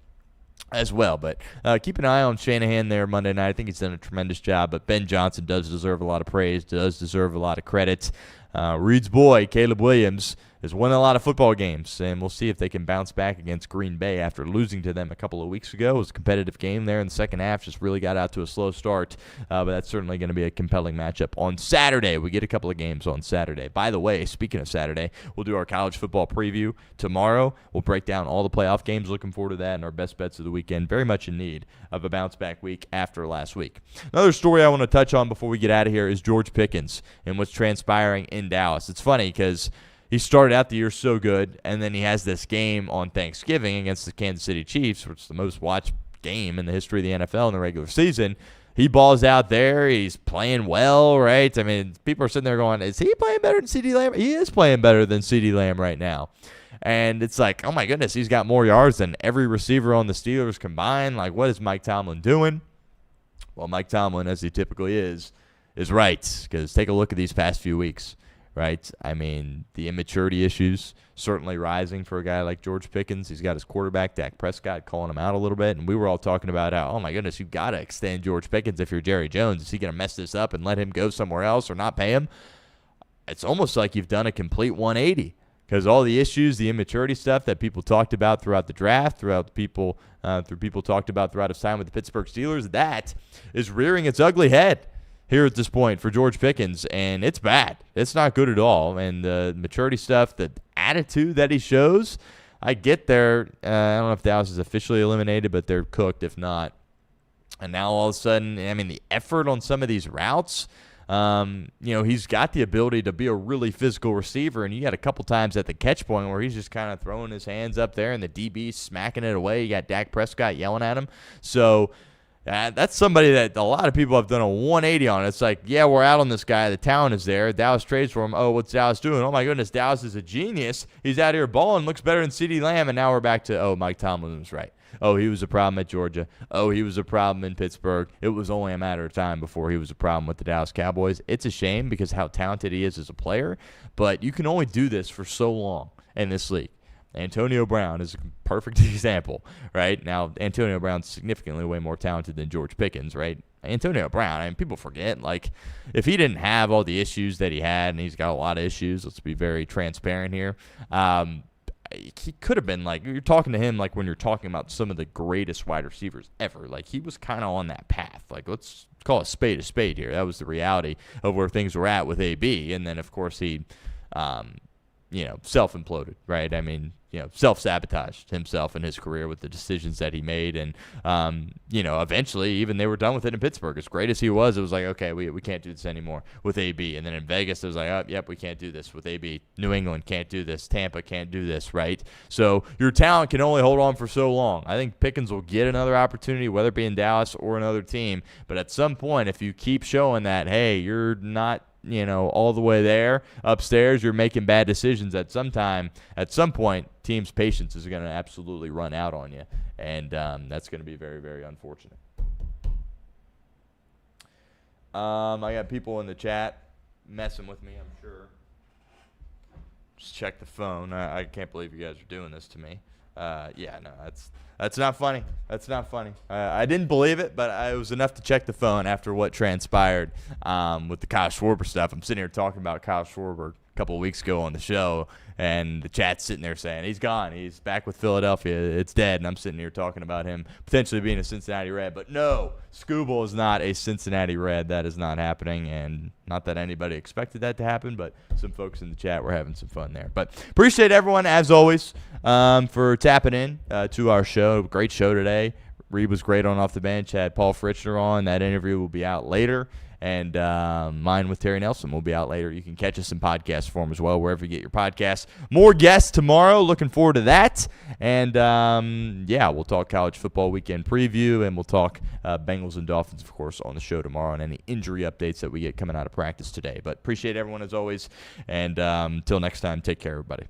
as well. But keep an eye on Shanahan there Monday night. I think he's done a tremendous job, but Ben Johnson does deserve a lot of praise, does deserve a lot of credit. Reed's boy, Caleb Williams, is winning a lot of football games, and we'll see if they can bounce back against Green Bay after losing to them a couple of weeks ago. It was a competitive game there in the second half, just really got out to a slow start, but that's certainly going to be a compelling matchup on Saturday. We get a couple of games on Saturday. By the way, speaking of Saturday, we'll do our college football preview tomorrow. We'll break down all the playoff games. Looking forward to that and our best bets of the weekend. Very much in need of a bounce-back week after last week. Another story I want to touch on before we get out of here is George Pickens and what's transpiring in Dallas. It's funny because he started out the year so good, and then he has this game on Thanksgiving against the Kansas City Chiefs, which is the most watched game in the history of the NFL in the regular season. He balls out there. He's playing well, right? I mean, people are sitting there going, is he playing better than CeeDee Lamb? He is playing better than CeeDee Lamb right now. And it's like, oh, my goodness, he's got more yards than every receiver on the Steelers combined. Like, what is Mike Tomlin doing? Well, Mike Tomlin, as he typically is right, because take a look at these past few weeks. Right? I mean, the immaturity issues certainly rising for a guy like George Pickens. He's got his quarterback, Dak Prescott, calling him out a little bit. And we were all talking about how, oh, my goodness, you've got to extend George Pickens if you're Jerry Jones. Is he going to mess this up and let him go somewhere else or not pay him? It's almost like you've done a complete 180 because all the issues, the immaturity stuff that people talked about throughout the draft, through people talked about throughout his time with the Pittsburgh Steelers, that is rearing its ugly head here at this point for George Pickens, and it's bad. It's not good at all. And the maturity stuff, the attitude that he shows, I get there. I don't know if Dallas is officially eliminated, but they're cooked if not. And now all of a sudden, I mean, the effort on some of these routes, he's got the ability to be a really physical receiver, and you got a couple times at the catch point where he's just kind of throwing his hands up there, and the DB's smacking it away. You got Dak Prescott yelling at him. So that's somebody that a lot of people have done a 180 on. It's like, yeah, we're out on this guy. The talent is there. Dallas trades for him. Oh, what's Dallas doing? Oh, my goodness, Dallas is a genius. He's out here balling, looks better than CeeDee Lamb, and now we're back to, oh, Mike Tomlin was right. Oh, he was a problem at Georgia. Oh, he was a problem in Pittsburgh. It was only a matter of time before he was a problem with the Dallas Cowboys. It's a shame because how talented he is as a player, but you can only do this for so long in this league. Antonio Brown is a perfect example, right? Now, Antonio Brown's significantly way more talented than George Pickens, right? Antonio Brown, I mean, people forget, like, if he didn't have all the issues that he had, and he's got a lot of issues, let's be very transparent here, he could have been, like, you're talking to him like when you're talking about some of the greatest wide receivers ever. Like, he was kind of on that path. Like, let's call a spade here. That was the reality of where things were at with AB. And then, of course, he, self-imploded, right? I mean, self-sabotaged himself in his career with the decisions that he made. And, eventually, even they were done with it in Pittsburgh. As great as he was, it was like, okay, we can't do this anymore with AB. And then in Vegas, it was like, oh, yep, we can't do this with AB. New England can't do this. Tampa can't do this, right? So your talent can only hold on for so long. I think Pickens will get another opportunity, whether it be in Dallas or another team. But at some point, if you keep showing that, hey, you're not all the way there upstairs, you're making bad decisions at some point, team's patience is going to absolutely run out on you. And that's going to be very, very unfortunate. I got people in the chat messing with me, I'm sure. Just check the phone. I can't believe you guys are doing this to me. Yeah, no, that's not funny. That's not funny. I didn't believe it, but it was enough to check the phone after what transpired with the Kyle Schwarber stuff. I'm sitting here talking about Kyle Schwarber a couple of weeks ago on the show, and the chat's sitting there saying he's gone. He's back with Philadelphia. It's dead. And I'm sitting here talking about him potentially being a Cincinnati Red. But no, Scooble is not a Cincinnati Red. That is not happening. And not that anybody expected that to happen, but some folks in the chat were having some fun there. But appreciate everyone, as always, for tapping in to our show. Great show today. Reed was great on Off the Bench. Had Paul Fritschner on. That interview will be out later. And mine with Terry Nelson will be out later. You can catch us in podcast form as well, wherever you get your podcasts. More guests tomorrow. Looking forward to that. And, yeah, we'll talk college football weekend preview, and we'll talk Bengals and Dolphins, of course, on the show tomorrow, and any injury updates that we get coming out of practice today. But appreciate everyone, as always. And until next time, take care, everybody.